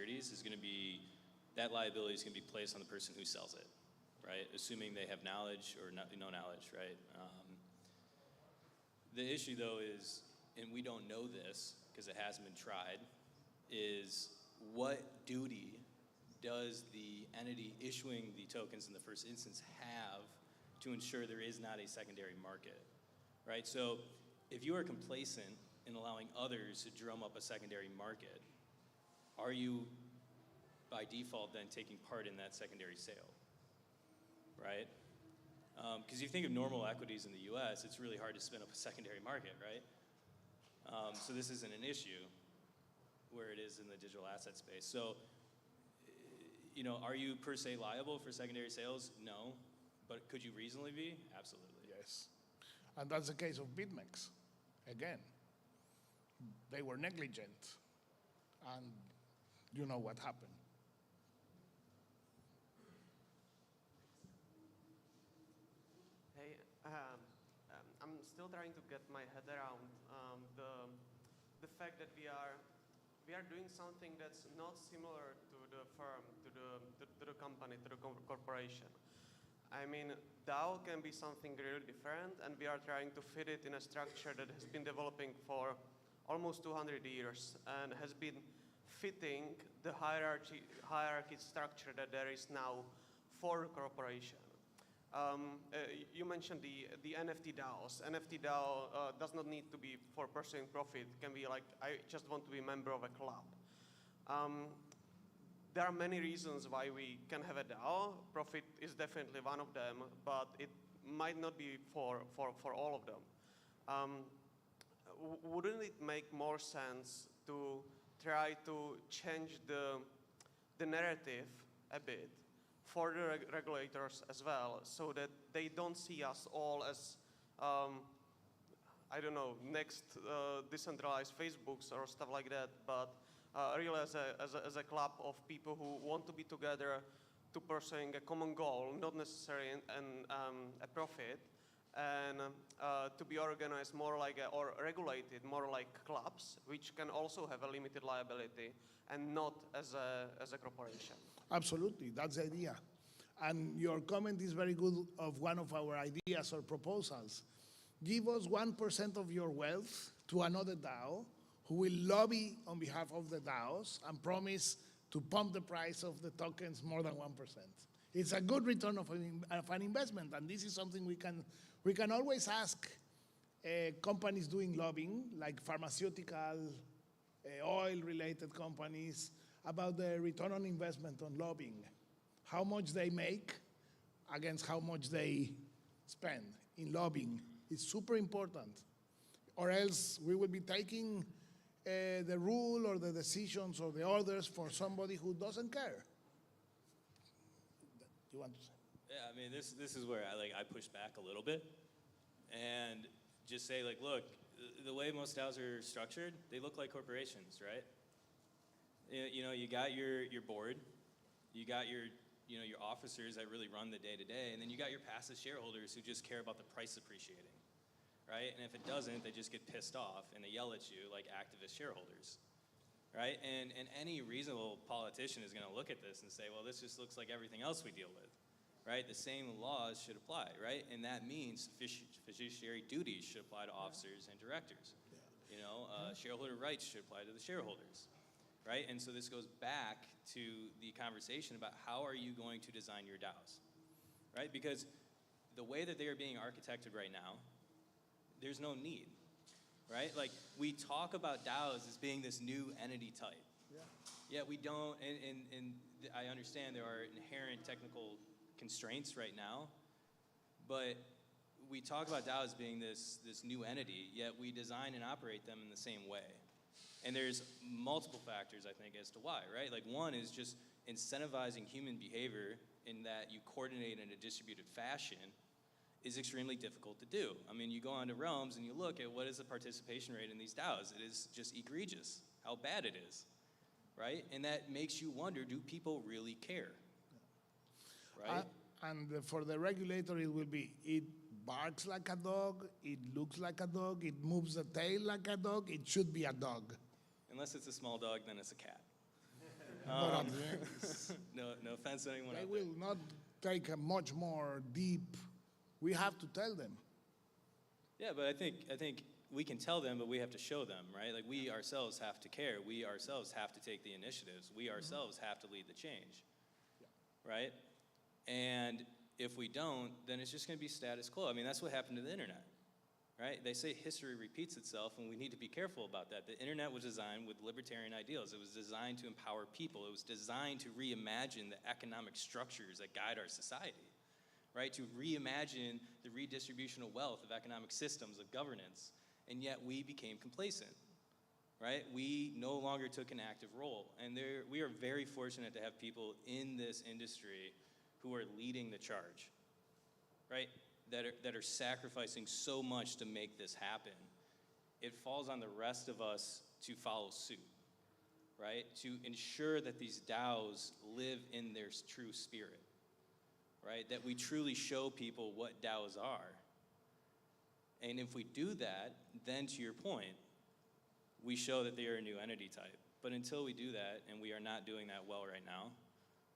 securities is going to be, that liability is going to be placed on the person who sells it, right? Assuming they have knowledge or no knowledge, right? The issue though is, and we don't know this because it hasn't been tried, is what duty does the entity issuing the tokens in the first instance have to ensure there is not a secondary market, right? So if you are complacent in allowing others to drum up a secondary market, are you by default then taking part in that secondary sale, right? Because you think of normal equities in the US, it's really hard to spin up a secondary market, right? So this isn't an issue where it is in the digital asset space. So, you know, are you per se liable for secondary sales? No. But could you reasonably be? Absolutely. Yes. And that's the case of BitMEX. Again, they were negligent. And you know what happened. Hey, I'm still trying to get my head around the fact that we are doing something that's not similar to the firm, to the company, to the corporation. I mean, DAO can be something really different, and we are trying to fit it in a structure that has been developing for almost 200 years and has been fitting the hierarchy structure that there is now for a corporation. You mentioned the NFT DAOs. NFT DAO does not need to be for pursuing profit. It can be like, I just want to be a member of a club. There are many reasons why we can have a DAO. Profit is definitely one of them, but it might not be for all of them. Wouldn't it make more sense to try to change the narrative a bit for the regulators as well, so that they don't see us all as, I don't know, next decentralized Facebooks or stuff like that, but really as a club of people who want to be together to pursuing a common goal, not necessarily a profit, and to be organized more like or regulated more like clubs, which can also have a limited liability and not as a corporation. Absolutely, that's the idea. And your comment is very good of one of our ideas or proposals. Give us 1% of your wealth to another DAO who will lobby on behalf of the DAOs and promise to pump the price of the tokens more than 1%. It's a good return of an investment, and this is something we can always ask companies doing lobbying, like pharmaceutical, oil-related companies, about the return on investment on lobbying, how much they make against how much they spend in lobbying. It's super important, or else we will be taking the rule or the decisions or the orders for somebody who doesn't care. You want to say? Yeah, I mean, this is where I push back a little bit and just say, like, look, the way most DAOs are structured, they look like corporations, right? You know, you got your board, you got your officers that really run the day-to-day, and then you got your passive shareholders who just care about the price appreciating, right? And if it doesn't, they just get pissed off and they yell at you like activist shareholders. Right? And any reasonable politician is going to look at this and say, well, this just looks like everything else we deal with, right? The same laws should apply, right? And that means fiduciary duties should apply to officers and directors. You know, shareholder rights should apply to the shareholders, right? And so this goes back to the conversation about how are you going to design your DAOs, right? Because the way that they are being architected right now, there's no need. Right? Like, we talk about DAOs as being this new entity type. Yeah, we don't, and I understand there are inherent technical constraints right now, but we talk about DAOs being this new entity, yet we design and operate them in the same way. And there's multiple factors, I think, as to why, right? Like, one is just incentivizing human behavior in that you coordinate in a distributed fashion is extremely difficult to do. I mean, you go onto Realms and you look at what is the participation rate in these DAOs. It is just egregious how bad it is, right? And that makes you wonder, do people really care, right? And for the regulator, it will be, it barks like a dog, it looks like a dog, it moves the tail like a dog, it should be a dog. Unless it's a small dog, then it's a cat. find anyone They out there. will not take a much more deep. We have to tell them. Yeah, but I think we can tell them, but we have to show them, right? Like we ourselves have to care. We ourselves have to take the initiatives. We ourselves have to lead the change, right? And if we don't, then it's just going to be status quo. I mean, that's what happened to the internet, right? They say history repeats itself, and we need to be careful about that. The internet was designed with libertarian ideals. It was designed to empower people. It was designed to reimagine the economic structures that guide our society, right? To reimagine the redistribution of wealth, of economic systems, of governance, and yet we became complacent, right? We no longer took an active role, and we are very fortunate to have people in this industry who are leading the charge, right? That are sacrificing so much to make this happen. It falls on the rest of us to follow suit, right? To ensure that these DAOs live in their true spirit, right? That we truly show people what DAOs are. And if we do that, then to your point, we show that they are a new entity type. But until we do that, and we are not doing that well right now,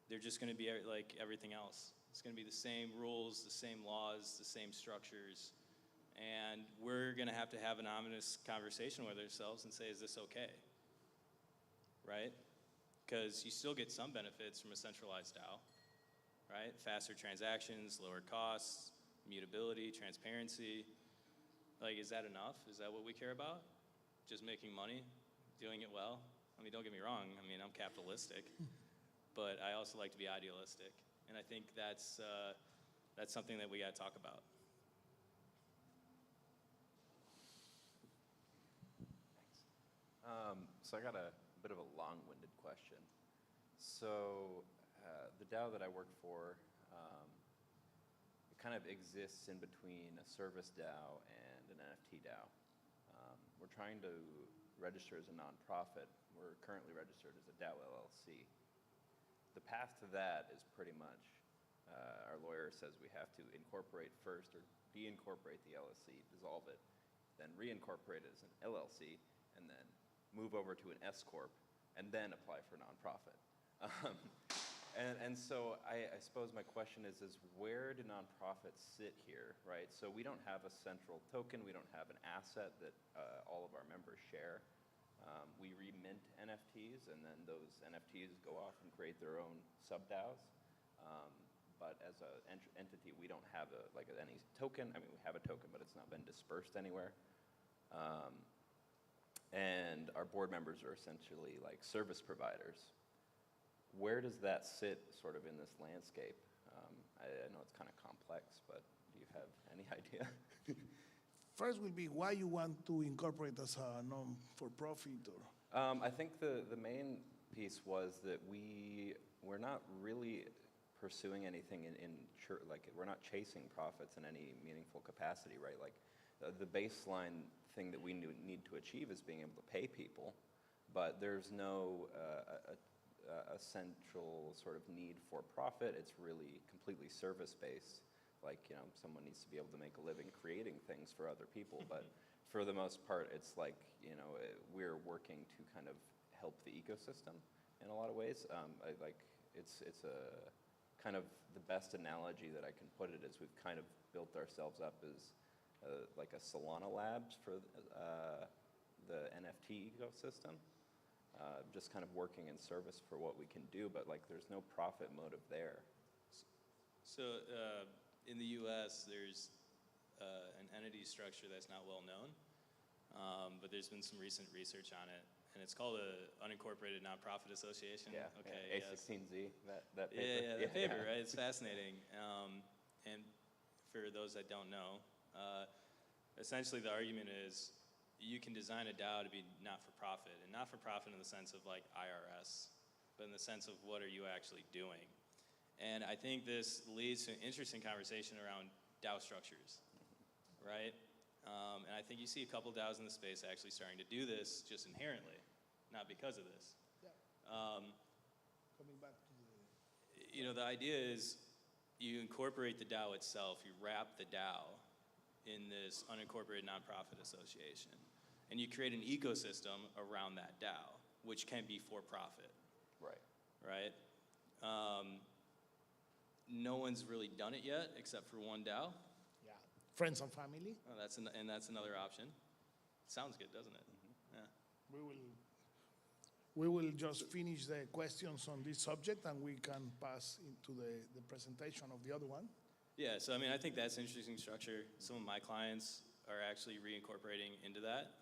they're just going to be like everything else. It's going to be the same rules, the same laws, the same structures. And we're going to have an ominous conversation with ourselves and say, is this okay? Right? Because you still get some benefits from a centralized DAO, right? Faster transactions, lower costs, immutability, transparency. Like, is that enough? Is that what we care about? Just making money, doing it well? I mean, don't get me wrong. I mean, I'm capitalistic. But I also like to be idealistic. And I think that's something that we got to talk about. Thanks. So I got a bit of a long-winded question. So the DAO that I work for, it kind of exists in between a service DAO and an NFT DAO. We're trying to register as a nonprofit. We're currently registered as a DAO LLC. The path to that is pretty much, our lawyer says we have to incorporate first or de-incorporate the LLC, dissolve it, then reincorporate it as an LLC, and then move over to an S-Corp, and then apply for nonprofit. And so I suppose my question is where do nonprofits sit here, right? So we don't have a central token, we don't have an asset that all of our members share. We remint NFTs, and then those NFTs go off and create their own sub-DAOs. But as an entity, we don't have any token. I mean, we have a token, but it's not been dispersed anywhere. And our board members are essentially like service providers. Where does that sit sort of in this landscape? I know it's kind of complex, but do you have any idea? First will be why you want to incorporate as a non-for-profit or? I think the main piece was that we're not really pursuing anything like we're not chasing profits in any meaningful capacity, right? Like the baseline thing that we need to achieve is being able to pay people, but there's no a central sort of need for profit. It's really completely service-based. Like, you know, someone needs to be able to make a living creating things for other people, but for the most part, it's like, you know, we're working to kind of help the ecosystem in a lot of ways. It's a kind of the best analogy that I can put it is we've kind of built ourselves up as like a Solana Labs for the NFT ecosystem. Just kind of working in service for what we can do, but like there's no profit motive there. So in the US, there's an entity structure that's not well known, but there's been some recent research on it, and it's called a Unincorporated Nonprofit Association. Yeah, okay, yeah. A16Z, that paper. Yeah, that paper, right? It's fascinating. And for those that don't know, essentially the argument is you can design a DAO to be not-for-profit, and not-for-profit in the sense of like IRS, but in the sense of what are you actually doing. And I think this leads to an interesting conversation around DAO structures, right? And I think you see a couple DAOs in the space actually starting to do this just inherently, not because of this. Yeah. Coming back to You know, the idea is you incorporate the DAO itself, you wrap the DAO in this unincorporated nonprofit association, and you create an ecosystem around that DAO, which can be for profit. Right. Right? no one's really done it yet except for one DAO. Yeah. Friends and family. Oh, that's another option. Sounds good, doesn't it? Yeah. We will just finish the questions on this subject and we can pass into the presentation of the other one. Yeah, so I mean, I think that's an interesting structure. Some of my clients are actually reincorporating into that.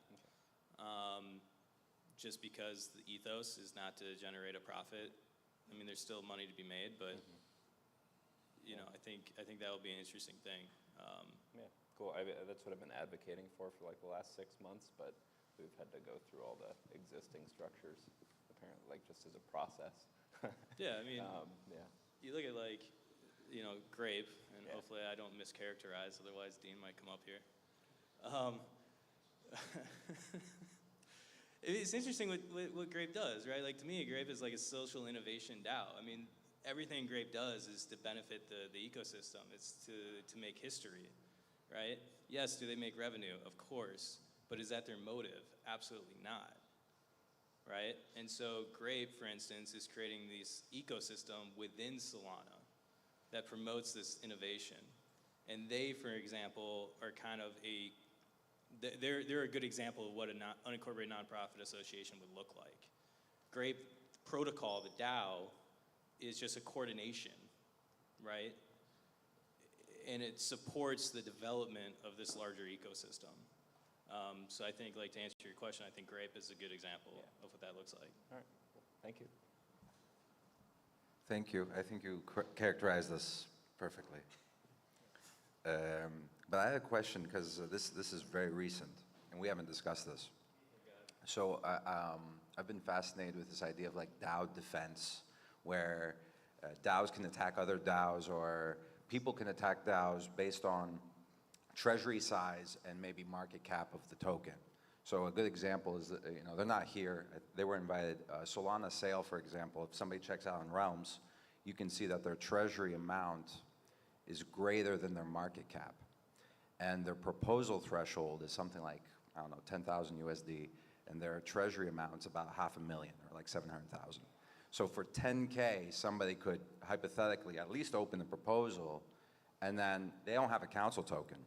Just because the ethos is not to generate a profit. I mean, there's still money to be made, but you know, I think that will be an interesting thing. Yeah, cool. That's what I've been advocating for like the last 6 months, but we've had to go through all the existing structures, apparently, like just as a process. Yeah, I mean, yeah. you look at like, you know, Grape, and Yeah. hopefully I don't mischaracterize, otherwise Dean might come up here. It's interesting what Grape does, right? Like to me, Grape is like a social innovation DAO. I mean, everything Grape does is to benefit the ecosystem. It's to make history, right? Yes, do they make revenue? Of course. But is that their motive? Absolutely not, right? And so Grape, for instance, is creating this ecosystem within Solana that promotes this innovation. And they, for example, are kind of they're a good example of what an unincorporated nonprofit association would look like. Grape Protocol, the DAO, is just a coordination, right? And it supports the development of this larger ecosystem. So I think, like, to answer your question, I think Grape is a good example of what that looks like. All right, cool. Thank you. Thank you. I think you characterized this perfectly. But I had a question because this is very recent and we haven't discussed this. So I've been fascinated with this idea of like DAO defense, where DAOs can attack other DAOs or people can attack DAOs based on treasury size and maybe market cap of the token. So a good example is that, you know, they're not here. They were invited. Solana Sale, for example, if somebody checks out on Realms, you can see that their treasury amount is greater than their market cap. And their proposal threshold is something like, I don't know, 10,000 USD, and their treasury amount's about $500,000 or like 700,000. So for 10K, somebody could hypothetically at least open the proposal, and then they don't have a council token.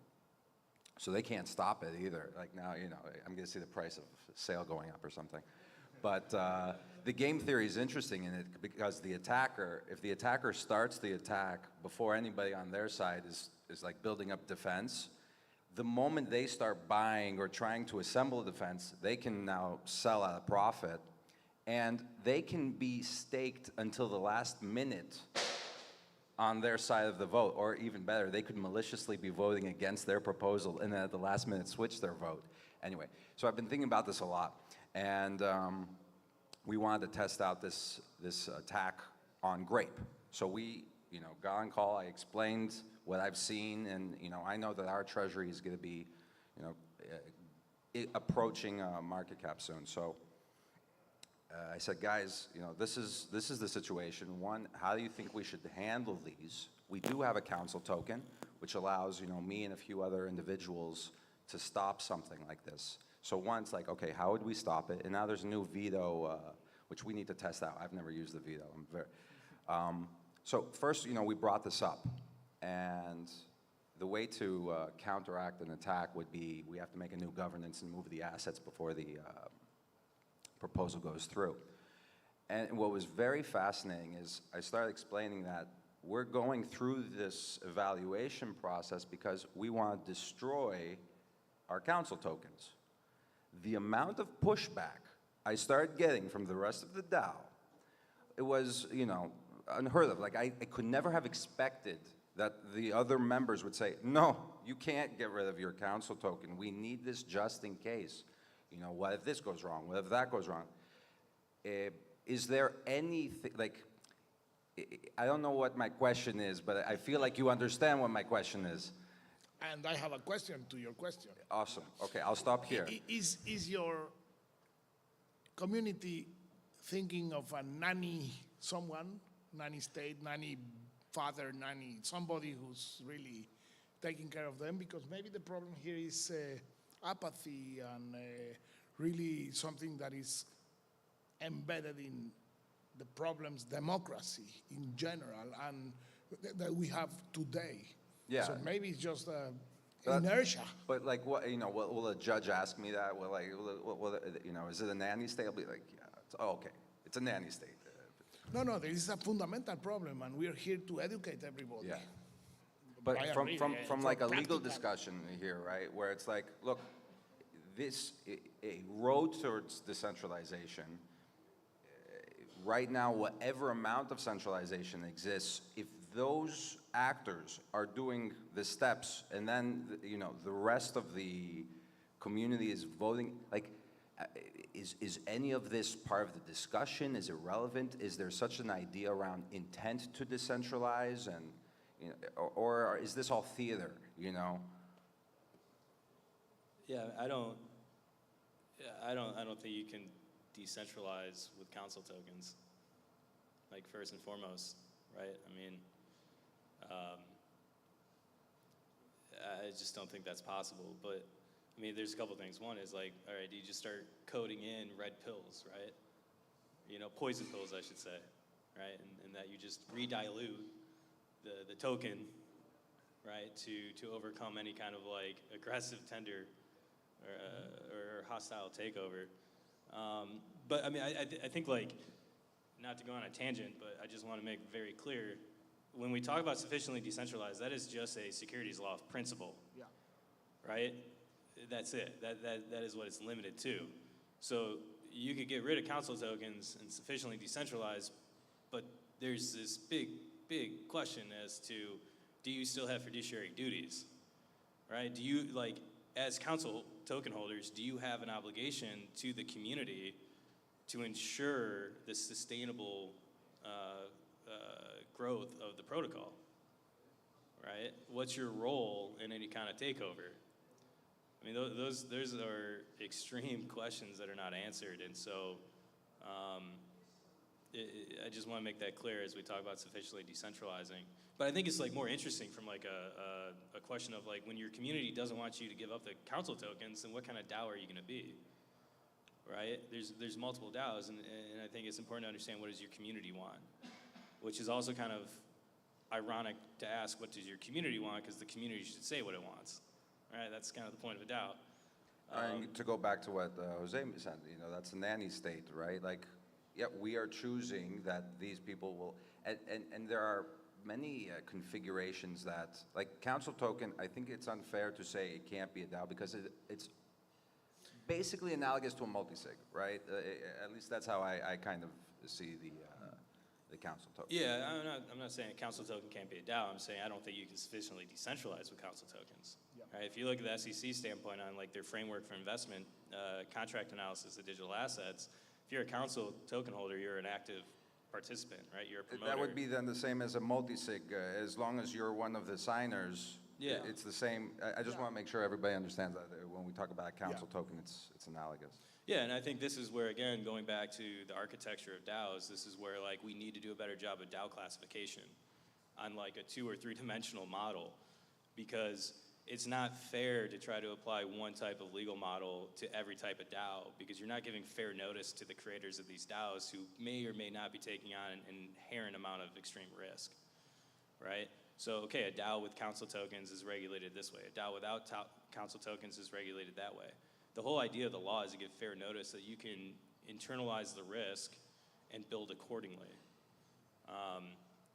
So they can't stop it either. Like now, you know, I'm gonna see the price of sale going up or something. But the game theory is interesting in it because the attacker, if the attacker starts the attack before anybody on their side is like building up defense, the moment they start buying or trying to assemble a defense, they can now sell at a profit, and they can be staked until the last minute on their side of the vote, or even better, they could maliciously be voting against their proposal and then at the last minute switch their vote. Anyway, so I've been thinking about this a lot, and we wanted to test out this attack on Grape. So we, you know, got on call, I explained what I've seen, and you know, I know that our treasury is gonna be, you know, approaching market cap soon. So I said, guys, you know, this is the situation. One, how do you think we should handle these? We do have a council token, which allows, you know, me and a few other individuals to stop something like this. So one, it's like, okay, how would we stop it? And now there's a new veto, which we need to test out. I've never used the veto. So first, you know, we brought this up, and the way to counteract an attack would be we have to make a new governance and move the assets before the proposal goes through. And what was very fascinating is I started explaining that we're going through this evaluation process because we want to destroy our council tokens. The amount of pushback I started getting from the rest of the DAO, it was, you know, unheard of. Like I could never have expected that the other members would say, no, you can't get rid of your council token. We need this just in case. You know, what if this goes wrong? What if that goes wrong? Is there anything, like, I don't know what my question is, but I feel like you understand what my question is. And I have a question to your question. Awesome. Okay, I'll stop here. Is your community thinking of a nanny someone, nanny state, nanny father, nanny, somebody who's really taking care of them? Because maybe the problem here is apathy and really something that is embedded in the problem's democracy in general, and that we have today. Yeah. So maybe it's just But- inertia. But like, what, you know, will a judge ask me that? Will like, you know, is it a nanny state? I'll be like, yeah, okay, it's a nanny state. No, there is a fundamental problem, and we're here to educate everybody. Yeah. But I from, agree, from, yeah, from for like a legal practical. discussion here, right, where it's like, look, a road towards decentralization, right now, whatever amount of centralization exists, if those actors are doing the steps and then, you know, the rest of the community is voting, like, is any of this part of the discussion? Is it relevant? Is there such an idea around intent to decentralize, and, you know, or is this all theater, you know? Yeah, I don't think you can decentralize with council tokens, like first and foremost, right? I mean, I just don't think that's possible. But I mean, there's a couple things. One is like, all right, do you just start coding in red pills, right? You know, poison pills, I should say, right? And that you just redilute the token, right, to overcome any kind of like aggressive tender or hostile takeover. But I mean, I think like, not to go on a tangent, but I just want to make very clear, when we talk about sufficiently decentralized, that is just a securities law principle, Yeah. right? That's it. That is what it's limited to. So you could get rid of council tokens and sufficiently decentralized, but there's this big question as to, do you still have fiduciary duties, right? Do you, like, as council token holders, do you have an obligation to the community to ensure the sustainable growth of the protocol, right? What's your role in any kind of takeover? I mean, those are extreme questions that are not answered, and so I just want to make that clear as we talk about sufficiently decentralizing. But I think it's like more interesting from like a question of like, when your community doesn't want you to give up the council tokens, then what kind of DAO are you going to be, right? There's multiple DAOs, and I think it's important to understand, what does your community want? Which is also kind of ironic to ask, what does your community want? Because the community should say what it wants, right? That's kind of the point of a DAO. And to go back to what Jose said, you know, that's a nanny state, right? Like, yeah, we are choosing that these people will, and there are many configurations that, like council token, I think it's unfair to say it can't be a DAO because it's basically analogous to a multisig, right? At least that's how I kind of see the council token. Yeah, I'm not saying a council token can't be a DAO. I'm saying I don't think you can sufficiently decentralize with council tokens. Yep. Right? If you look at the SEC standpoint on like their framework for investment, contract analysis of digital assets, if you're a council token holder, you're an active participant, right? You're a promoter. That would be then the same as a multisig, as long as you're one of the signers. Yeah. It's the same. I just want to make sure everybody understands that when we talk about a council token, it's analogous. Yeah, and I think this is where, again, going back to the architecture of DAOs, this is where like we need to do a better job of DAO classification on like a 2 or 3 dimensional model, because it's not fair to try to apply one type of legal model to every type of DAO, because you're not giving fair notice to the creators of these DAOs who may or may not be taking on an inherent amount of extreme risk, right? So, okay, a DAO with council tokens is regulated this way. A DAO without council tokens is regulated that way. The whole idea of the law is to give fair notice that you can internalize the risk and build accordingly.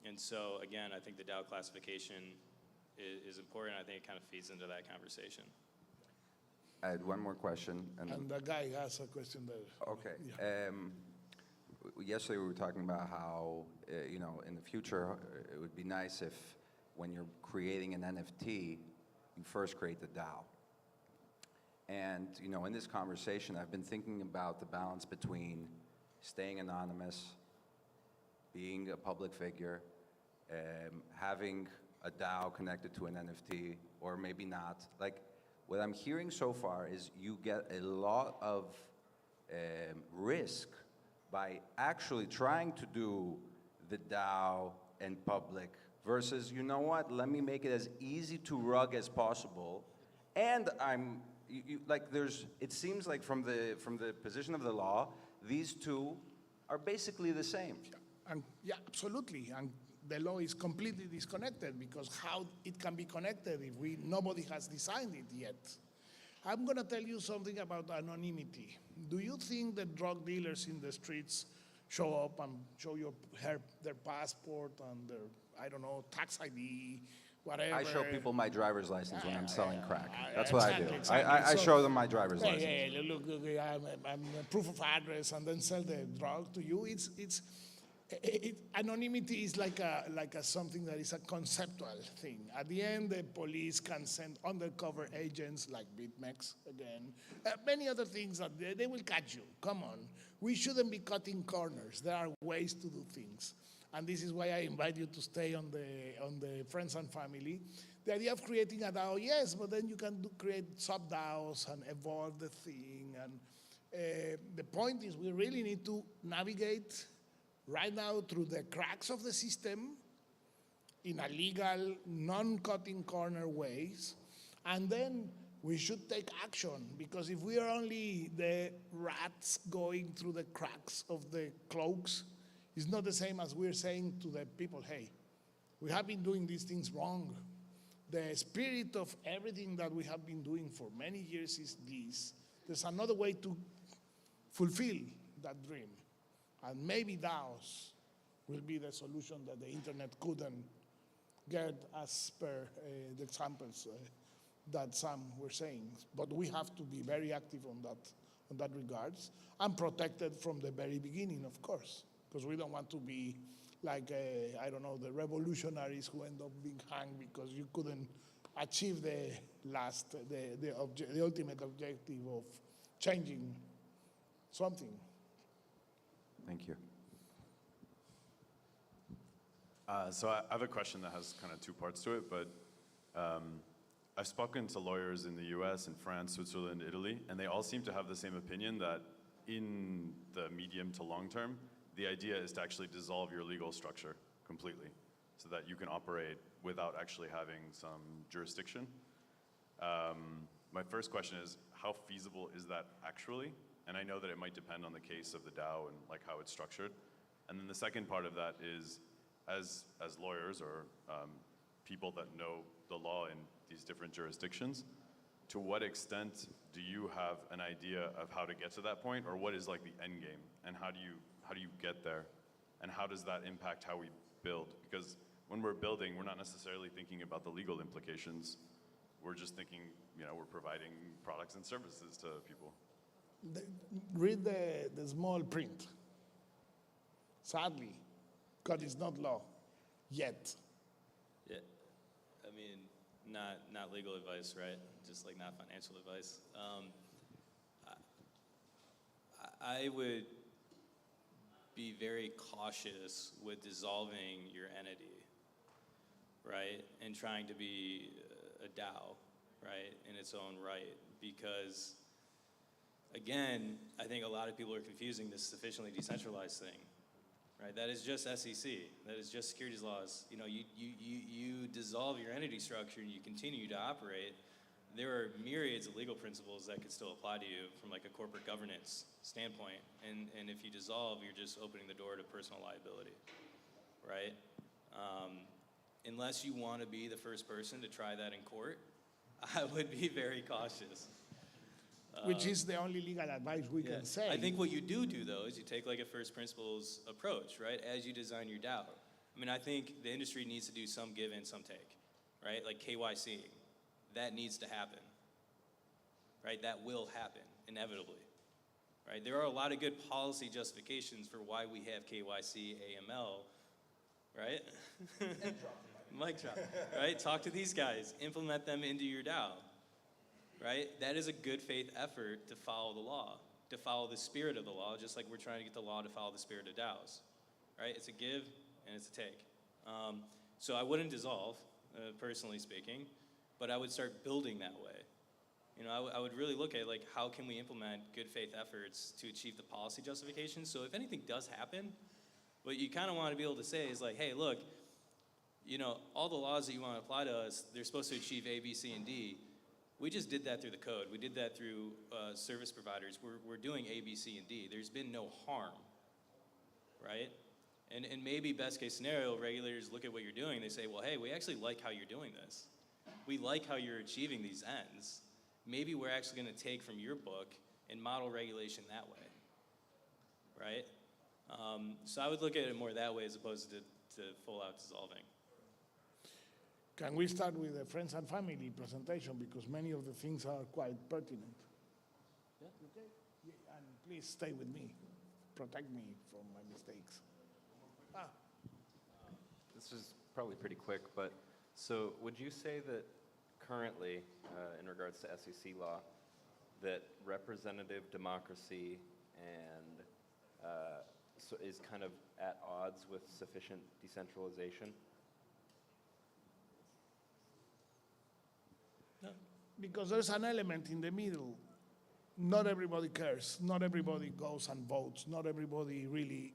And so, again, I think the DAO classification is important. I think it kind of feeds into that conversation. I had one more question. And the guy has a question there. Okay. Yeah. Yesterday we were talking about how, you know, in the future it would be nice if when you're creating an NFT, you first create the DAO. And, you know, in this conversation, I've been thinking about the balance between staying anonymous, being a public figure, having a DAO connected to an NFT, or maybe not. Like, what I'm hearing so far is you get a lot of risk by actually trying to do the DAO and public versus, you know what, let me make it as easy to rug as possible. And like it seems like from the position of the law, these two are basically the same. And yeah, absolutely. And the law is completely disconnected, because how it can be connected if nobody has designed it yet? I'm going to tell you something about anonymity. Do you think that drug dealers in the streets show up and show their passport and their, I don't know, tax ID, whatever? I show people my driver's license when I'm selling crack. That's Exactly, what I do. exactly. I So, show them my driver's hey, license. hey, look, I'm a proof of address, and then sell the drug to you. Anonymity is like something that is a conceptual thing. At the end, the police can send undercover agents like BitMEX again, many other things that they will catch you. Come on, we shouldn't be cutting corners. There are ways to do things, and this is why I invite you to stay on the friends and family. The idea of creating a DAO, yes, but then you can create sub-DAOs and evolve the thing. And the point is, we really need to navigate right now through the cracks of the system in a legal, non-cutting corner ways, and then we should take action, because if we are only the rats going through the cracks of the cloaks, it's not the same as we're saying to the people, hey, we have been doing these things wrong. The spirit of everything that we have been doing for many years is this. There's another way to fulfill that dream. And maybe DAOs will be the solution that the internet couldn't get, as per the examples that some were saying. But we have to be very active on that regards, and protected from the very beginning, of course, because we don't want to be like, I don't know, the revolutionaries who end up being hanged because you couldn't achieve the ultimate objective of changing something. Thank you. So I have a question that has kind of two parts to it, but I've spoken to lawyers in the US, in France, Switzerland, Italy, and they all seem to have the same opinion that in the medium to long term, the idea is to actually dissolve your legal structure completely so that you can operate without actually having some jurisdiction. My first question is, how feasible is that actually? And I know that it might depend on the case of the DAO and like how it's structured. And then the second part of that is, as lawyers or people that know the law in these different jurisdictions, to what extent do you have an idea of how to get to that point, or what is like the end game, and how do you get there, and how does that impact how we build? Because when we're building, we're not necessarily thinking about the legal implications. We're just thinking, we're providing products and services to people. Read the small print. Sadly, God is not law yet. Yeah, I mean, not legal advice, right? Just like not financial advice. I would be very cautious with dissolving your entity, right? And trying to be a DAO, right, in its own right, because again, I think a lot of people are confusing this sufficiently decentralized thing, right? That is just SEC. That is just securities laws. You dissolve your entity structure and you continue to operate. There are myriads of legal principles that could still apply to you from like a corporate governance standpoint. And if you dissolve, you're just opening the door to personal liability, right? Unless you want to be the first person to try that in court, I would be very cautious. Which is the only legal advice we can say. I think what you do though is you take like a first principles approach, right? As you design your DAO. I mean, I think the industry needs to do some give and some take, right? Like KYC, that needs to happen, right? That will happen inevitably, right? There are a lot of good policy justifications for why we have KYC, AML, right? Mic drop, right? Talk to these guys, implement them into your DAO. Right? That is a good faith effort to follow the law, to follow the spirit of the law, just like we're trying to get the law to follow the spirit of DAOs. Right? It's a give and it's a take. So I wouldn't dissolve, personally speaking, but I would start building that way. I would really look at like how can we implement good faith efforts to achieve the policy justification. So if anything does happen, what you kind of want to be able to say is like, hey, look, all the laws that you want to apply to us, they're supposed to achieve A, B, C, and D. We just did that through the code. We did that through service providers. We're doing A, B, C, and D. There's been no harm, right? And maybe best case scenario, regulators look at what you're doing, they say, well, hey, we actually like how you're doing this. We like how you're achieving these ends. Maybe we're actually gonna take from your book and model regulation that way, right? So I would look at it more that way as opposed to full out dissolving. Can we start with the friends and family presentation, because many of the things are quite pertinent? Yeah. Okay? Yeah, and please stay with me. Protect me from my mistakes. This is probably pretty quick, but so would you say that currently, in regards to SEC law, that representative democracy and so is kind of at odds with sufficient decentralization? No. Because there's an element in the middle. Not everybody cares. Not everybody goes and votes. Not everybody really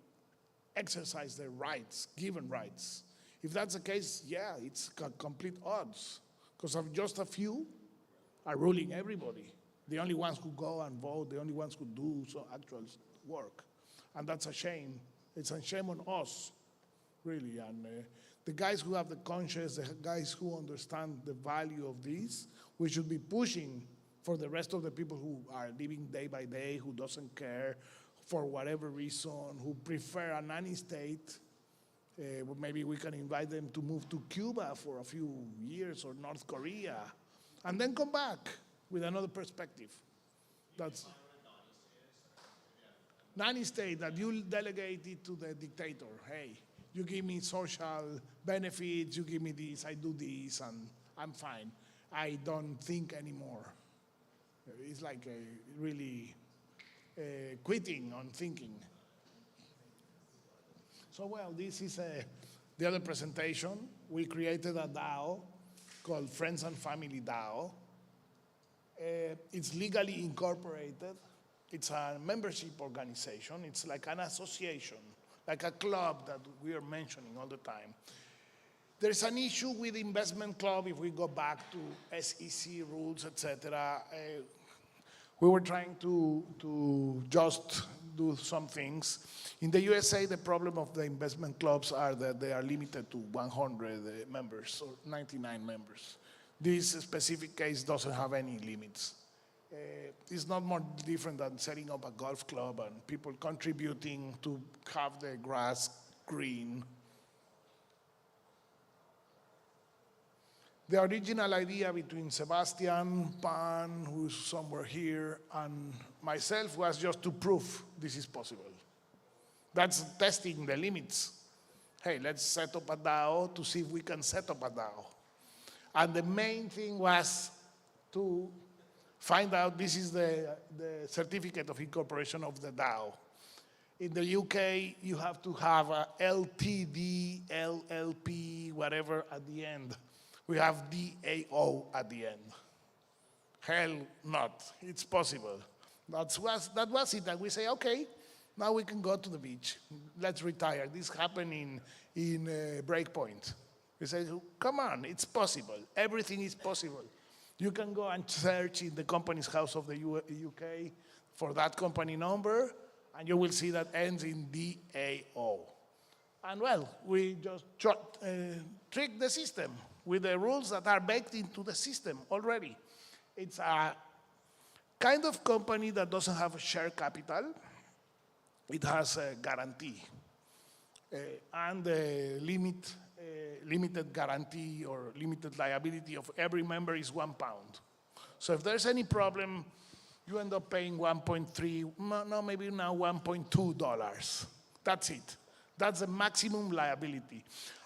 exercises their rights, given rights. If that's the case, yeah, it's complete odds. Because of just a few are ruling everybody. The only ones who go and vote, the only ones who do some actual work. And that's a shame. It's a shame on us, really. And the guys who have the conscience, the guys who understand the value of this, we should be pushing for the rest of the people who are living day by day, who doesn't care for whatever reason, who prefer a nanny state. Maybe we can invite them to move to Cuba for a few years or North Korea, and then come back with another perspective. That's nanny state that you delegate it to the dictator. Hey, you give me social benefits, you give me this, I do this, and I'm fine. I don't think anymore. It's like really quitting on thinking. So, well, this is the other presentation. We created a DAO called Friends and Family DAO. It's legally incorporated. It's a membership organization. It's like an association, like a club that we are mentioning all the time. There's an issue with investment club if we go back to SEC rules, etc. We were trying to just do some things. In the USA, the problem of the investment clubs are that they are limited to 100 members or 99 members. This specific case doesn't have any limits. It's not more different than setting up a golf club and people contributing to have the grass green. The original idea between Sebastian, Pan, who's somewhere here, and myself was just to prove this is possible. That's testing the limits. Hey, let's set up a DAO to see if we can set up a DAO. And the main thing was to find out, this is the certificate of incorporation of the DAO. In the UK, you have to have a LTD, LLP, whatever at the end. We have DAO at the end. Hell not, it's possible. That was it, and we say, okay, now we can go to the beach. Let's retire. This happened in Breakpoint. We say, come on, it's possible. Everything is possible. You can go and search in the Companies House of the UK for that company number, and you will see that ends in DAO. And well, we just trick the system with the rules that are baked into the system already. It's a kind of company that doesn't have a share capital. It has a guarantee. And the limited guarantee or limited liability of every member is £1. So if there's any problem, you end up paying 1.3, no, maybe now $1.2. That's it. That's the maximum liability.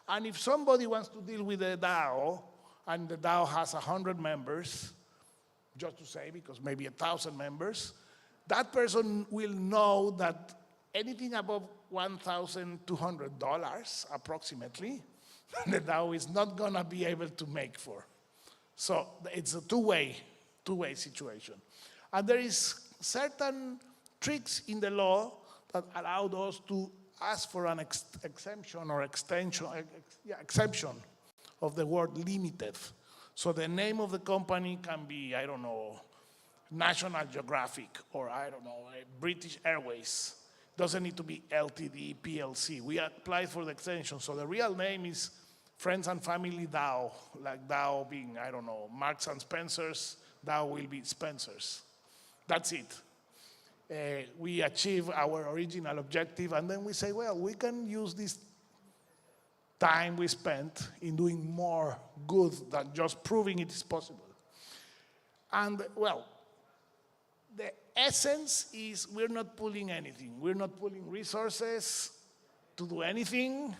And if somebody wants to deal with a DAO, and the DAO has 100 members, just to say, because maybe 1,000 members, that person will know that anything above $1,200 approximately, the DAO is not gonna be able to make for. So it's a two-way situation. And there is certain tricks in the law that allowed us to ask for an exemption or extension, exception of the word limited. So the name of the company can be, I don't know, National Geographic, or I don't know, British Airways. Doesn't need to be LTD, PLC. We applied for the extension. So the real name is Friends and Family DAO, like DAO being, I don't know, Marks and Spencer's, DAO will be Spencer's. That's it. We achieve our original objective, and then we say, well, we can use this time we spent in doing more good than just proving it is possible. And, well, the essence is we're not pulling anything. We're not pulling resources to do anything.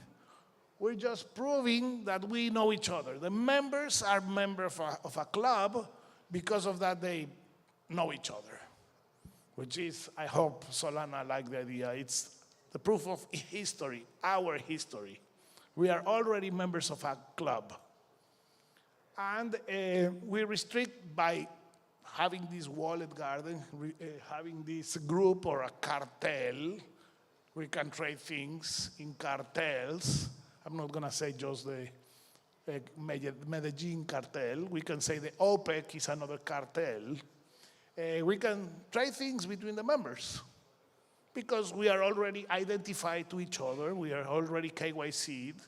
We're just proving that we know each other. The members are members of a club. Because of that, they know each other, which is, I hope Solana liked the idea. It's the proof of history, our history. We are already members of a club. And we restrict by having this wallet garden, having this group or a cartel. We can trade things in cartels. I'm not going to say just the Medellin cartel. We can say the OPEC is another cartel. We can trade things between the members because we are already identified to each other. We are already KYC'd.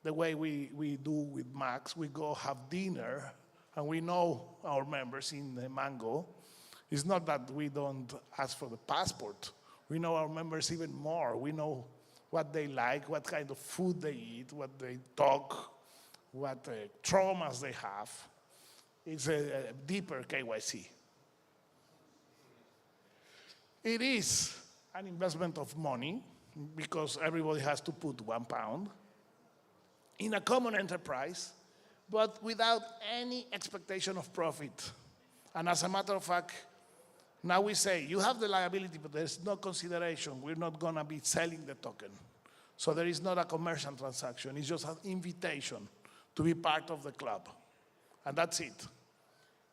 The way we do with Max, we go have dinner and we know our members in the Mango. It's not that we don't ask for the passport. We know our members even more. We know what they like, what kind of food they eat, what they talk, what traumas they have. It's a deeper KYC. It is an investment of money because everybody has to put £1 in a common enterprise, but without any expectation of profit. And as a matter of fact, now we say, you have the liability, but there's no consideration. We're not going to be selling the token. So there is not a commercial transaction. It's just an invitation to be part of the club. And that's it.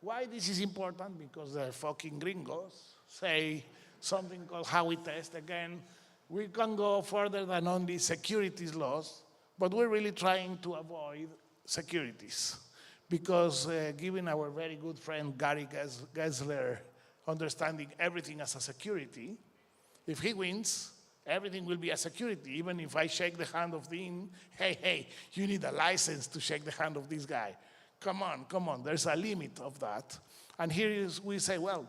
Why this is important? Because the fucking gringos say something called how we test. Again, we can go further than only securities laws, but we're really trying to avoid securities. Because given our very good friend Gary Gensler understanding everything as a security, if he wins, everything will be a security. Even if I shake the hand of Dean, hey, you need a license to shake the hand of this guy. Come on, there's a limit of that. And here we say, well,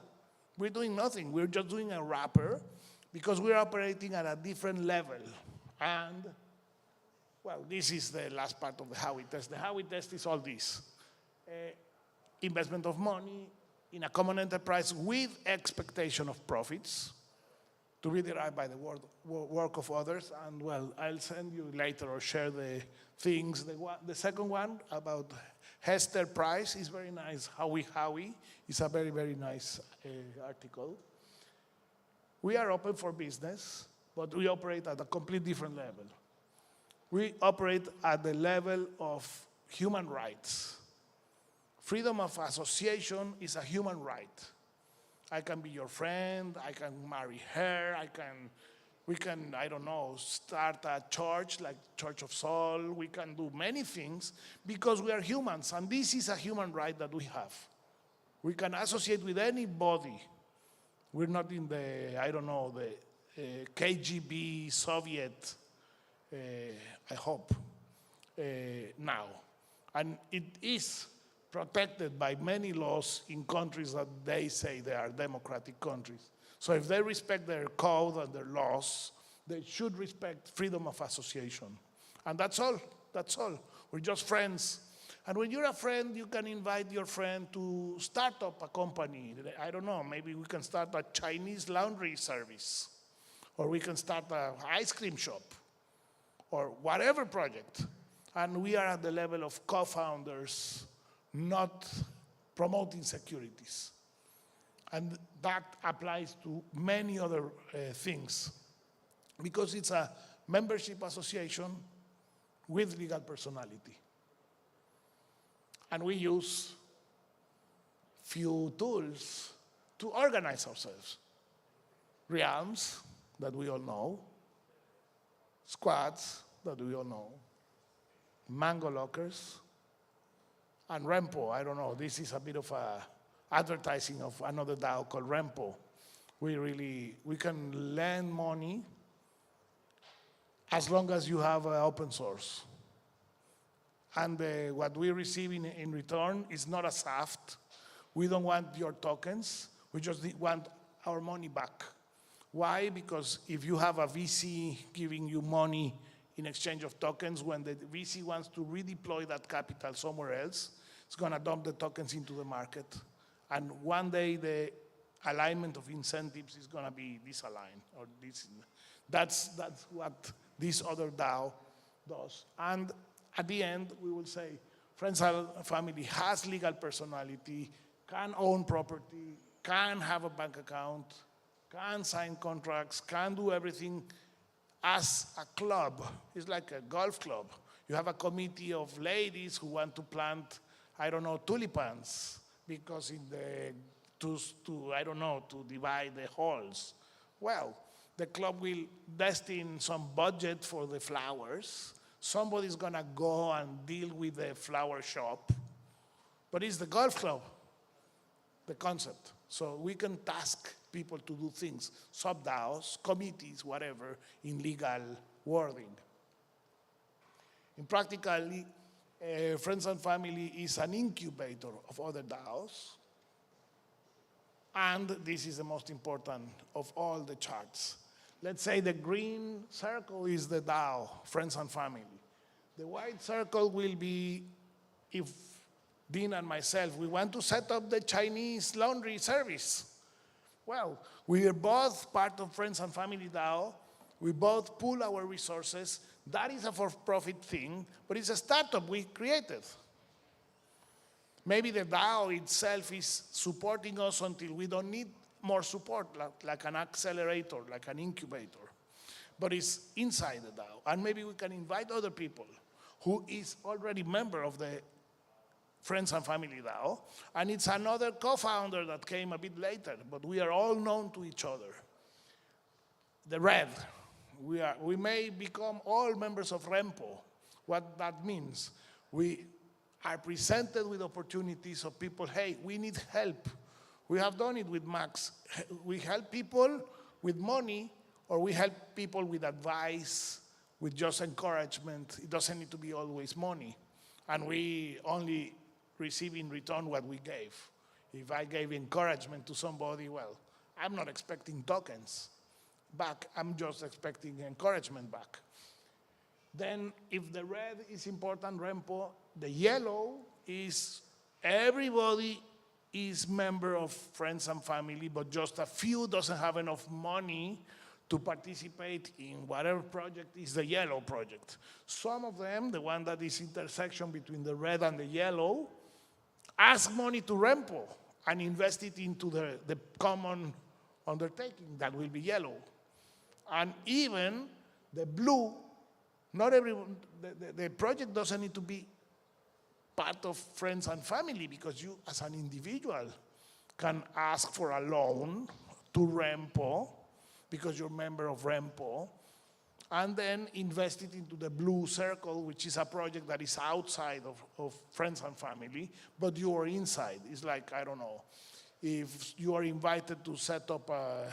we're doing nothing. We're just doing a wrapper because we're operating at a different level. And, well, this is the last part of the how we test. The how we test is all this. Investment of money in a common enterprise with expectation of profits to be derived by the work of others. And, well, I'll send you later or share the things. The second one about Hester Price is very nice. Howie is a very, very nice article. We are open for business, but we operate at a completely different level. We operate at the level of human rights. Freedom of association is a human right. I can be your friend, I can marry her, we can, I don't know, start a church like Church of Soul. We can do many things because we are humans, and this is a human right that we have. We can associate with anybody. We're not in the, I don't know, the KGB, Soviet, I hope, now. And it is protected by many laws in countries that they say they are democratic countries. So if they respect their code and their laws, they should respect freedom of association. And that's all. We're just friends. And when you're a friend, you can invite your friend to start up a company. I don't know, maybe we can start a Chinese laundry service, or we can start an ice cream shop, or whatever project. And we are at the level of co-founders, not promoting securities. And that applies to many other things, because it's a membership association with legal personality. And we use few tools to organize ourselves. Realms, that we all know. Squads, that we all know. Mango lockers. And Rempo, I don't know, this is a bit of a advertising of another DAO called Rempo. We can lend money as long as you have open source. And what we receive in return is not a SAFT. We don't want your tokens. We just want our money back. Why? Because if you have a VC giving you money in exchange of tokens, when the VC wants to redeploy that capital somewhere else, it's going to dump the tokens into the market. And one day, the alignment of incentives is going to be disaligned. Or that's what this other DAO does. And at the end, we will say, friends and family has legal personality, can own property, can have a bank account, can sign contracts, can do everything as a club. It's like a golf club. You have a committee of ladies who want to plant, I don't know, tulipans, because in the, to divide the halls. Well, the club will destine some budget for the flowers. Somebody's gonna go and deal with the flower shop. But it's the golf club, the concept. So we can task people to do things, sub-DAOs, committees, whatever, in legal wording. In practically, Friends and Family is an incubator of other DAOs. And this is the most important of all the charts. Let's say the green circle is the DAO, Friends and Family. The white circle will be if Dean and myself, we want to set up the Chinese laundry service. Well, we are both part of Friends and Family DAO. We both pool our resources. That is a for-profit thing, but it's a startup we created. Maybe the DAO itself is supporting us until we don't need more support, like an accelerator, like an incubator. But it's inside the DAO. And maybe we can invite other people who is already member of the Friends and Family DAO, and it's another co-founder that came a bit later, but we are all known to each other. The red, we may become all members of REMPO. What that means, we are presented with opportunities of people, hey, we need help. We have done it with Max. We help people with money, or we help people with advice, with just encouragement. It doesn't need to be always money. And we only receive in return what we gave. If I gave encouragement to somebody, well, I'm not expecting tokens back. I'm just expecting encouragement back. Then if the red is important, REMPO, the yellow is everybody is member of Friends and Family, but just a few doesn't have enough money to participate in whatever project is the yellow project. Some of them, the one that is intersection between the red and the yellow, ask money to REMPO and invest it into the common undertaking that will be yellow. And even the blue, not everyone, the project doesn't need to be part of Friends and Family, because you as an individual can ask for a loan to REMPO because you're a member of REMPO, and then invest it into the blue circle, which is a project that is outside of Friends and Family, but you are inside. It's like, I don't know, if you are invited to set up a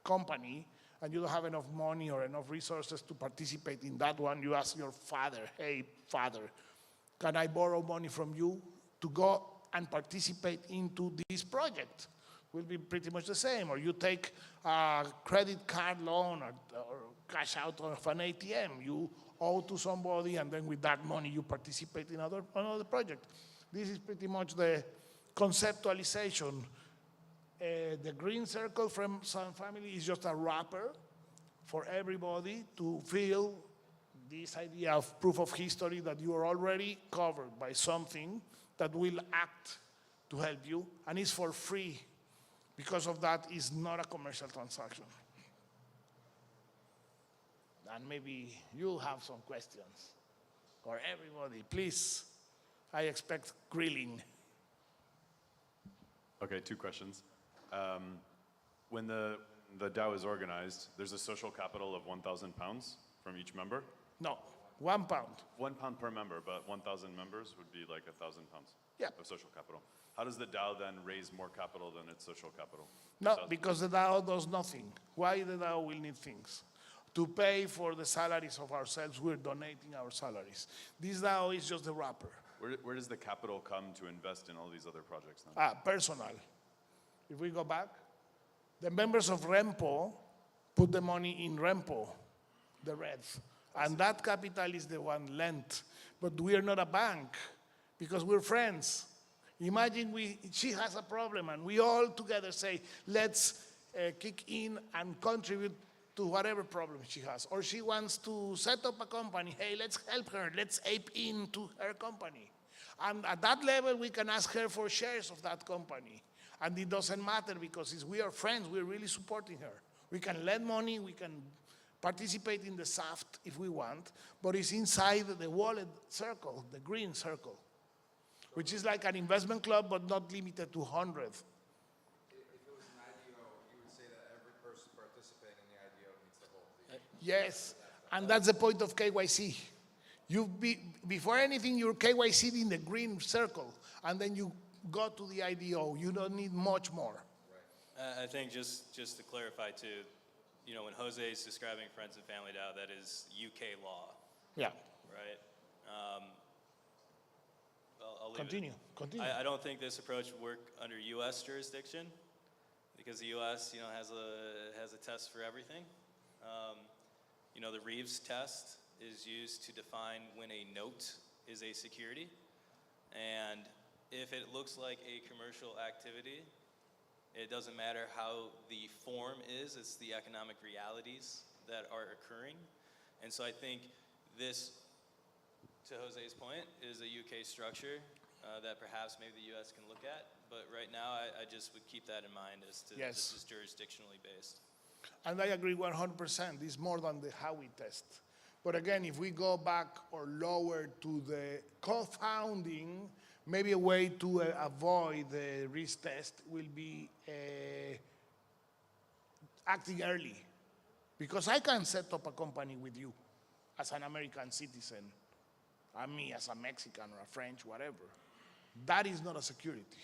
company and you don't have enough money or enough resources to participate in that one, you ask your father, hey, father, can I borrow money from you to go and participate into this project? Will be pretty much the same. Or you take a credit card loan or cash out of an ATM. You owe to somebody, and then with that money you participate in another project. This is pretty much the conceptualization. The green circle from Friends and Family is just a wrapper for everybody to feel this idea of proof of history that you are already covered by something that will act to help you, and is for free. Because of that, it's not a commercial transaction. And maybe you have some questions. Or everybody, please. I expect grilling. Okay, 2 questions. When the DAO is organized, there's a social capital of £1,000 from each member? No, £1. £1 per member, but 1,000 members would be like £1,000 Yeah. of social capital. How does the DAO then raise more capital than its social capital? No, because the DAO does nothing. Why the DAO will need things? To pay for the salaries of ourselves, we're donating our salaries. This DAO is just the wrapper. Where does the capital come to invest in all these other projects then? Personal. If we go back, the members of Rempo put the money in Rempo, the reds. And that capital is the one lent. But we are not a bank because we're friends. Imagine she has a problem and we all together say, let's kick in and contribute to whatever problem she has. Or she wants to set up a company. Hey, let's help her. Let's ape into her company. And at that level, we can ask her for shares of that company. And it doesn't matter because we are friends. We're really supporting her. We can lend money. We can participate in the SAFT if we want. But it's inside the wallet circle, the green circle, which is like an investment club, but not limited to 100. If it was an IDO, you would say that every person participating in the IDO needs to hold the... Yes, and that's the point of KYC. Before anything, you're KYC'd in the green circle, and then you go to the IDO. You don't need much more. I think just to clarify too, you know, when Jose is describing Friends and Family DAO, that is UK law, Yeah, right? I'll leave continue. I don't think this approach would work under U.S. jurisdiction because the U.S. you know has a test for everything. You know, the Reeves test is used to define when a note is a security, and if it looks like a commercial activity, it doesn't matter how the form is, it's the economic realities that are occurring. And so I think this, to Jose's point, is a UK structure that perhaps maybe the US can look at. But right now, I just would keep that in mind as to Yes. this is jurisdictionally based. And I agree 100%. It's more than the Howey test. But again, if we go back or lower to the co-founding, maybe a way to avoid the risk test will be acting early. Because I can set up a company with you as an American citizen, and me as a Mexican or a French, whatever. That is not a security.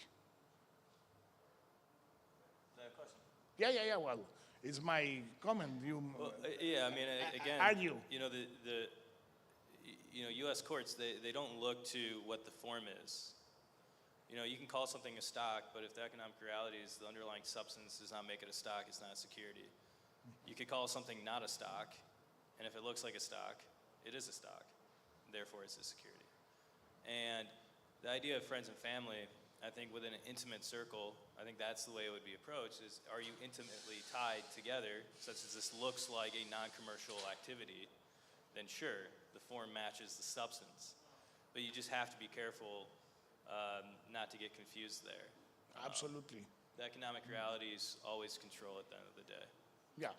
Yeah, well, it's my comment. Well, yeah, I mean, again, argue. You know, U.S. courts, they don't look to what the form is. You know, you can call something a stock, but if the economic realities, the underlying substance does not make it a stock, it's not a security. You could call something not a stock, and if it looks like a stock, it is a stock. Therefore, it's a security. And the idea of friends and family, I think within an intimate circle, I think that's the way it would be approached, is are you intimately tied together, such as this looks like a non-commercial activity, then sure, the form matches the substance. But you just have to be careful not to get confused there. Absolutely. The economic realities always control at the end of the day. Yeah,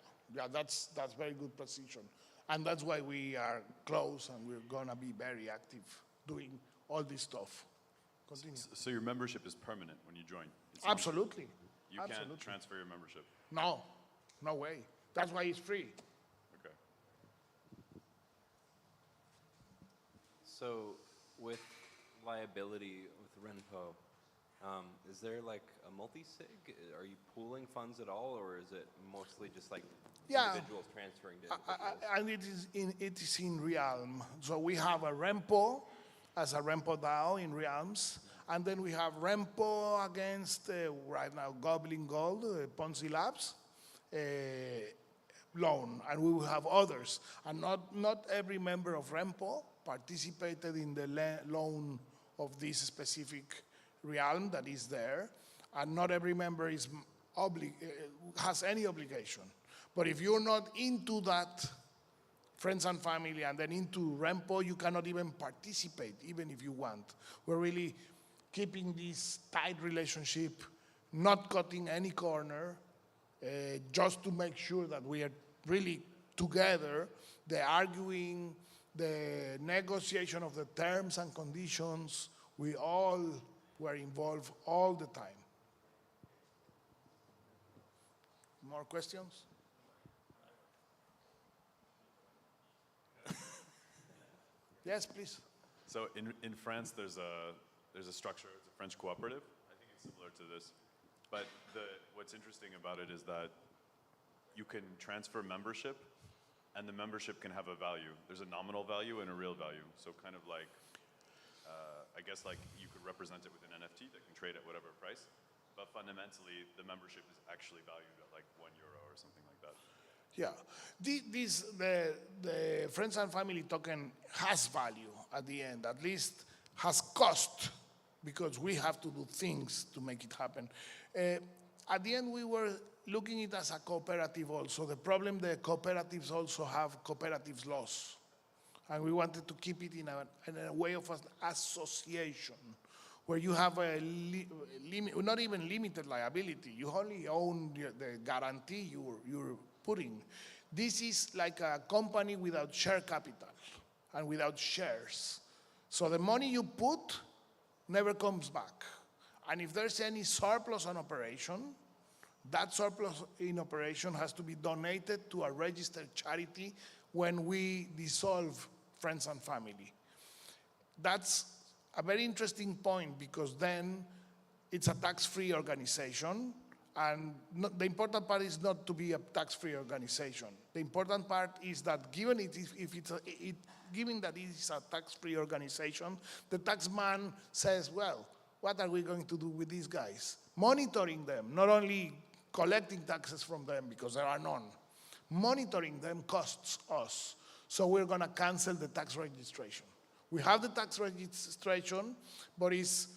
that's very good precision. And that's why we are close and we're gonna be very active doing all this stuff. Continue. So your membership is permanent when you join? Absolutely. You can't transfer your membership? No way. That's why it's free. Okay. So with liability with Renpo, is there like a multi-sig? Are you pooling funds at all, or is it mostly just like individuals transferring to individuals? And it is in Realm. So we have a Rempo as a Rempo DAO in Realms, and then we have Rempo against right now Goblin Gold, Ponzi Labs, loan, and we will have others. And not every member of Rempo participated in the loan of this specific realm that is there, and not every member is has any obligation. But if you're not into that friends and family and then into Rempo, you cannot even participate, even if you want. We're really keeping this tight relationship, not cutting any corner, just to make sure that we are really together. The arguing, the negotiation of the terms and conditions, we all were involved all the time. More questions? Yes, please. So in France, there's a structure, it's a French cooperative. I think it's similar to this. But what's interesting about it is that you can transfer membership, and the membership can have a value. There's a nominal value and a real value. So kind of like, I guess like you could represent it with an NFT that can trade at whatever price. But fundamentally, the membership is actually valued at like €1 or something like that. Yeah, the friends and family token has value at the end, at least has cost, because we have to do things to make it happen. At the end, we were looking at it as a cooperative also. The problem, the cooperatives also have cooperatives laws. And we wanted to keep it in a way of an association, where you have not even limited liability. You only own the guarantee you're putting. This is like a company without share capital and without shares. So the money you put never comes back. And if there's any surplus on operation, that surplus in operation has to be donated to a registered charity when we dissolve friends and family. That's a very interesting point, because then it's a tax-free organization, and the important part is not to be a tax-free organization. The important part is that given that it is a tax-free organization, the taxman says, well, what are we going to do with these guys? Monitoring them, not only collecting taxes from them because there are none. Monitoring them costs us. So we're going to cancel the tax registration. We have the tax registration, but it's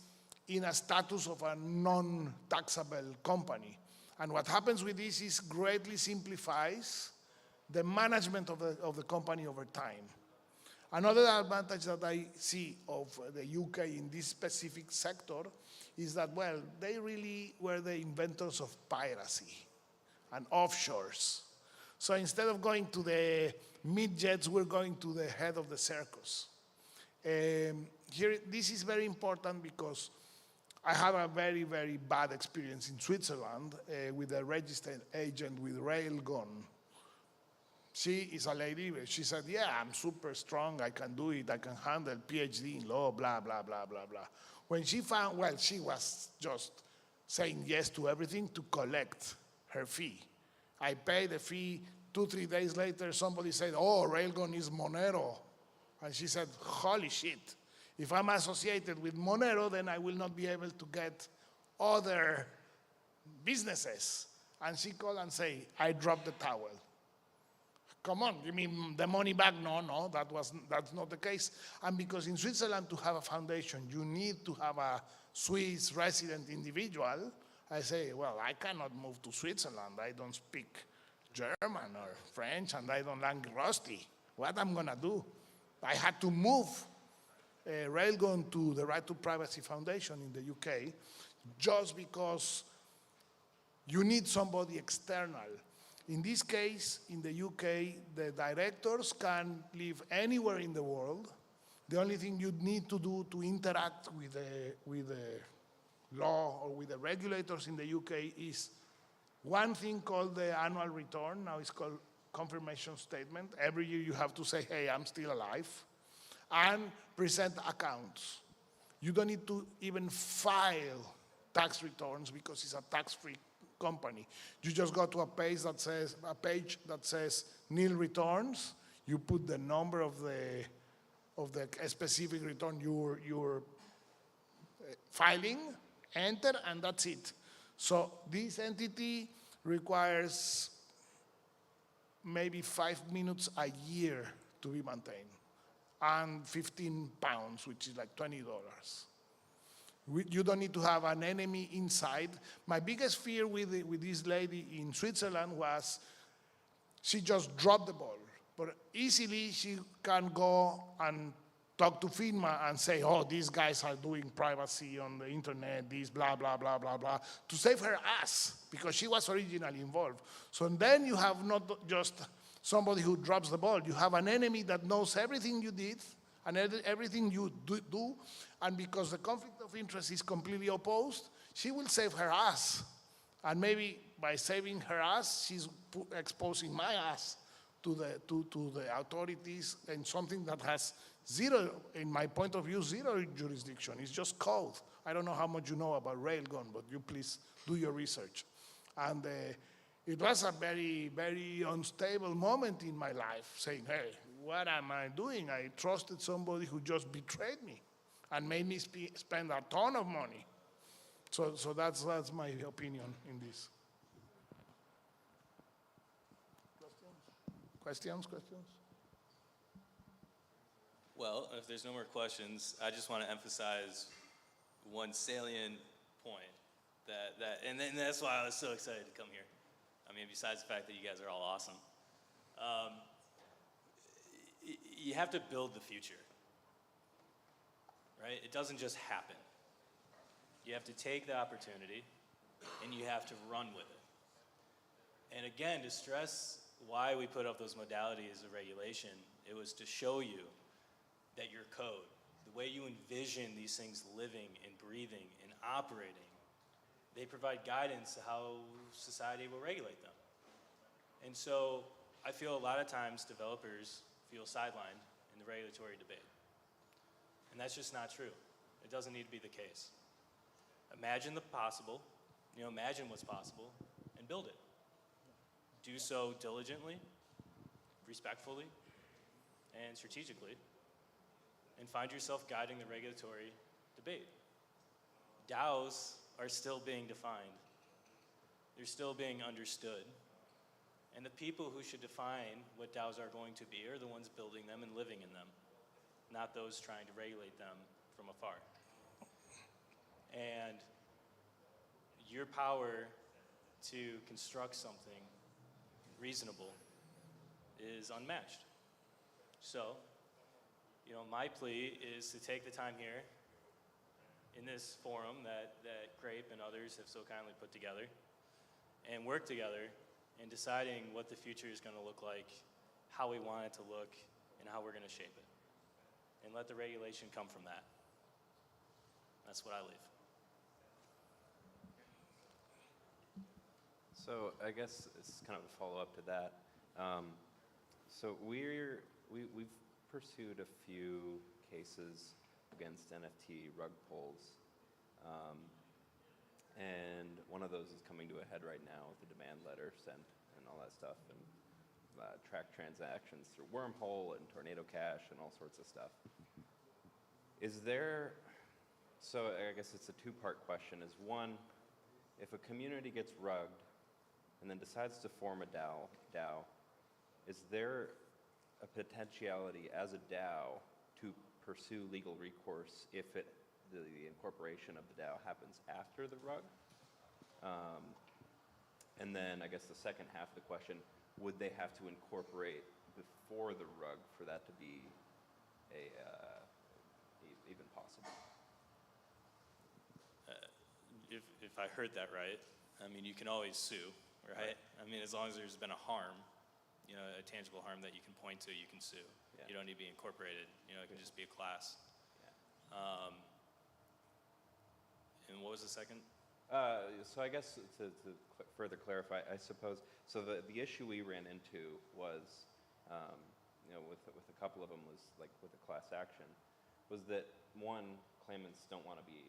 in a status of a non-taxable company. And what happens with this is greatly simplifies the management of the company over time. Another advantage that I see of the UK in this specific sector is that, well, they really were the inventors of piracy and offshores. So instead of going to the midgets, we're going to the head of the circus. Here, this is very important because I have a very, very bad experience in Switzerland with a registered agent with Railgun. She is a lady, she said, yeah, I'm super strong, I can do it, I can handle PhD in law, blah, blah, blah, blah, blah. When she found, well, she was just saying yes to everything to collect her fee. I paid the fee, 2-3 days later, somebody said, oh, Railgun is Monero. And she said, holy shit. If I'm associated with Monero, then I will not be able to get other businesses. And she called and say, I dropped the towel. Come on, give me the money back. No, that's not the case. And because in Switzerland, to have a foundation, you need to have a Swiss resident individual. I say, well, I cannot move to Switzerland. I don't speak German or French, and I don't like Rusty. What I'm gonna do? I had to move Railgun to the Right to Privacy Foundation in the UK, just because you need somebody external. In this case, in the UK, the directors can live anywhere in the world. The only thing you need to do to interact with the law or with the regulators in the UK is one thing called the annual return. Now it's called confirmation statement. Every year you have to say, hey, I'm still alive, and present accounts. You don't need to even file tax returns because it's a tax-free company. You just go to a page that says nil returns. You put the number of the specific return you're filing, enter, and that's it. So this entity requires maybe 5 minutes a year to be maintained, and 15 pounds, which is like $20. You don't need to have an enemy inside. My biggest fear with this lady in Switzerland was she just dropped the ball. But easily she can go and talk to FINMA and say, oh, these guys are doing privacy on the internet, this blah, blah, blah, blah, blah, to save her ass, because she was originally involved. So then you have not just somebody who drops the ball. You have an enemy that knows everything you did and everything you do, and because the conflict of interest is completely opposed, she will save her ass. And maybe by saving her ass, she's exposing my ass to the authorities, and something that has zero, in my point of view, zero jurisdiction. It's just code. I don't know how much you know about Railgun, but you please do your research. And it was a very, very unstable moment in my life, saying, hey, what am I doing? I trusted somebody who just betrayed me and made me spend a ton of money. So that's my opinion in this. Questions? Well, if there's no more questions, I just want to emphasize one salient point and that's why I was so excited to come here. I mean, besides the fact that you guys are all awesome, you have to build the future, right? It doesn't just happen. You have to take the opportunity and you have to run with it. And again, to stress why we put up those modalities of regulation, it was to show you that your code, the way you envision these things living and breathing and operating, they provide guidance to how society will regulate them. And so I feel a lot of times developers feel sidelined in the regulatory debate. And that's just not true. It doesn't need to be the case. Imagine the possible, imagine what's possible and build it. Do so diligently, respectfully, and strategically, and find yourself guiding the regulatory debate. DAOs are still being defined. They're still being understood. And the people who should define what DAOs are going to be are the ones building them and living in them, not those trying to regulate them from afar. And your power to construct something reasonable is unmatched. So, my plea is to take the time here in this forum that Grape and others have so kindly put together and work together in deciding what the future is going to look like, how we want it to look, and how we're going to shape it. And let the regulation come from that. That's what I leave. So I guess it's kind of a follow-up to that. So we've pursued a few cases against NFT rug pulls. And one of those is coming to a head right now with a demand letter sent and all that stuff, and track transactions through Wormhole and Tornado Cash and all sorts of stuff. So I guess it's a two-part question, is one, if a community gets rugged and then decides to form a DAO, is there a potentiality as a DAO to pursue legal recourse if the incorporation of the DAO happens after the rug? And then I guess the second half of the question, would they have to incorporate before the rug for that to be even possible? If I heard that right, I mean, you can always sue, right? I mean, as long as there's been a harm, a tangible harm that you can point to, you can sue. Yeah. You don't need to be incorporated. It can just be a class. Yeah. And what was the second? So I guess to further clarify, I suppose, so the issue we ran into was, with a couple of them was like with a class action, was that one, claimants don't want to be,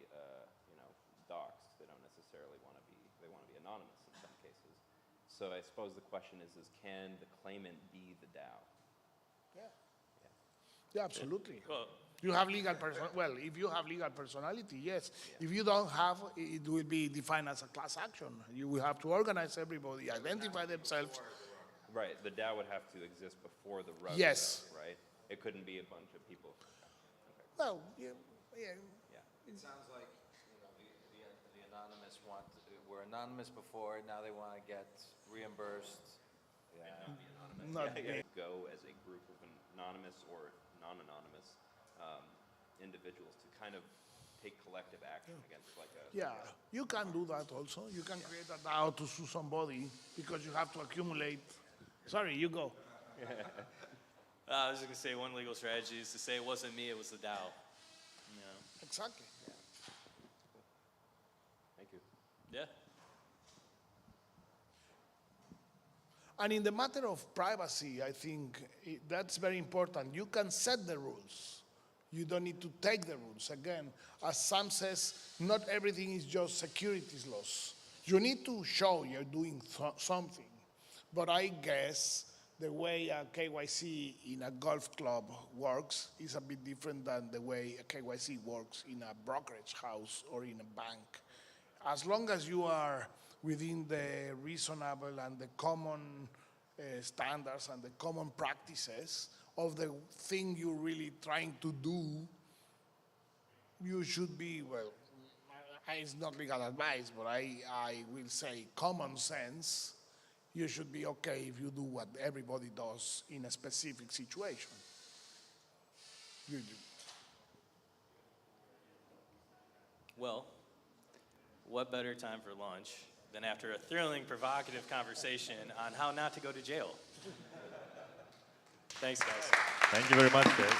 doxxed. They don't necessarily want to be, they want to be anonymous in some cases. So I suppose the question is can the claimant be the DAO? Yeah, absolutely. Well, You have legal if you have legal personality, yes. Yeah. If you don't have, it will be defined as a class action. You will have to organize everybody, identify themselves. Right, the DAO would have to exist before the rug. Yes. Right? It couldn't be a bunch of people. Okay. Well, yeah. It sounds like the anonymous were anonymous before, now they want to get reimbursed. Yeah. Go as a group of anonymous or non-anonymous individuals to kind of take collective action against like a... Yeah, you can do that also. You can create a DAO to sue somebody because you have to accumulate. Sorry, you go. I was just going to say one legal strategy is to say it wasn't me, it was the DAO. Exactly. Yeah. Thank you. Yeah. And in the matter of privacy, I think that's very important. You can set the rules. You don't need to take the rules. Again, as Sam says, not everything is just securities laws. You need to show you're doing something. But I guess the way a KYC in a golf club works is a bit different than the way a KYC works in a brokerage house or in a bank. As long as you are within the reasonable and the common standards and the common practices of the thing you're really trying to do, you should be, well, it's not legal advice, but I will say common sense. You should be okay if you do what everybody does in a specific situation. You do. Well, what better time for lunch than after a thrilling, provocative conversation on how not to go to jail? Thanks, guys. Thank you very much, guys.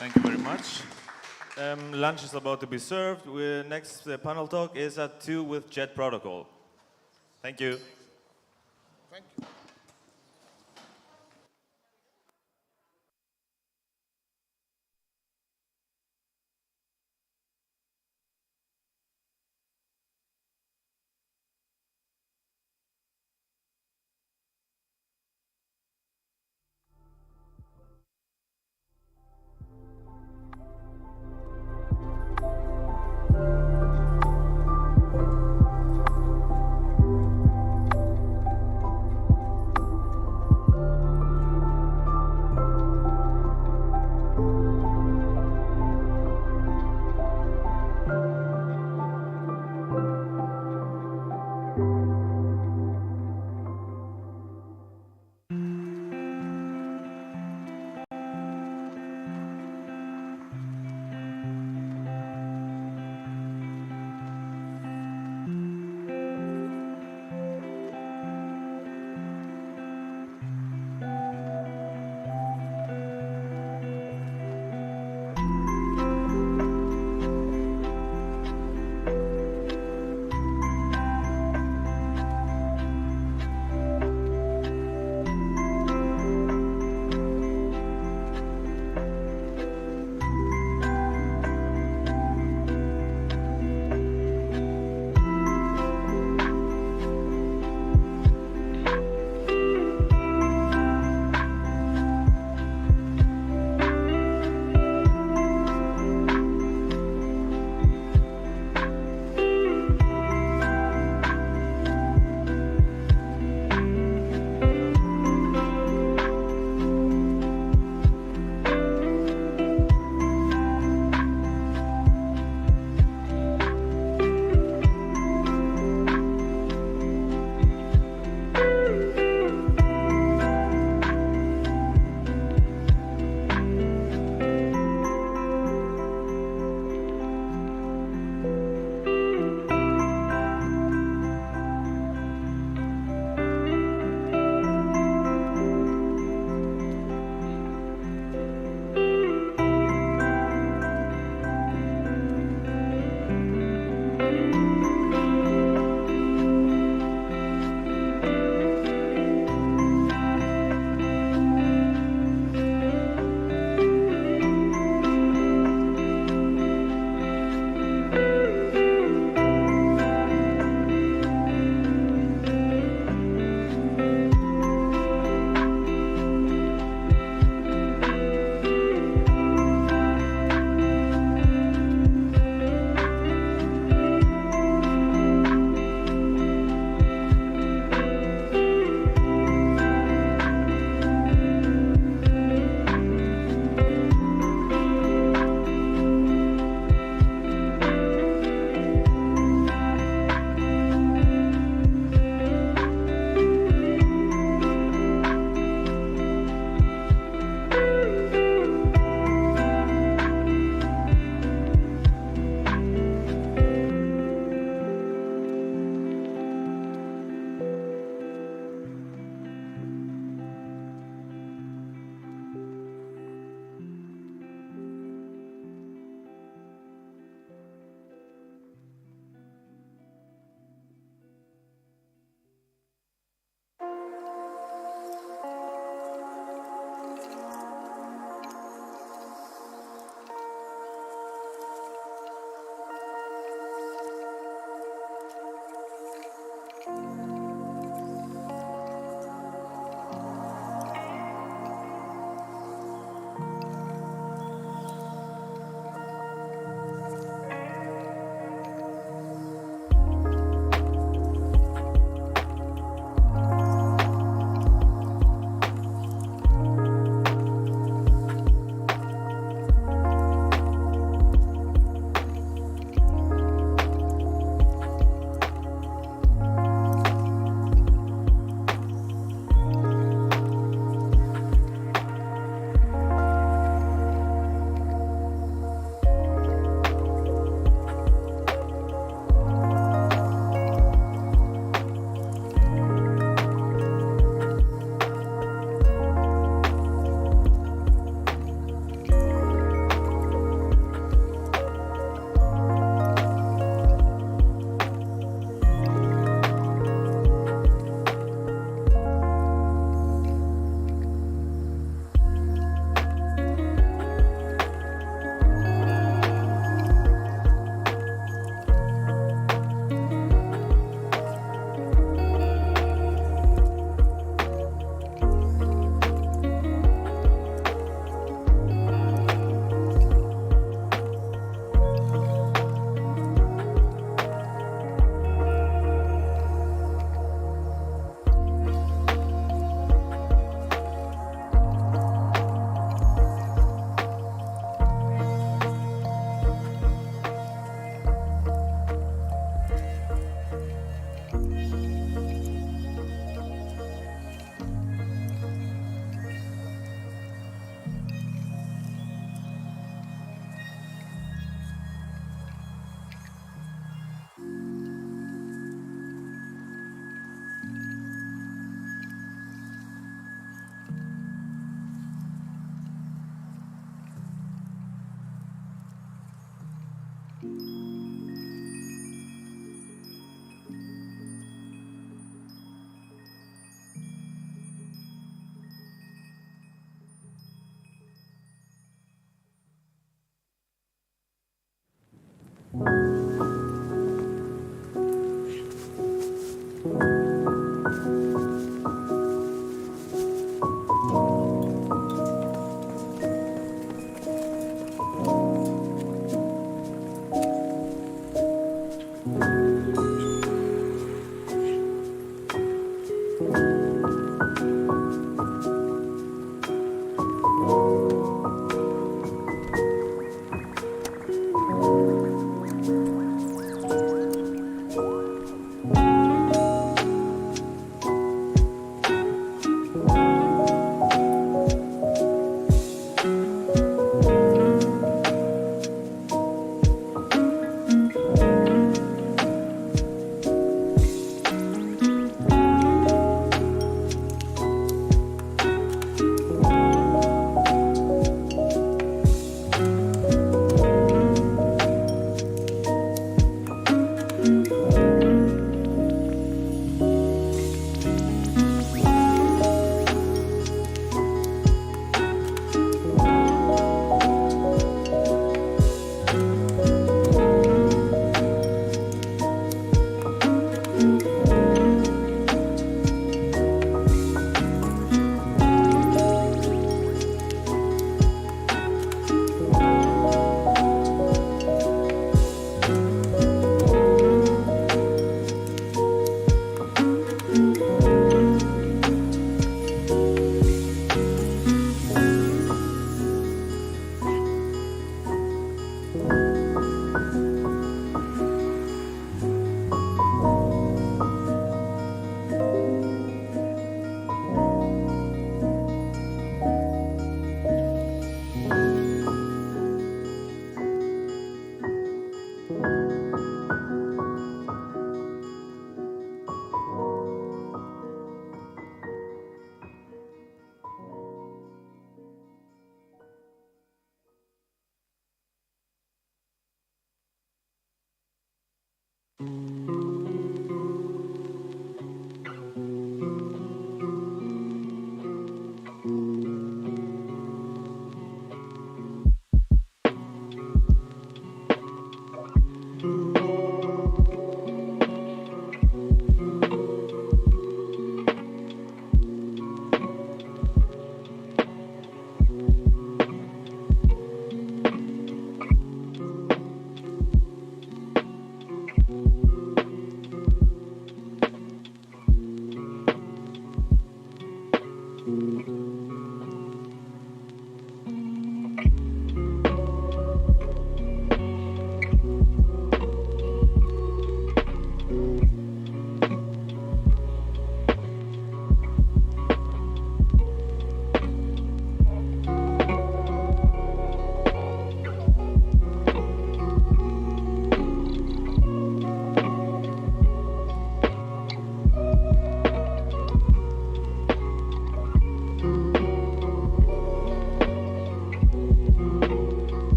Thank you very much. Lunch is about to be served. Next panel talk is at 2 with Jet Protocol. Thank you. Thank you.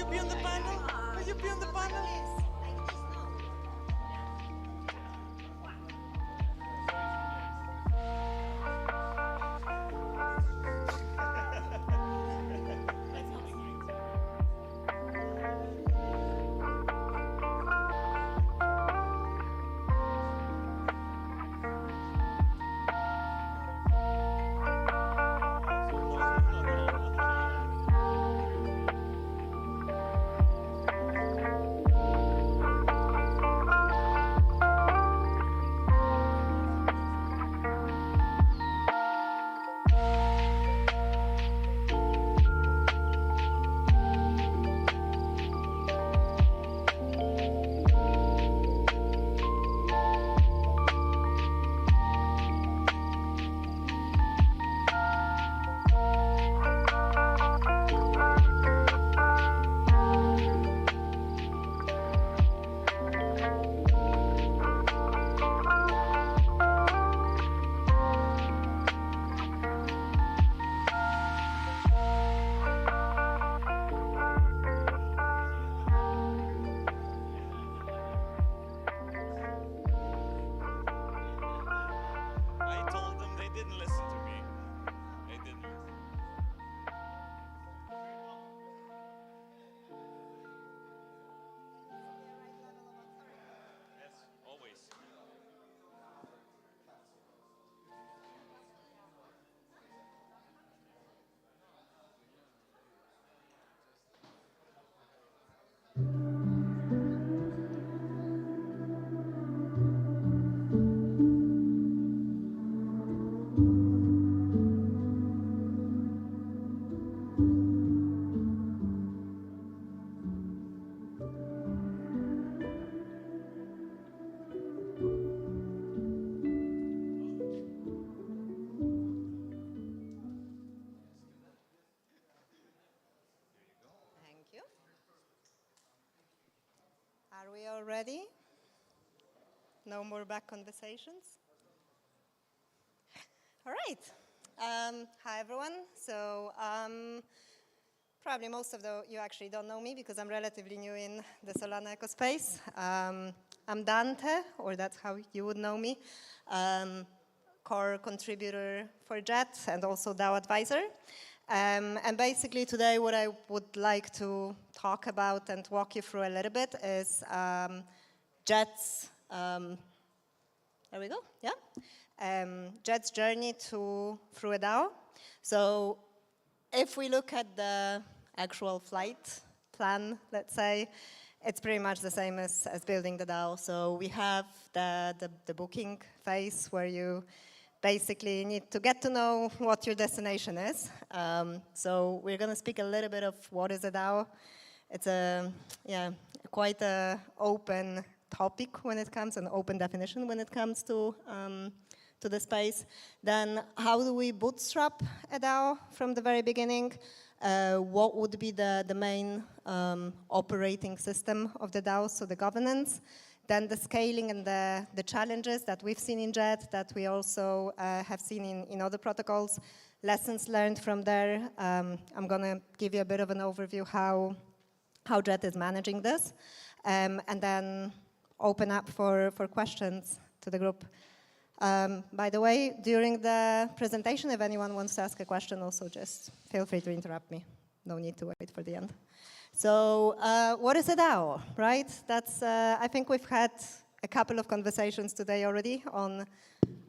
be on the panel? Will you be on the panel? I told them they didn't listen to me. They didn't. Yes, always. Thank you. Are we all ready? No more back conversations? All right. Hi, everyone. So probably most of you actually don't know me because I'm relatively new in the Solana eco space. I'm Dante, or that's how you would know me, core contributor for Jet and also DAO advisor. And basically today what I would like to talk about and walk you through a little bit is Jet's, there we go, yeah. Jet's journey through a DAO. So if we look at the actual flight plan, let's say, it's pretty much the same as building the DAO. So we have the booking phase where you basically need to get to know what your destination is. So we're going to speak a little bit of what is a DAO. It's quite a open topic when it comes, an open definition when it comes to the space. Then how do we bootstrap a DAO from the very beginning? What would be the main operating system of the DAO, so the governance? Then the scaling and the challenges that we've seen in Jet, that we also have seen in other protocols, lessons learned from there. I'm going to give you a bit of an overview how Jet is managing this, and then open up for questions to the group. By the way, during the presentation, if anyone wants to ask a question, also just feel free to interrupt me. No need to wait for the end. So what is a DAO, right? That's, I think we've had a couple of conversations today already on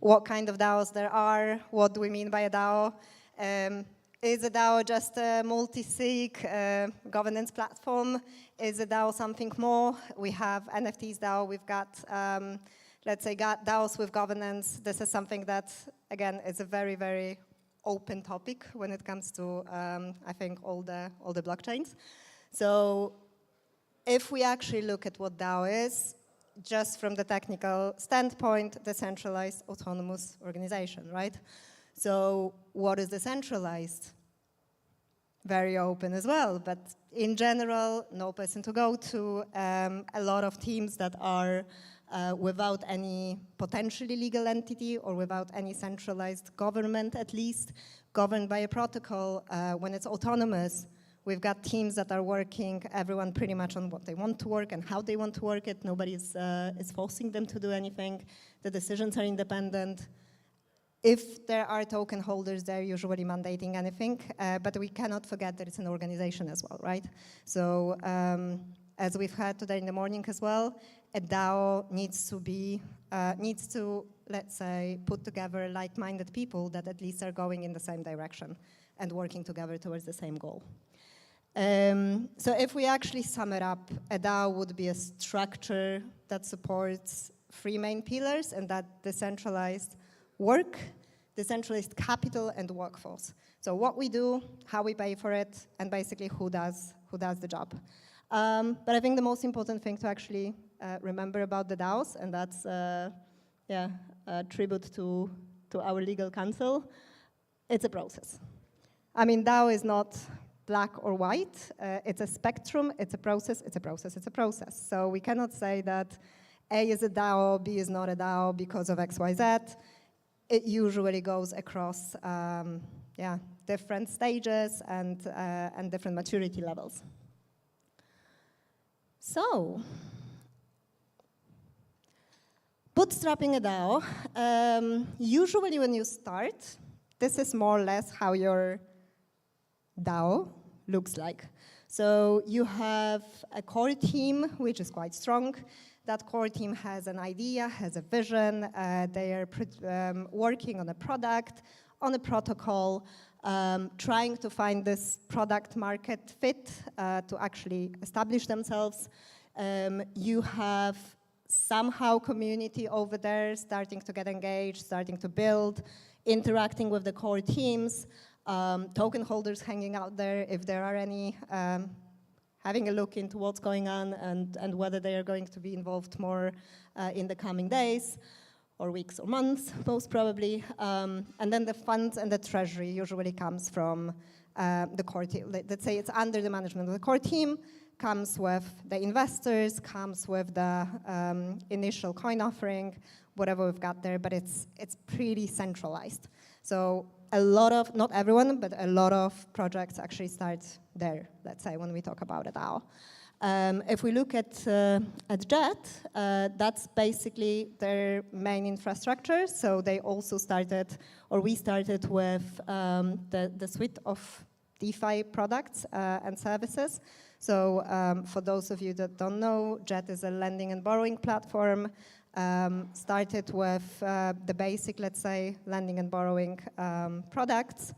what kind of DAOs there are, what do we mean by a DAO. Is a DAO just a multi-sig governance platform? Is a DAO something more? We have NFTs DAO, we've got, let's say, DAOs with governance. This is something that, again, is a very, very open topic when it comes to, I think, all the blockchains. So if we actually look at what DAO is, just from the technical standpoint, decentralized autonomous organization, right? So what is decentralized? Very open as well, but in general, no person to go to, a lot of teams that are without any potentially legal entity or without any centralized government, at least, governed by a protocol. When it's autonomous, We've got teams that are working, everyone pretty much on what they want to work and how they want to work it. Nobody is forcing them to do anything. The decisions are independent. If there are token holders, they're usually mandating anything, but we cannot forget that it's an organization as well, right? So as we've heard today in the morning as well, a DAO needs to, let's say, put together like-minded people that at least are going in the same direction and working together towards the same goal. So if we actually sum it up, a DAO would be a structure that supports three main pillars, and that decentralized work, decentralized capital, and workforce. So what we do, how we pay for it, and basically who does the job. But I think the most important thing to actually remember about the DAOs, and that's a tribute to our legal counsel, it's a process. I mean, DAO is not black or white. It's a spectrum, it's a process, it's a process, it's a process. So we cannot say that A is a DAO, B is not a DAO because of X, Y, Z. It usually goes across different stages and different maturity levels. So, bootstrapping a DAO. Usually when you start, this is more or less how your DAO looks like. So you have a core team, which is quite strong. That core team has an idea, has a vision. They are working on a product, on a protocol, trying to find this product market fit to actually establish themselves. You have somehow community over there starting to get engaged, starting to build, interacting with the core teams, token holders hanging out there if there are any, having a look into what's going on and whether they are going to be involved more in the coming days or weeks or months, most probably. And then the funds and the treasury usually comes from the core team. Let's say it's under the management of the core team, comes with the investors, comes with the initial coin offering, whatever we've got there, but it's pretty centralized. So a lot of, not everyone, but a lot of projects actually start there, let's say, when we talk about a DAO. If we look at Jet, that's basically their main infrastructure. So they also started, or we started with the suite of DeFi products and services. So for those of you that don't know, Jet is a lending and borrowing platform. Started with the basic, let's say, lending and borrowing products.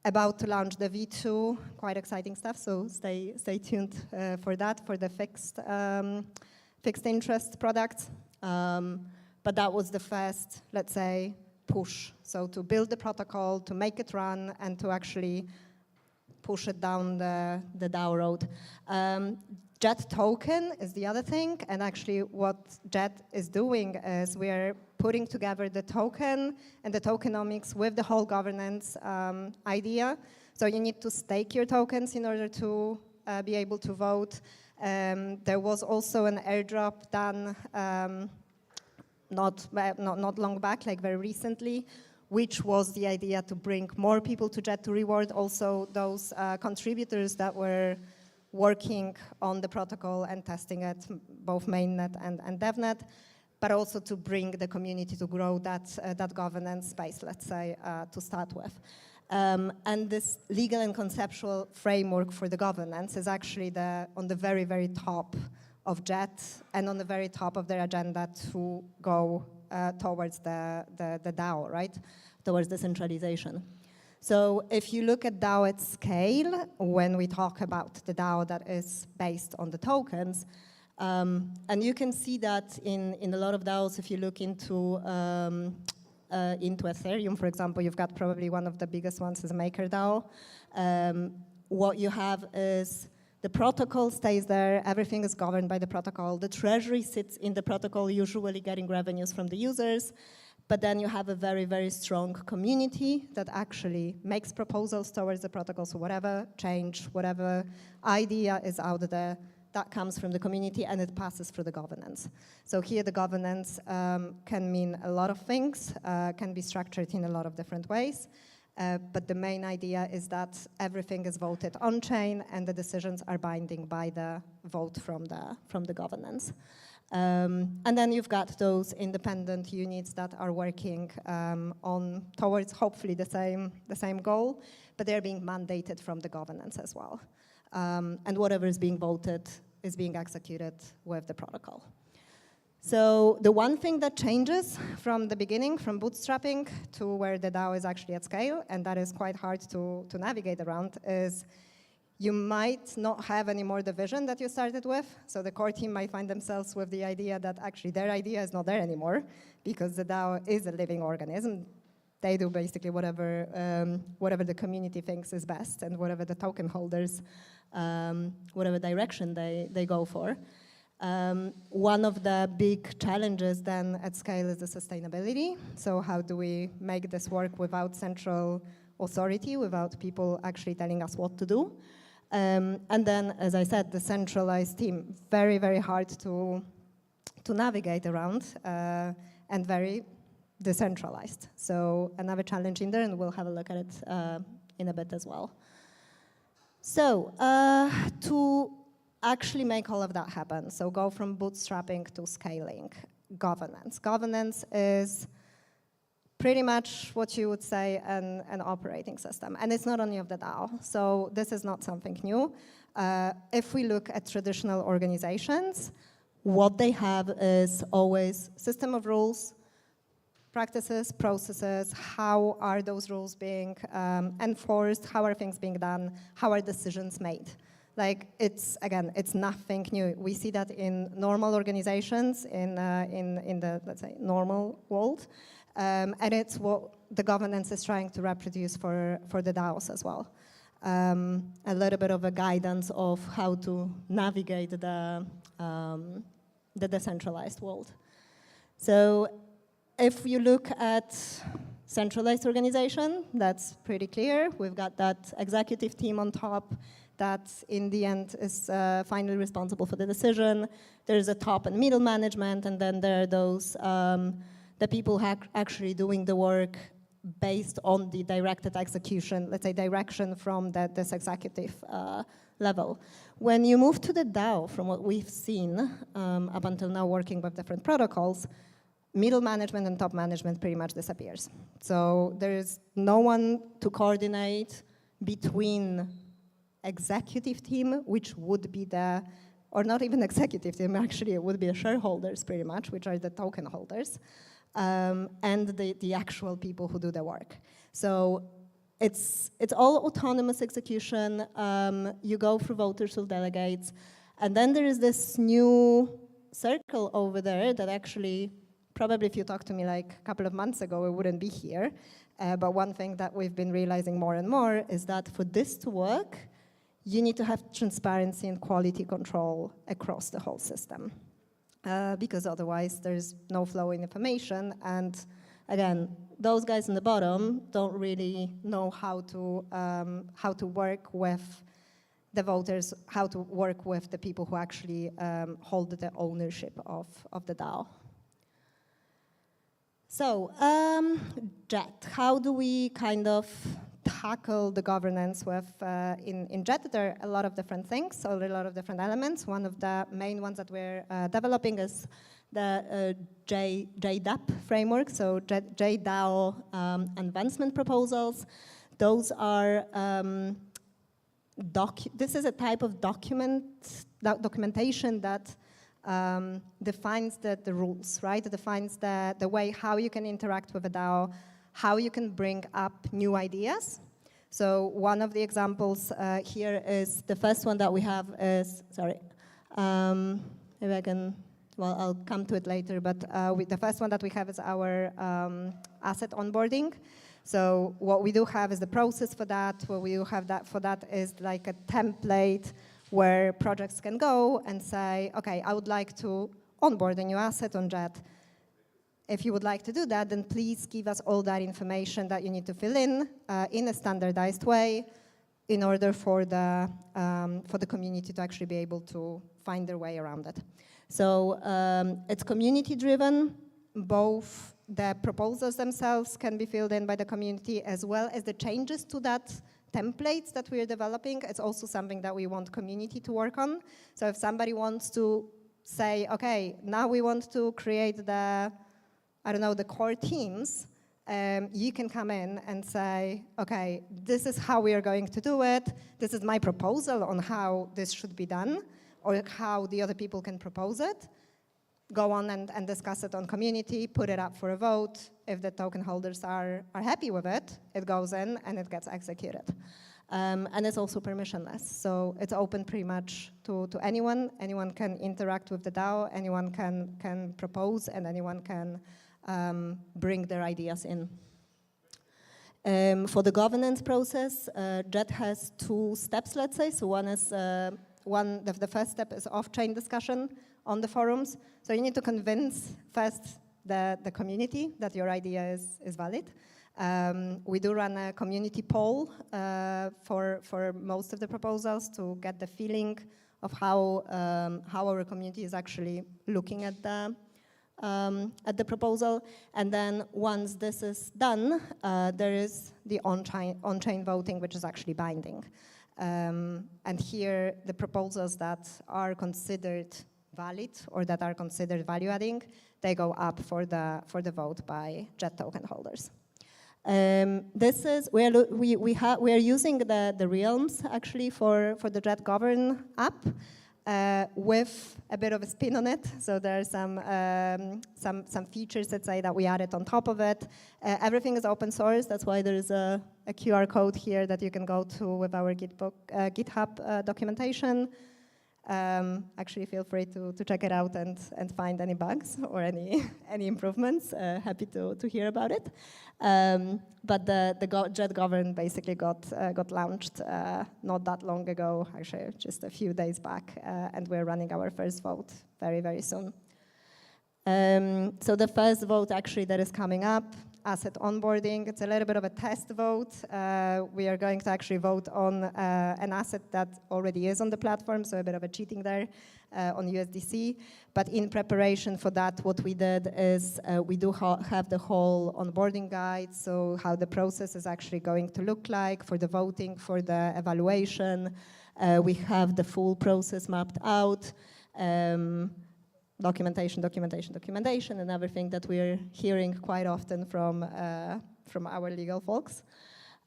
About to launch the V2, quite exciting stuff, so stay tuned for that, for the fixed interest products. But that was the first, let's say, push. So to build the protocol, to make it run, and to actually push it down the DAO road. Jet token is the other thing, and actually what Jet is doing is we are putting together the token and the tokenomics with the whole governance idea. So you need to stake your tokens in order to be able to vote. There was also an airdrop done not long back, like very recently, which was the idea to bring more people to Jet, to reward also those contributors that were working on the protocol and testing it, both mainnet and devnet, but also to bring the community to grow that governance space, let's say, to start with. And this legal and conceptual framework for the governance is actually on the very, very top of Jet and on the very top of their agenda to go towards the DAO, right? Towards decentralization. So if you look at DAO at scale, when we talk about the DAO that is based on the tokens, and you can see that in a lot of DAOs, if you look into Ethereum, for example, you've got probably one of the biggest ones is MakerDAO. What you have is the protocol stays there, everything is governed by the protocol. The treasury sits in the protocol, usually getting revenues from the users. But then you have a very, very strong community that actually makes proposals towards the protocol. So whatever change, whatever idea is out there, that comes from the community and it passes through the governance. So here the governance can mean a lot of things, can be structured in a lot of different ways. But the main idea is that everything is voted on-chain and the decisions are binding by the vote from the governance. And then you've got those independent units that are working towards hopefully the same goal, but they're being mandated from the governance as well. And whatever is being voted is being executed with the protocol. So the one thing that changes from the beginning, from bootstrapping to where the DAO is actually at scale, and that is quite hard to navigate around, is you might not have any more the vision that you started with. So the core team might find themselves with the idea that actually their idea is not there anymore because the DAO is a living organism. They do basically whatever the community thinks is best and whatever the token holders, whatever direction they go for. One of the big challenges then at scale is the sustainability. So how do we make this work without central authority, without people actually telling us what to do? And then, as I said, the centralized team, very, very hard to navigate around and very decentralized. So another challenge in there, and we'll have a look at it in a bit as well. So to actually make all of that happen, so go from bootstrapping to scaling, governance. Governance is pretty much what you would say an operating system. And it's not only of the DAO, so this is not something new. If we look at traditional organizations, what they have is always system of rules, practices, processes, how are those rules being enforced, how are things being done, how are decisions made. Like, it's nothing new. We see that in normal organizations, in the, let's say, normal world. And it's what the governance is trying to reproduce for the DAOs as well. A little bit of a guidance of how to navigate the decentralized world. So if you look at centralized organization, that's pretty clear. We've got that executive team on top that in the end is finally responsible for the decision. There's a top and middle management, and then there are those, the people who are actually doing the work based on the directed execution, let's say direction from this executive level. When you move to the DAO, from what we've seen up until now working with different protocols, middle management and top management pretty much disappears. So there is no one to coordinate between executive team, which would be or not even executive team, actually it would be the shareholders pretty much, which are the token holders, and the actual people who do the work. So it's all autonomous execution. You go through voters or delegates, and then there is this new circle over there that actually, probably if you talked to me like a couple of months ago, it wouldn't be here. But one thing that we've been realizing more and more is that for this to work, you need to have transparency and quality control across the whole system. Because otherwise there's no flow in information, and again, those guys in the bottom don't really know how to work with the voters, how to work with the people who actually hold the ownership of the DAO. So, JET, how do we kind of tackle the governance with, in JET? There are a lot of different things, so a lot of different elements. One of the main ones that we're developing is the JDAP framework, so JDAO advancement proposals. Those are, this is a type of documentation that defines the rules, right? It defines the way how you can interact with a DAO, how you can bring up new ideas. So one of the examples here is, the first one that we have is, sorry, maybe I can, well, I'll come to it later, but the first one that we have is our asset onboarding. So what we do have is the process for that. What we do have for that is like a template where projects can go and say, okay, I would like to onboard a new asset on JET. If you would like to do that, then please give us all that information that you need to fill in a standardized way in order for the community to actually be able to find their way around it. So it's community driven. Both the proposals themselves can be filled in by the community, as well as the changes to that templates that we're developing. It's also something that we want community to work on. So if somebody wants to say, okay, now we want to create the, I don't know, the core teams, you can come in and say, okay, this is how we are going to do it. This is my proposal on how this should be done, or how the other people can propose it. Go on and discuss it on community, put it up for a vote. If the token holders are happy with it, it goes in and it gets executed. And it's also permissionless, so it's open pretty much to anyone. Anyone can interact with the DAO, anyone can propose, and anyone can bring their ideas in. For the governance process, JET has 2 steps, let's say. So one is, the first step is off-chain discussion on the forums. So you need to convince first the community that your idea is valid. We do run a community poll for most of the proposals to get the feeling of how our community is actually looking at the proposal. And then once this is done, there is the on-chain voting, which is actually binding. And here, the proposals that are considered valid or that are considered value-adding, they go up for the vote by JET token holders. This is we are using the realms actually for the JET Govern app with a bit of a spin on it. So there are some features, let's say, that we added on top of it. Everything is open source. That's why there is a QR code here that you can go to with our GitHub documentation. Actually, feel free to check it out and find any bugs or any improvements. Happy to hear about it. But the JET Govern basically got launched not that long ago, actually just a few days back, and we're running our first vote very, very soon. So the first vote actually that is coming up, asset onboarding, it's a little bit of a test vote. We are going to actually vote on an asset that already is on the platform, so a bit of a cheating there on USDC. But in preparation for that, what we did is we do have the whole onboarding guide, so how the process is actually going to look like for the voting, for the evaluation. We have the full process mapped out. Documentation, and everything that we're hearing quite often from our legal folks.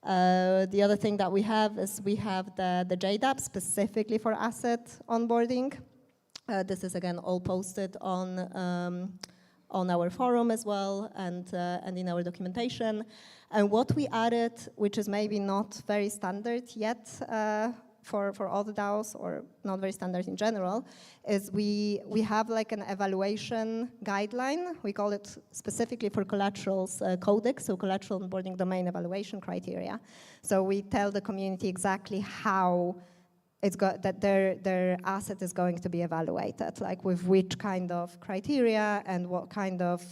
The other thing that we have is we have the JDAP specifically for asset onboarding. This is again all posted on our forum as well and in our documentation. And what we added, which is maybe not very standard yet, for all the DAOs, or not very standard in general, is we have like an evaluation guideline. We call it specifically for collaterals codex, so collateral onboarding domain evaluation criteria. So we tell the community exactly how that their asset is going to be evaluated, like with which kind of criteria and what kind of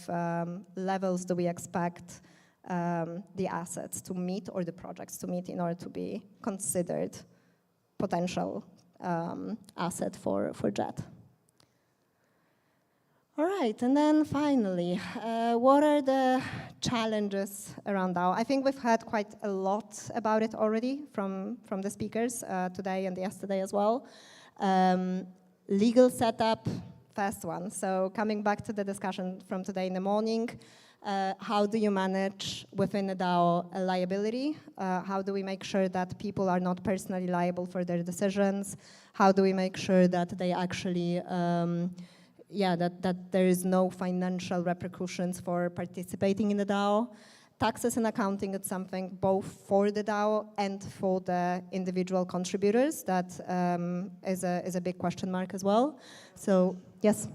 levels do we expect the assets to meet or the projects to meet in order to be considered potential asset for JET. All right, and then finally, what are the challenges around DAO? I think we've heard quite a lot about it already from the speakers today and yesterday as well. Legal setup, first one. So coming back to the discussion from today in the morning, how do you manage within a DAO a liability? How do we make sure that people are not personally liable for their decisions? How do we make sure that they actually, that there is no financial repercussions for participating in the DAO? Taxes and accounting is something both for the DAO and for the individual contributors that is a big question mark as well. So, yes?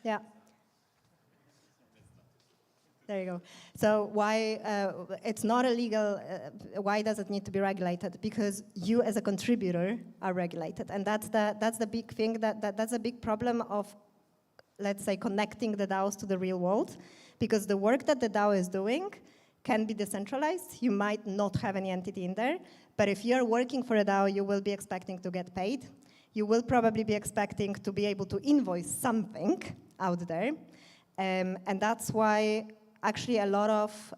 Yeah. There you go. So why it's not illegal? Why does it need to be regulated? Because you, as a contributor, are regulated, and that's the big thing. That's a big problem of, let's say, connecting the DAOs to the real world, because the work that the DAO is doing can be decentralized. You might not have any entity in there, But if you're working for a DAO, you will be expecting to get paid. You will probably be expecting to be able to invoice something out there. And that's why actually a lot of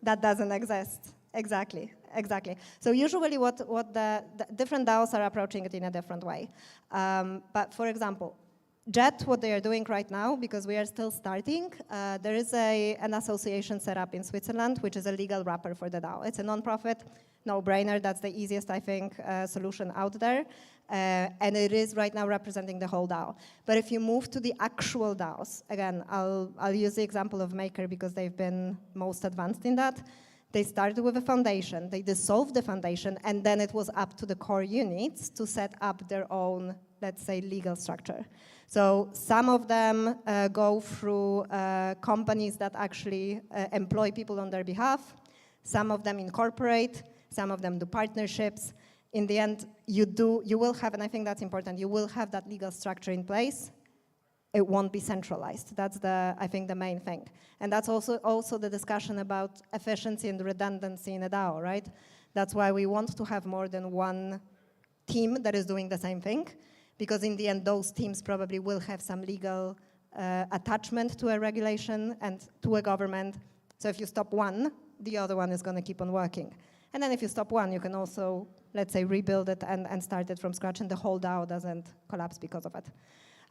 that doesn't exist. Exactly. So usually what the different DAOs are approaching it in a different way. But for example, Jet, what they are doing right now, because we are still starting, there is an association set up in Switzerland, which is a legal wrapper for the DAO. It's a non-profit, no-brainer. That's the easiest, I think, solution out there. And it is right now representing the whole DAO. But if you move to the actual DAOs, again, I'll use the example of Maker because they've been most advanced in that. They started with a foundation, they dissolved the foundation, and then it was up to the core units to set up their own, let's say, legal structure. So some of them go through companies that actually employ people on their behalf. Some of them incorporate, some of them do partnerships. In the end, you will have, and I think that's important, you will have that legal structure in place. It won't be centralized. That's I think the main thing. And that's also the discussion about efficiency and redundancy in a DAO, right? That's why we want to have more than one team that is doing the same thing, because in the end, those teams probably will have some legal attachment to a regulation and to a government. So if you stop one, the other one is going to keep on working. And then if you stop one, you can also, let's say, rebuild it and start it from scratch, and the whole DAO doesn't collapse because of it.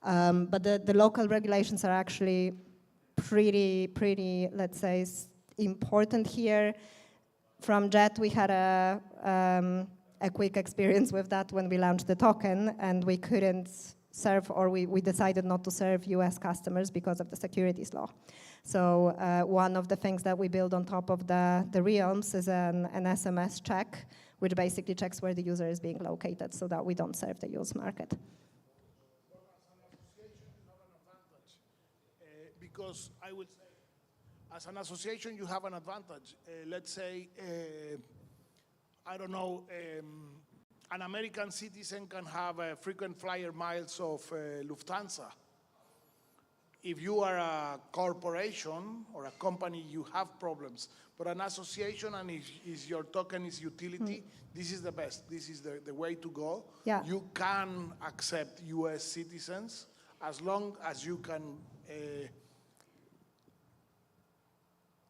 But the local regulations are actually pretty, let's say, important here. From Jet, we had a quick experience with that when we launched the token, and we couldn't serve, or we decided not to serve US customers because of the securities law. So one of the things that we build on top of the realms is an SMS check, which basically checks where the user is being located so that we don't serve the US market. Because I would say, as an association, you have an advantage. Let's say, I don't know, an American citizen can have frequent flyer miles of Lufthansa. If you are a corporation or a company, you have problems. But an association, and if your token is utility, this is the best. This is the way to go. Yeah. You can accept US citizens as long as you can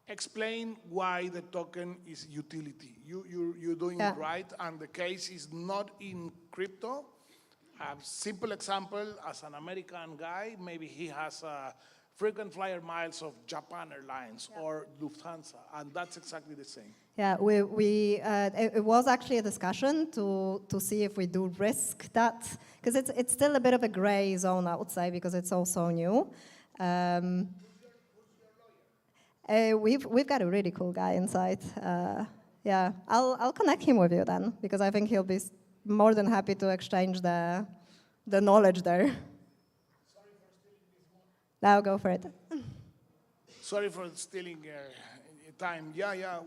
explain why the token is utility. You're doing it right, and the case is not in crypto. A simple example, as an American guy, maybe he has frequent flyer miles of Japan Airlines or Lufthansa, and that's exactly the same. Yeah, it was actually a discussion to see if we do risk that, because it's still a bit of a gray zone outside because it's all so new. We've got a really cool guy inside. Yeah, I'll connect him with you then, because I think he'll be more than happy to exchange the knowledge there. Sorry for stealing this one. Now go for it. Sorry for stealing time. Yeah.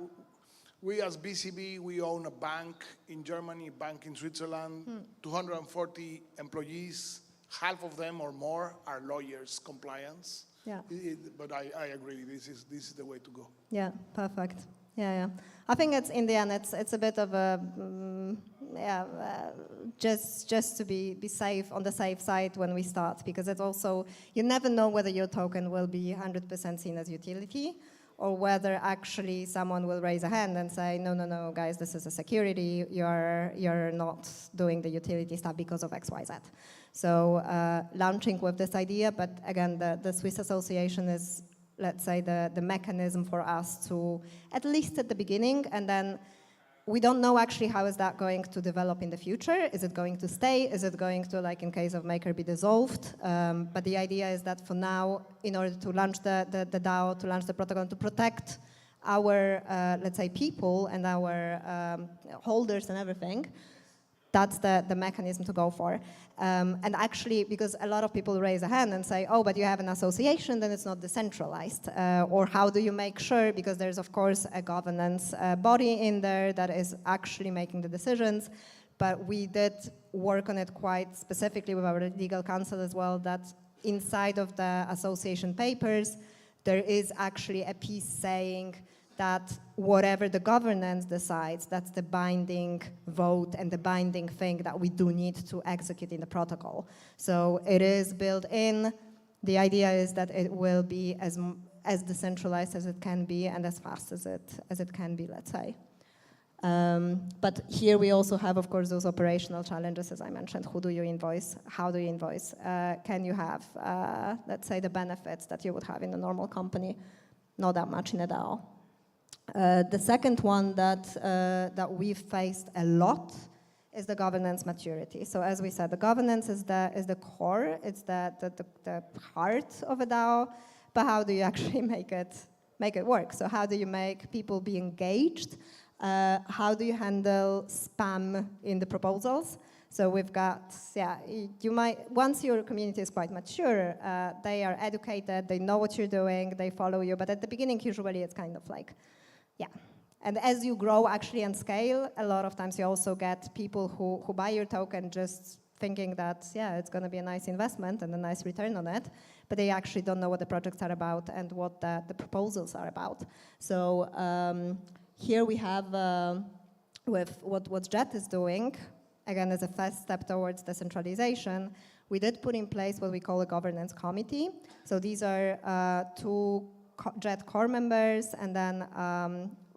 We as BCB, we own a bank in Germany, a bank in Switzerland, 240 employees. Half of them or more are lawyers, compliance. Yeah. But I agree, this is the way to go. Yeah, perfect. Yeah. I think it's in the end, it's a bit of a just to be safe, on the safe side when we start, because it's also, you never know whether your token will be 100% seen as utility, or whether actually someone will raise a hand and say, no, guys, this is a security. You're not doing the utility stuff because of X, Y, Z. So launching with this idea, but again, the Swiss Association is, let's say, the mechanism for us to, at least at the beginning, and then we don't know actually how is that going to develop in the future. Is it going to stay? Is it going to, like in case of Maker, be dissolved? But the idea is that for now, in order to launch the DAO, to launch the protocol, to protect our, let's say, people and our holders and everything, that's the mechanism to go for. And actually, because a lot of people raise a hand and say, oh, but you have an association, then it's not decentralized. Or how do you make sure, because there's, of course, a governance body in there that is actually making the decisions. But we did work on it quite specifically with our legal counsel as well, that inside of the association papers, there is actually a piece saying that whatever the governance decides, that's the binding vote and the binding thing that we do need to execute in the protocol. So it is built in. The idea is that it will be as decentralized as it can be and as fast as it can be, let's say. But here we also have, of course, those operational challenges, as I mentioned. Who do you invoice? How do you invoice? Can you have, let's say, the benefits that you would have in a normal company? Not that much in a DAO. The second one that we've faced a lot is the governance maturity. So as we said, the governance is the core, it's the heart of a DAO, but how do you actually make it work? So how do you make people be engaged? How do you handle spam in the proposals? So we've got, you might, once your community is quite mature, they are educated, they know what you're doing, they follow you, but at the beginning, usually it's kind of like, And as you grow actually and scale, a lot of times you also get people who buy your token just thinking that, it's going to be a nice investment and a nice return on it, but they actually don't know what the projects are about and what the proposals are about. So here we have, with what Jet is doing, again, as a first step towards decentralization, we did put in place what we call a governance committee. So these are two Jet core members, and then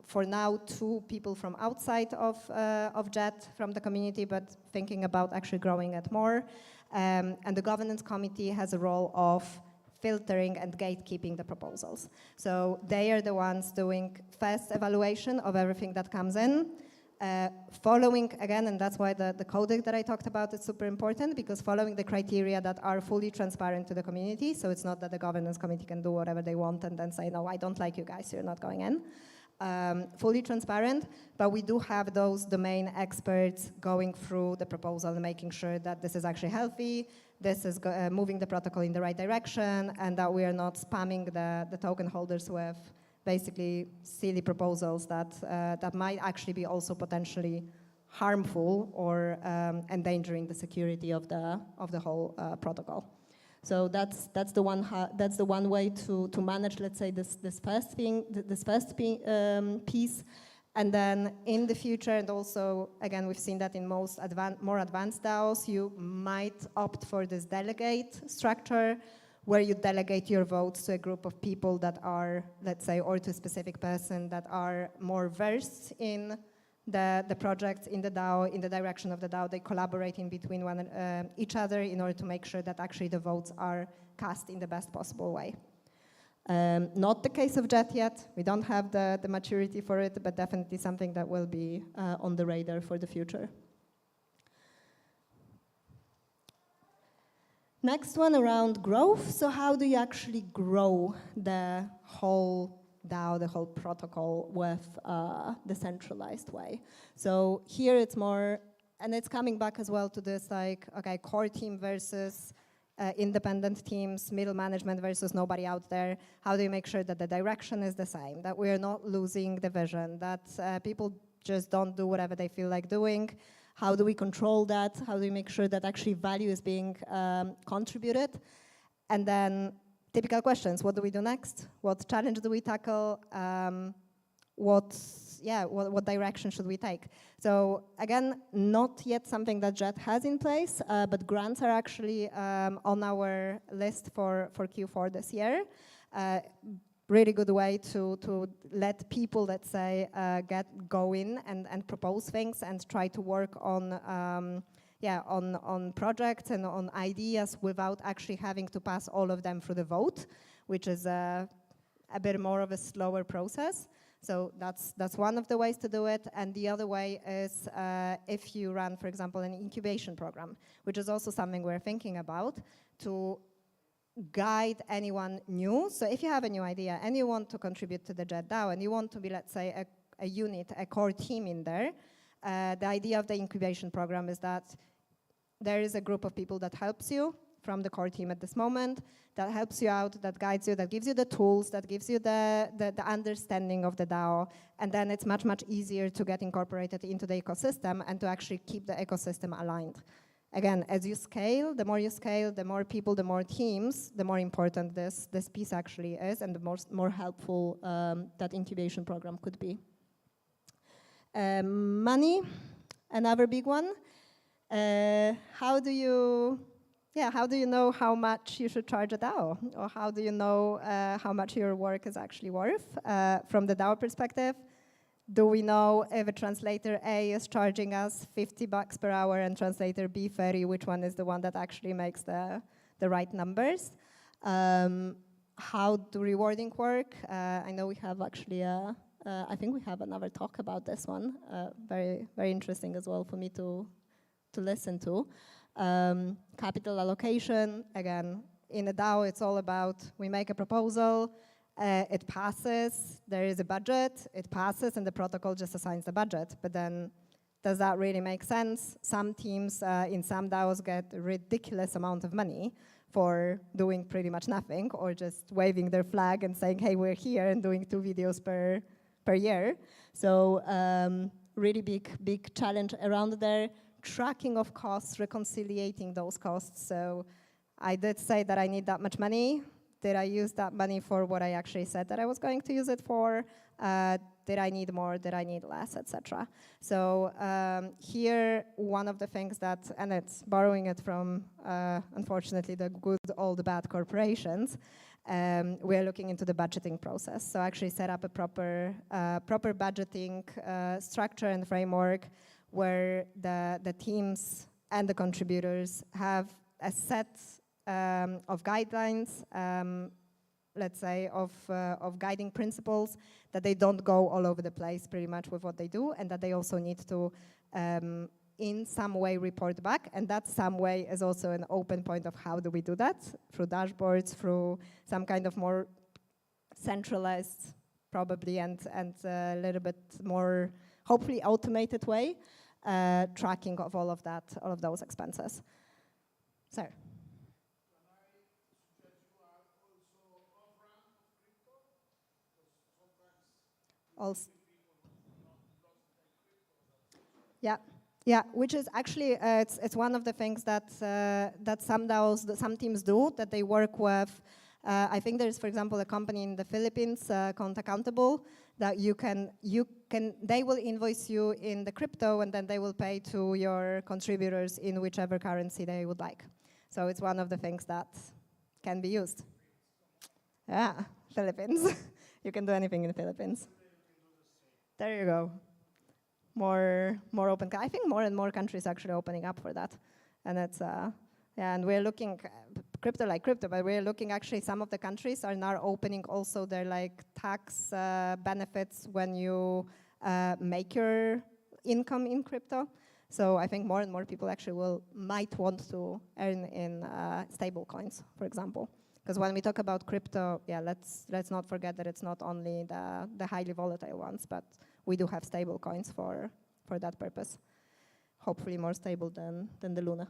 for now, 2 people from outside of Jet, from the community, but thinking about actually growing it more. And the governance committee has a role of filtering and gatekeeping the proposals. So they are the ones doing first evaluation of everything that comes in, following, again, and that's why the codec that I talked about is super important, because following the criteria that are fully transparent to the community, so it's not that the governance committee can do whatever they want and then say, no, I don't like you guys, you're not going in. Fully transparent, but we do have those domain experts going through the proposal and making sure that this is actually healthy, this is moving the protocol in the right direction, and that we are not spamming the token holders with basically silly proposals that might actually be also potentially harmful or endangering the security of the whole protocol. So that's the one way to manage, let's say, this first piece, and then in the future, and also again we've seen that in most more advanced DAOs, you might opt for this delegate structure, where you delegate your votes to a group of people that are, let's say, or to a specific person that are more versed in the projects in the DAO, in the direction of the DAO. They collaborate in between each other in order to make sure that actually the votes are cast in the best possible way. Not the case of Jet yet. We don't have the maturity for it, but definitely something that will be on the radar for the future. Next one around growth. So how do you actually grow the whole DAO, the whole protocol with decentralized way? So here it's more, and it's coming back as well to this like, okay, core team versus independent teams, middle management versus nobody out there. How do you make sure that the direction is the same, that we're not losing the vision, that people just don't do whatever they feel like doing? How do we control that? How do we make sure that actually value is being contributed? And then typical questions: what do we do next? What challenge do we tackle? What direction should we take? So again, not yet something that Jet has in place, but grants are actually on our list for Q4 this year. Really good way to let people, let's say, go in and propose things and try to work on projects and on ideas without actually having to pass all of them through the vote, which is a bit more of a slower process. So that's one of the ways to do it. And the other way is if you run, for example, an incubation program, which is also something we're thinking about, to guide anyone new. So if you have a new idea and you want to contribute to the Jet DAO and you want to be, let's say, a unit, a core team in there, the idea of the incubation program is that there is a group of people that helps you from the core team at this moment, that helps you out, that guides you, that gives you the tools, that gives you the understanding of the DAO, and then it's much, much easier to get incorporated into the ecosystem and to actually keep the ecosystem aligned. again, as you scale, the more you scale, the more people, the more teams, the more important this piece actually is, and the more helpful that incubation program could be. Money, another big one. How do you know how much you should charge a DAO? Or how do you know how much your work is actually worth? From the DAO perspective, do we know if a translator A is charging us $50 per hour and translator B 30, which one is the one that actually makes the right numbers? How do rewarding work? I know we have actually, I think we have another talk about this one. Very, very interesting as well for me to listen to. Capital allocation, again, in a DAO, it's all about, we make a proposal, it passes, there is a budget, it passes, and the protocol just assigns the budget. But then, does that really make sense? Some teams in some DAOs get a ridiculous amount of money for doing pretty much nothing, or just waving their flag and saying, hey, we're here, and doing 2 videos per year. So really big challenge around there. Tracking of costs, reconciliating those costs. So I did say that I need that much money. Did I use that money for what I actually said that I was going to use it for? Did I need more? Did I need less, etc.? So here, one of the things that, and it's borrowing it from, unfortunately, the good old bad corporations, we're looking into the budgeting process. So actually set up a proper budgeting structure and framework where the teams and the contributors have a set of guidelines, let's say, of guiding principles, that they don't go all over the place pretty much with what they do, and that they also need to, in some way, report back. And that some way is also an open point of how do we do that, through dashboards, through some kind of more centralized, probably, and a little bit more, hopefully, automated way, tracking of all of that, all of those expenses. So. Also, yeah, which is actually it's one of the things that that some DAOs, some teams do, that they work with. I think there's, for example, a company in the Philippines called Accountable, that they will invoice you in the crypto, and then they will pay to your contributors in whichever currency they would like. So it's one of the things that can be used. Yeah, Philippines. You can do anything in the Philippines. There you go. More open. I think more and more countries actually opening up for that, and it's yeah. And we're looking crypto like crypto, but we're looking actually some of the countries are now opening also their like tax benefits when you make your income in crypto. So I think more and more people actually might want to earn in stable coins, for example. Because when we talk about crypto, yeah, let's not forget that it's not only the highly volatile ones, but we do have stable coins for that purpose. Hopefully more stable than the Luna.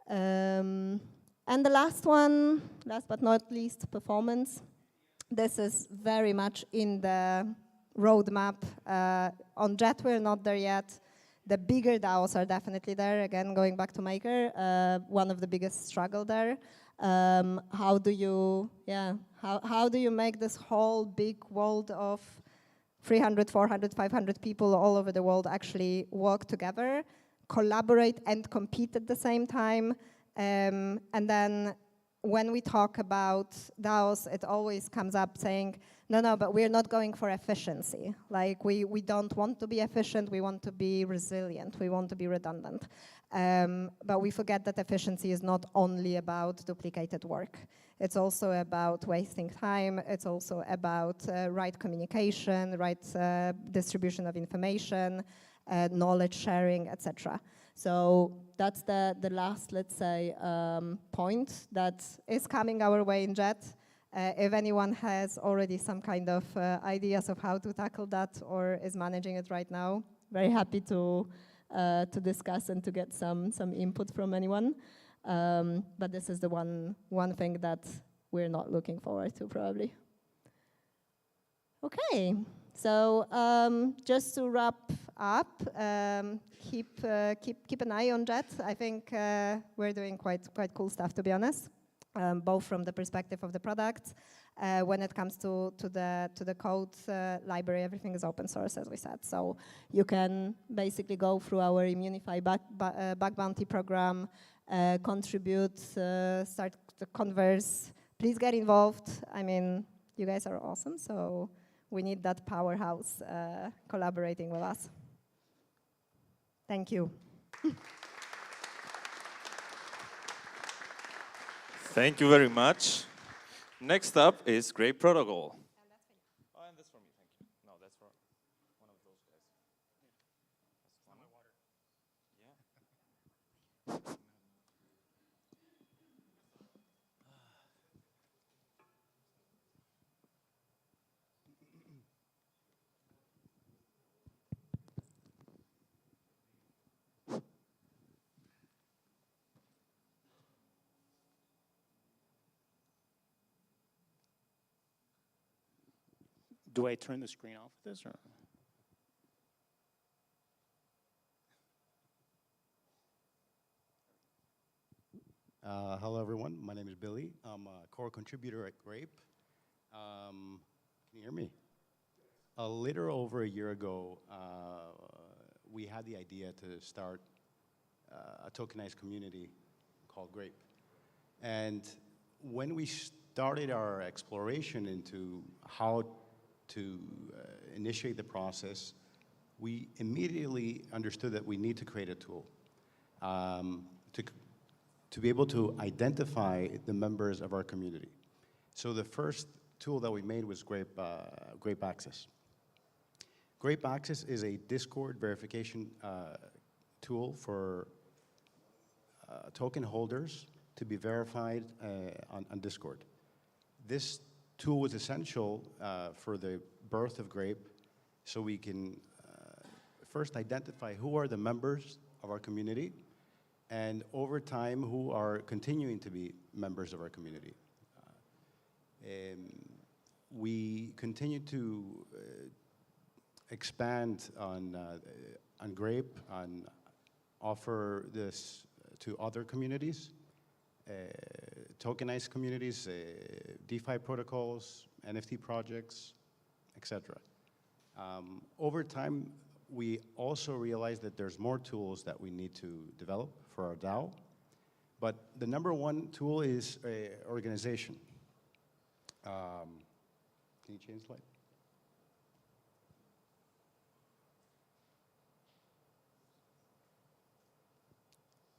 And the last one, last but not least, performance. This is very much in the roadmap. On Jet, we're not there yet. The bigger DAOs are definitely there. Again, going back to Maker, one of the biggest struggle there. How do you make this whole big world of 300, 400, 500 people all over the world actually work together, collaborate and compete at the same time? And then when we talk about DAOs, it always comes up saying, no, but we're not going for efficiency. Like we don't want to be efficient, we want to be resilient, we want to be redundant. But we forget that efficiency is not only about duplicated work. It's also about wasting time, it's also about right communication, right distribution of information, knowledge sharing, etc. So that's the last, let's say, point that is coming our way in Jet. If anyone has already some kind of ideas of how to tackle that or is managing it right now, very happy to discuss and to get some input from anyone. But this is the one thing that we're not looking forward to, probably. Okay, So just to wrap up, keep an eye on Jet. I think we're doing quite cool stuff, to be honest, both from the perspective of the product. When it comes to the code library, everything is open source, as we said. So you can basically go through our Immunify bug bounty program, contribute, start to converse. Please get involved. I mean, you guys are awesome, so we need that powerhouse collaborating with us. Thank you. Thank you very much. Next up is Grape Protocol. Oh, and that's for me, thank you. No, that's for one of those guys. That's my water. Yeah. Do I turn the screen off with this, or? Hello, everyone. My name is Billy. I'm a core contributor at Grape. Can you hear me? A little over a year ago, we had the idea to start a tokenized community called Grape. And when we started our exploration into how to initiate the process, we immediately understood that we need to create a tool to be able to identify the members of our community. So the first tool that we made was Grape Access. Grape Access is a Discord verification tool for token holders to be verified on Discord. This tool was essential for the birth of Grape, so we can first identify who are the members of our community, and over time, who are continuing to be members of our community. We continue to expand on Grape, and offer this to other communities, tokenized communities, DeFi protocols, NFT projects, etc. Over time, we also realized that there's more tools that we need to develop for our DAO, but the number one tool is organization. Can you change the slide?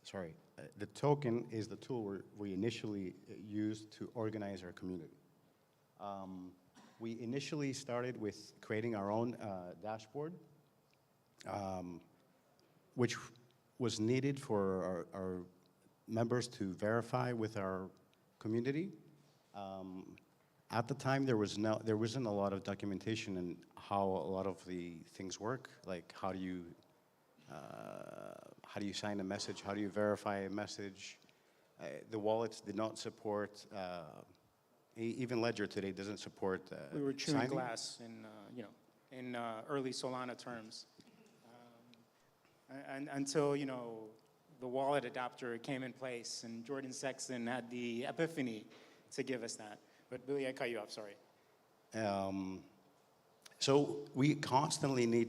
Sorry, the token is the tool we initially used to organize our community. We initially started with creating our own dashboard, which was needed for our members to verify with our community. At the time, there wasn't a lot of documentation on how a lot of the things work, like how do you sign a message, how do you verify a message. The wallets did not support, even Ledger today doesn't support We were chewing signing. glass in early Solana terms. And until, the wallet adapter came in place, and Jordan Sexton had the epiphany to give us that. But Billy, I cut you off, sorry. So we constantly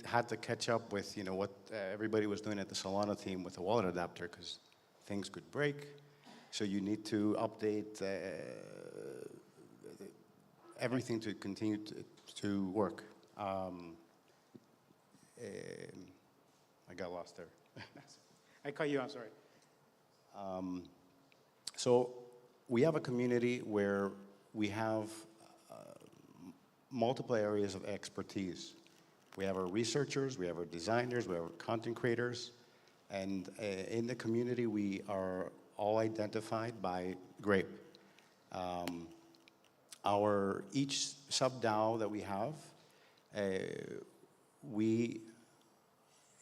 had to catch up with what everybody was doing at the Solana team with the wallet adapter, because things could break. So you need to update everything to continue to work. I got lost there. I cut you off, sorry. So we have a community where we have multiple areas of expertise. We have our researchers, we have our designers, we have our content creators, and in the community we are all identified by Grape. Each sub-DAO that we have, we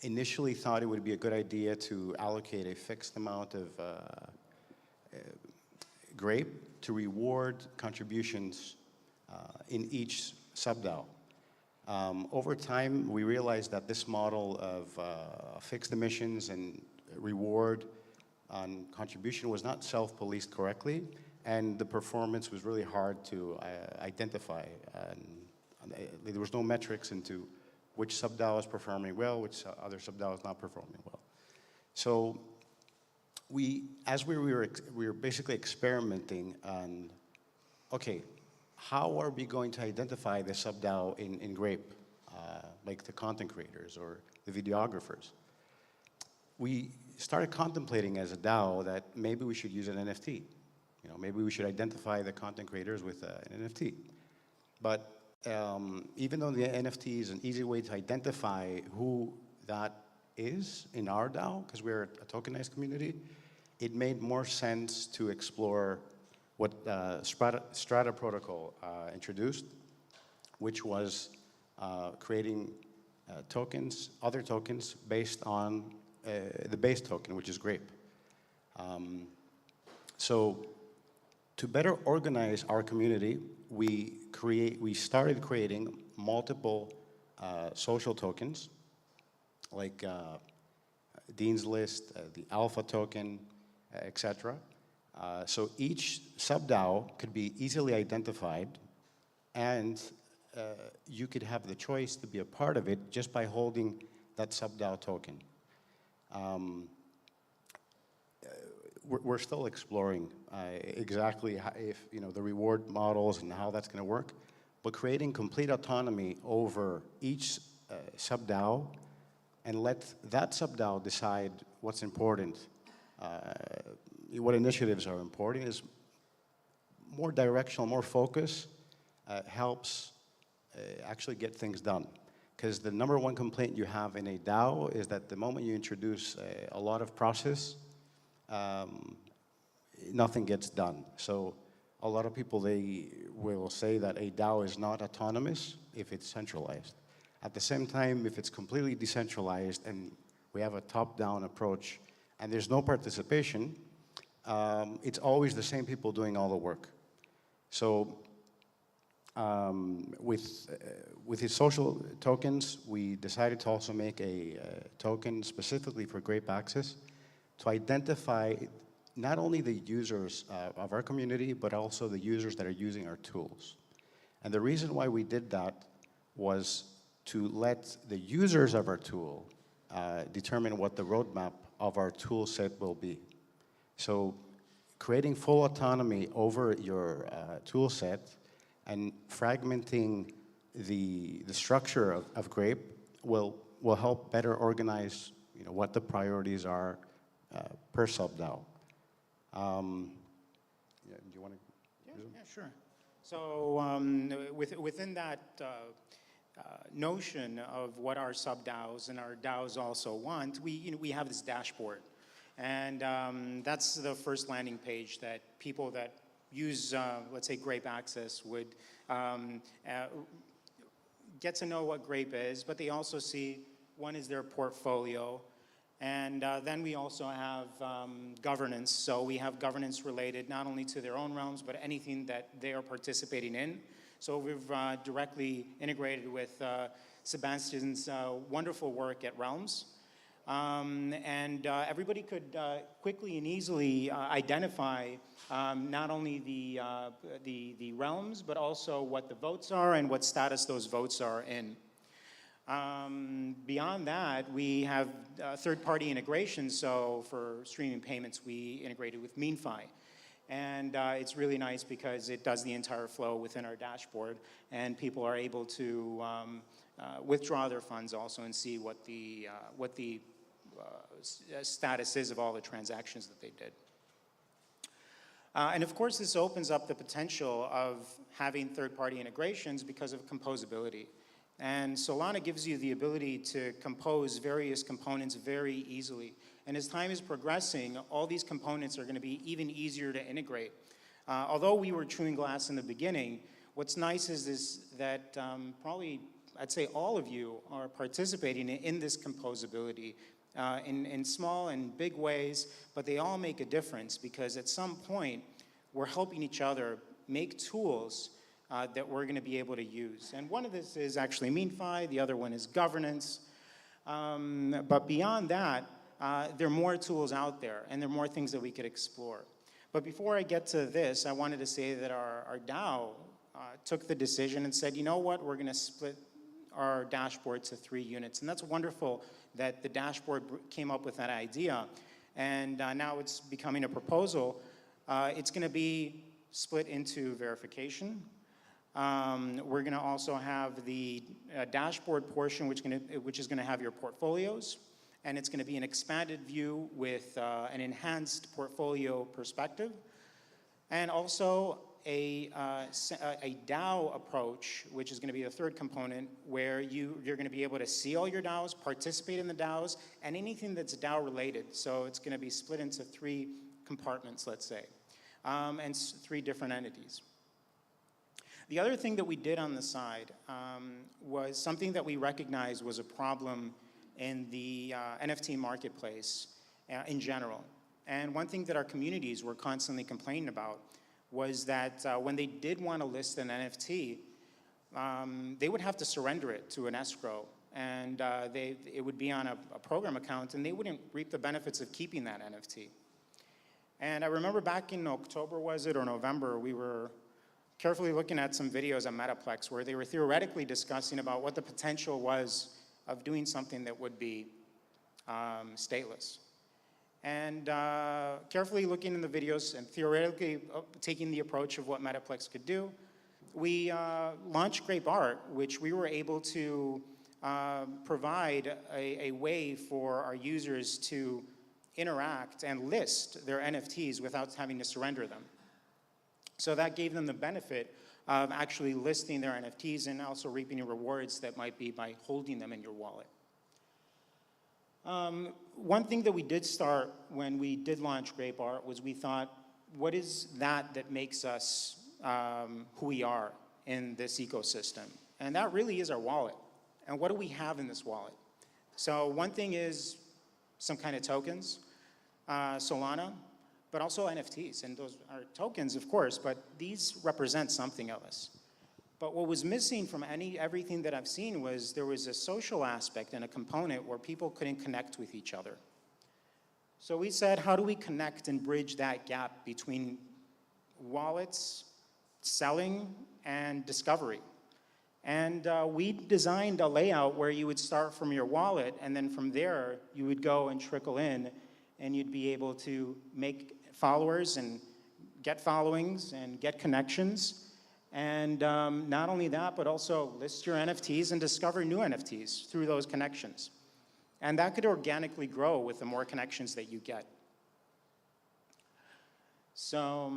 initially thought it would be a good idea to allocate a fixed amount of Grape to reward contributions in each sub-DAO. Over time, we realized that this model of fixed emissions and reward on contribution was not self-policed correctly, and the performance was really hard to identify. There was no metrics into which sub-DAO is performing well, which other sub-DAO is not performing well. So as we were basically experimenting on, okay, how are we going to identify the sub-DAO in Grape, like the content creators or the videographers? We started contemplating as a DAO that maybe we should use an NFT. You know, maybe we should identify the content creators with an NFT. But even though the NFT is an easy way to identify who that is in our DAO, because we're a tokenized community, it made more sense to explore what Strata Protocol introduced, which was creating tokens, other tokens based on the base token, which is Grape. So to better organize our community, we started creating multiple social tokens, like Dean's List, the Alpha token, etc. So each sub-DAO could be easily identified, and you could have the choice to be a part of it just by holding that sub-DAO token. We're still exploring exactly how, if the reward models and how that's going to work, but creating complete autonomy over each sub-DAO and let that sub-DAO decide what's important, what initiatives are important, is more directional, more focus, helps actually get things done. Because the number one complaint you have in a DAO is that the moment you introduce a lot of process, nothing gets done. So a lot of people, they will say that a DAO is not autonomous if it's centralized. At the same time, if it's completely decentralized and we have a top-down approach and there's no participation, it's always the same people doing all the work. So with his social tokens, we decided to also make a token specifically for Grape Access to identify not only the users of our community, but also the users that are using our tools. And the reason why we did that was to let the users of our tool determine what the roadmap of our tool set will be. So creating full autonomy over your tool set and fragmenting the structure of Grape will help better organize what the priorities are per sub-DAO. Yeah, do you want to? Yeah, sure. So within that notion of what our sub-DAOs and our DAOs also want, we have this dashboard. And that's the first landing page that people that use, let's say, Grape Access would get to know what Grape is, but they also see one is their portfolio. And then we also have governance. So we have governance related not only to their own realms, but anything that they are participating in. So we've directly integrated with Sebastian's wonderful work at Realms. And everybody could quickly and easily identify not only the realms, but also what the votes are and what status those votes are in. Beyond that, we have third-party integration. So for streaming payments, we integrated with MeanFi. And it's really nice because it does the entire flow within our dashboard, and people are able to withdraw their funds also and see what the status is of all the transactions that they did. And of course, this opens up the potential of having third-party integrations because of composability. And Solana gives you the ability to compose various components very easily. And as time is progressing, all these components are going to be even easier to integrate. Although we were chewing glass in the beginning, what's nice is that probably, I'd say all of you are participating in this composability in small and big ways, but they all make a difference because at some point, we're helping each other make tools that we're going to be able to use. And one of this is actually MeanFi, the other one is governance. But beyond that, there are more tools out there, and there are more things that we could explore. But before I get to this, I wanted to say that our DAO took the decision and said, you know what, we're going to split our dashboard to 3 units. And that's wonderful that the dashboard came up with that idea. And now it's becoming a proposal. It's going to be split into verification. We're going to also have the dashboard portion, which is going to have your portfolios. And it's going to be an expanded view with an enhanced portfolio perspective. And also a DAO approach, which is going to be the third component, where you're going to be able to see all your DAOs, participate in the DAOs, and anything that's DAO related. So it's going to be split into 3 compartments, let's say, and 3 different entities. The other thing that we did on the side was something that we recognized was a problem in the NFT marketplace in general. And one thing that our communities were constantly complaining about was that when they did want to list an NFT, they would have to surrender it to an escrow. And it would be on a program account, and they wouldn't reap the benefits of keeping that NFT. And I remember back in October, was it, or November, we were carefully looking at some videos on Metaplex where they were theoretically discussing about what the potential was of doing something that would be stateless. And carefully looking in the videos and theoretically taking the approach of what Metaplex could do, we launched Grape Art, which we were able to provide a way for our users to interact and list their NFTs without having to surrender them. So that gave them the benefit of actually listing their NFTs and also reaping rewards that might be by holding them in your wallet. One thing that we did start when we did launch Grape Art was we thought, what is that makes us who we are in this ecosystem? And that really is our wallet. And what do we have in this wallet? So one thing is some kind of tokens, Solana, but also NFTs. And those are tokens, of course, but these represent something of us. But what was missing from everything that I've seen was there was a social aspect and a component where people couldn't connect with each other. So we said, how do we connect and bridge that gap between wallets, selling, and discovery? And we designed a layout where you would start from your wallet, and then from there, you would go and trickle in, and you'd be able to make followers and get followings and get connections. And not only that, but also list your NFTs and discover new NFTs through those connections. And that could organically grow with the more connections that you get. So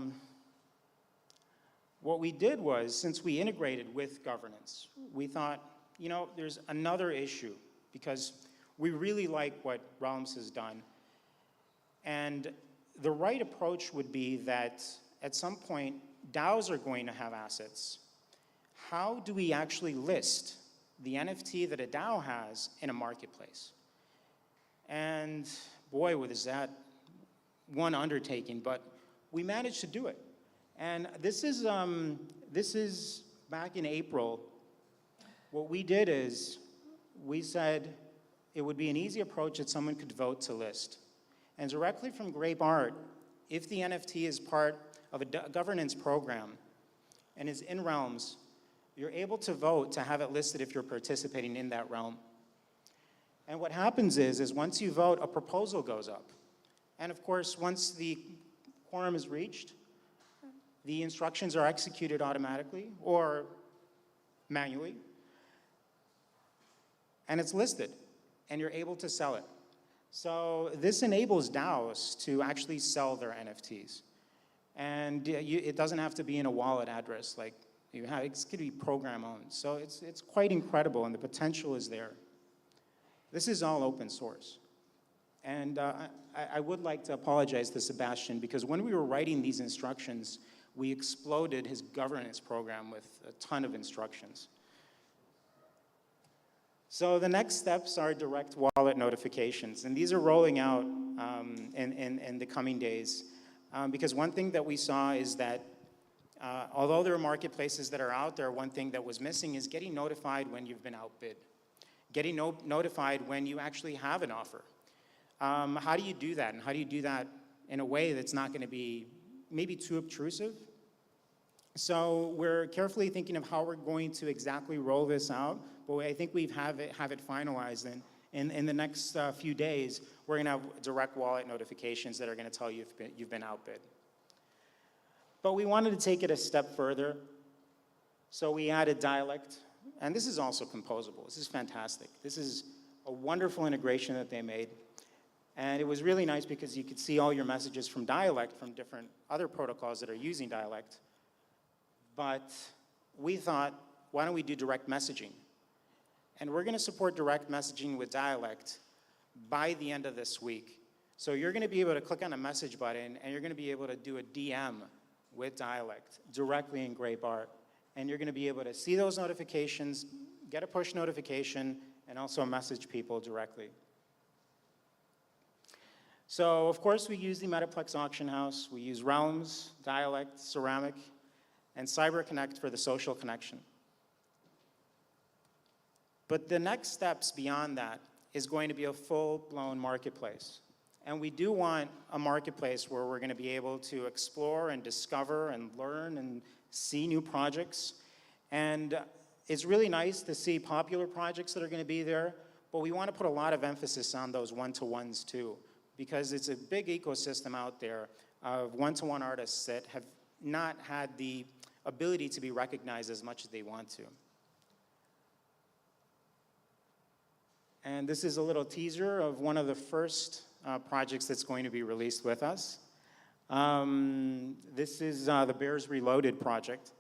what we did was, since we integrated with governance, we thought, you know, there's another issue, because we really like what Realms has done. And the right approach would be that at some point, DAOs are going to have assets. How do we actually list the NFT that a DAO has in a marketplace? And boy, was that one undertaking, but we managed to do it. And this is back in April. What we did is we said it would be an easy approach that someone could vote to list. And directly from Grape Art, if the NFT is part of a governance program and is in Realms, you're able to vote to have it listed if you're participating in that realm. And what happens is once you vote, a proposal goes up. And of course, once the quorum is reached, the instructions are executed automatically or manually, and it's listed, and you're able to sell it. So this enables DAOs to actually sell their NFTs. And it doesn't have to be in a wallet address like you have. It's going to be program owned. So it's quite incredible, and the potential is there. This is all open source. And I would like to apologize to Sebastian, because when we were writing these instructions, we exploded his governance program with a ton of instructions. So the next steps are direct wallet notifications, and these are rolling out in the coming days. Because one thing that we saw is that Although there are marketplaces that are out there, one thing that was missing is getting notified when you've been outbid, getting notified when you actually have an offer. How do you do that? And how do you do that in a way that's not going to be maybe too obtrusive? So we're carefully thinking of how we're going to exactly roll this out, but I think we have it finalized. And in the next few days, we're going to have direct wallet notifications that are going to tell you if you've been outbid. But we wanted to take it a step further, so we added dialect, and this is also composable. This is fantastic. This is a wonderful integration that they made, and it was really nice because you could see all your messages from dialect from different other protocols that are using dialect. But we thought, why don't we do direct messaging? And we're going to support direct messaging with dialect by the end of this week. So you're going to be able to click on a message button, and you're going to be able to do a DM with dialect directly in Grape Art. And you're going to be able to see those notifications, get a push notification, and also message people directly. So, of course, we use the Metaplex Auction House. We use Realms, Dialect, Ceramic, and CyberConnect for the social connection. But the next steps beyond that is going to be a full-blown marketplace. And we do want a marketplace where we're going to be able to explore and discover and learn and see new projects. And it's really nice to see popular projects that are going to be there, but we want to put a lot of emphasis on those one-to-ones too, because it's a big ecosystem out there of one-to-one artists that have not had the ability to be recognized as much as they want to. And this is a little teaser of one of the first projects that's going to be released with us. This is the Bears Reloaded project.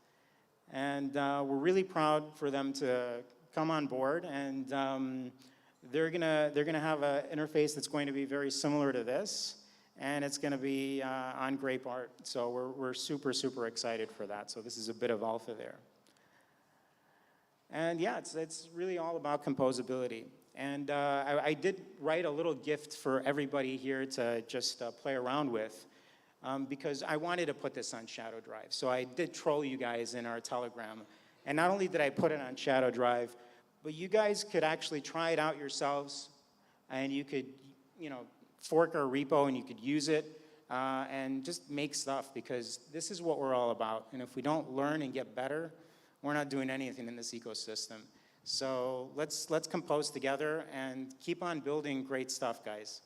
And we're really proud for them to come on board. And they're gonna have an interface that's going to be very similar to this. And it's gonna be on Grape Art. So we're super, super excited for that. So this is a bit of alpha there. And yeah, it's really all about composability. And I did write a little gift for everybody here to just play around with because I wanted to put this on Shadow Drive. So I did troll you guys in our Telegram. And not only did I put it on Shadow Drive, but you guys could actually try it out yourselves, and you could, fork our repo and you could use it and just make stuff, because this is what we're all about. And if we don't learn and get better, we're not doing anything in this ecosystem. So let's compose together and keep on building great stuff, guys.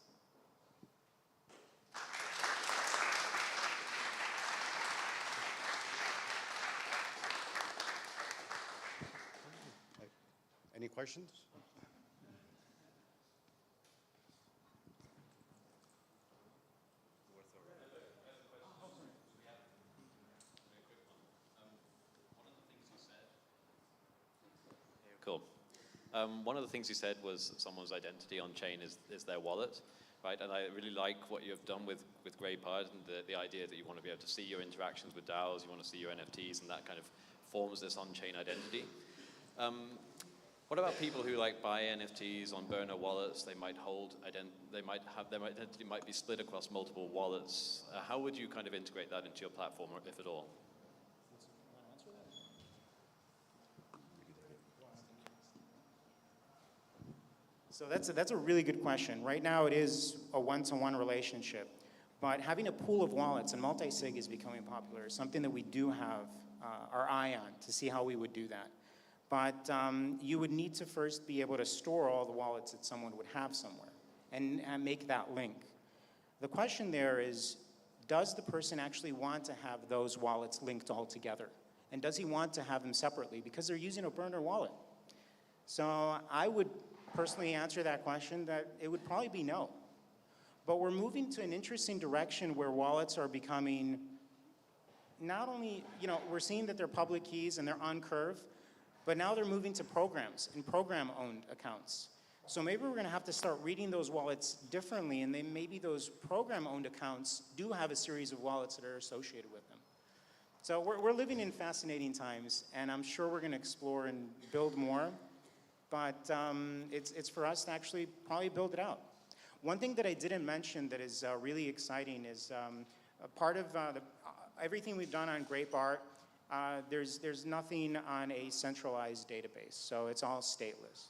Any questions? Cool. One of the things you said was that someone's identity on chain is their wallet, right? And I really like what you've done with Grape Art and the idea that you want to be able to see your interactions with DAOs, you want to see your NFTs, and that kind of forms this on-chain identity. What about people who buy NFTs on burner wallets? They might their identity might be split across multiple wallets. How would you kind of integrate that into your platform, or if at all? So that's a really good question. Right now it is a one-to-one relationship, but having a pool of wallets and multi-sig is becoming popular, something that we do have our eye on to see how we would do that. But you would need to first be able to store all the wallets that someone would have somewhere and make that link. The question there is, does the person actually want to have those wallets linked all together? And does he want to have them separately because they're using a burner wallet? So I would personally answer that question that it would probably be no. But we're moving to an interesting direction where wallets are becoming not only, we're seeing that they're public keys and they're on Curve, but now they're moving to programs and program-owned accounts. So maybe we're gonna have to start reading those wallets differently, and then maybe those program-owned accounts do have a series of wallets that are associated with them. So we're living in fascinating times, and I'm sure we're gonna explore and build more, but it's for us to actually probably build it out. One thing that I didn't mention that is really exciting is a part of everything we've done on Grape Art, there's nothing on a centralized database, so it's all stateless.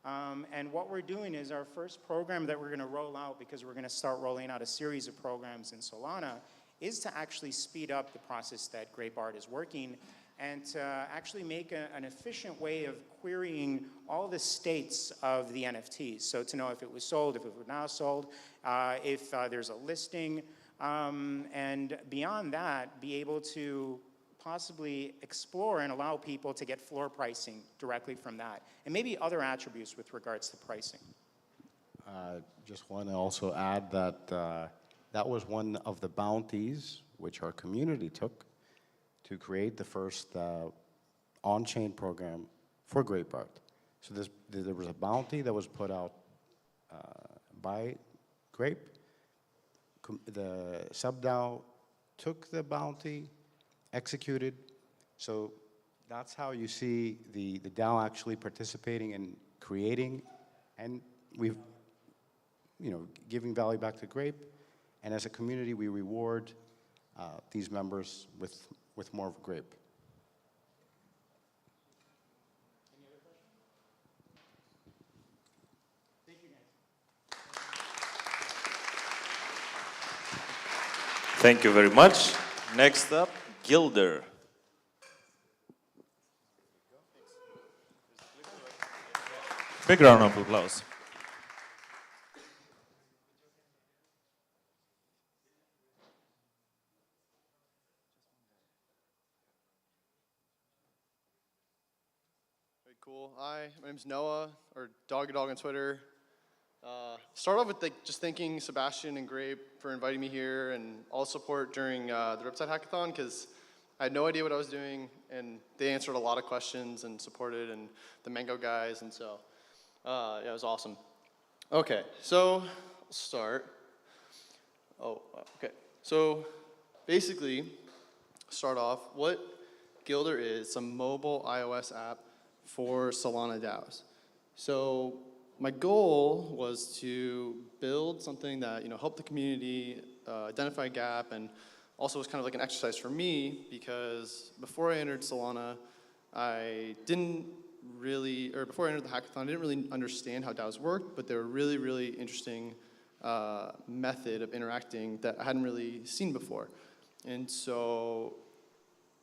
And what we're doing is our first program that we're going to roll out, because we're going to start rolling out a series of programs in Solana, is to actually speed up the process that Grape Art is working and to actually make an efficient way of querying all the states of the NFTs. So to know if it was sold, if it was now sold, if there's a listing, and beyond that, be able to possibly explore and allow people to get floor pricing directly from that, and maybe other attributes with regards to pricing. Just want to also add that that was one of the bounties which our community took to create the first on-chain program for Grape Art. So there was a bounty that was put out by Grape. The sub-DAO took the bounty, executed. So that's how you see the DAO actually participating in creating, and we've, giving value back to Grape. And as a community, we reward these members with more of Grape. Any other questions? Thank you, guys. Thank you very much. Next up, Gilder. Big round of applause. Very cool. Hi, my name's Noah, or Dog on Twitter. Start off with just thanking Sebastian and Grape for inviting me here and all the support during the Riptide Hackathon, because I had no idea what I was doing, and they answered a lot of questions and supported, and the Mango guys, and so yeah, it was awesome. Okay, so I'll start. Okay. So basically, start off, what Gilder is a mobile iOS app for Solana DAOs. So my goal was to build something that helped the community identify a gap, and also was kind of like an exercise for me, because before I entered Solana, before I entered the hackathon, I didn't really understand how DAOs worked, but they were really, really interesting method of interacting that I hadn't really seen before. And so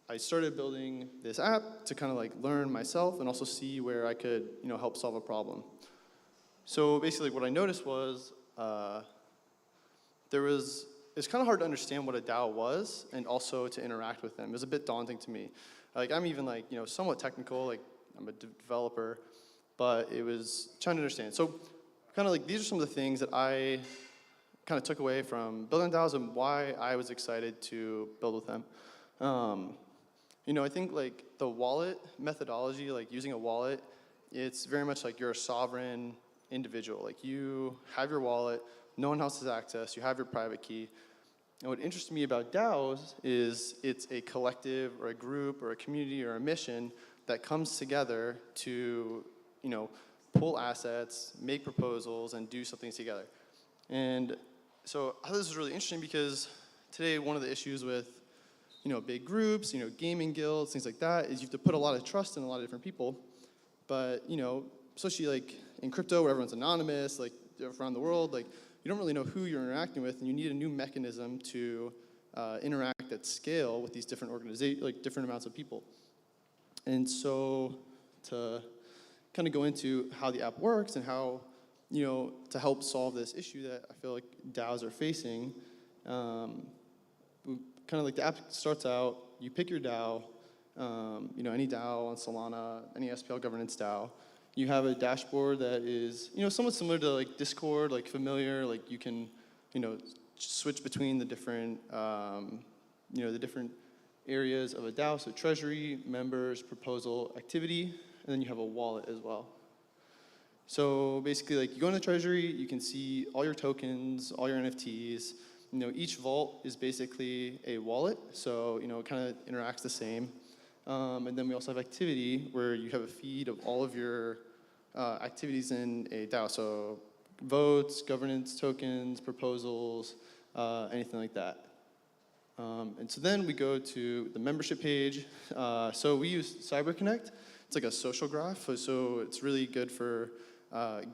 I started building this app to kind of like learn myself and also see where I could help solve a problem. So basically what I noticed was it's kind of hard to understand what a DAO was and also to interact with them. It was a bit daunting to me. Like I'm even like, somewhat technical, like I'm a developer, but it was trying to understand. So kind of like these are some of the things that I kind of took away from building DAOs and why I was excited to build with them. I think like the wallet methodology, like using a wallet, it's very much like you're a sovereign individual. Like you have your wallet, no one else has access, you have your private key. And what interests me about DAOs is it's a collective or a group or a community or a mission that comes together to, pull assets, make proposals, and do something together. And so I thought this was really interesting because today one of the issues with, big groups, gaming guilds, things like that, is you have to put a lot of trust in a lot of different people. But, especially like in crypto where everyone's anonymous, like around the world, like you don't really know who you're interacting with, and you need a new mechanism to interact at scale with these different organizations, like different amounts of people. And so to kind of go into how the app works and how, to help solve this issue that I feel like DAOs are facing, kind of like the app starts out, you pick your DAO, any DAO on Solana, any SPL governance DAO. You have a dashboard that is, somewhat similar to like Discord, like familiar, like you can, switch between the different, the different areas of a DAO, so treasury, members, proposal, activity, and then you have a wallet as well. So basically, like you go into treasury, you can see all your tokens, all your NFTs. Each vault is basically a wallet, so it kind of interacts the same. And then we also have activity, where you have a feed of all of your activities in a DAO, so votes, governance tokens, proposals, anything like that. And so then we go to the membership page. So we use CyberConnect. It's like a social graph, so it's really good for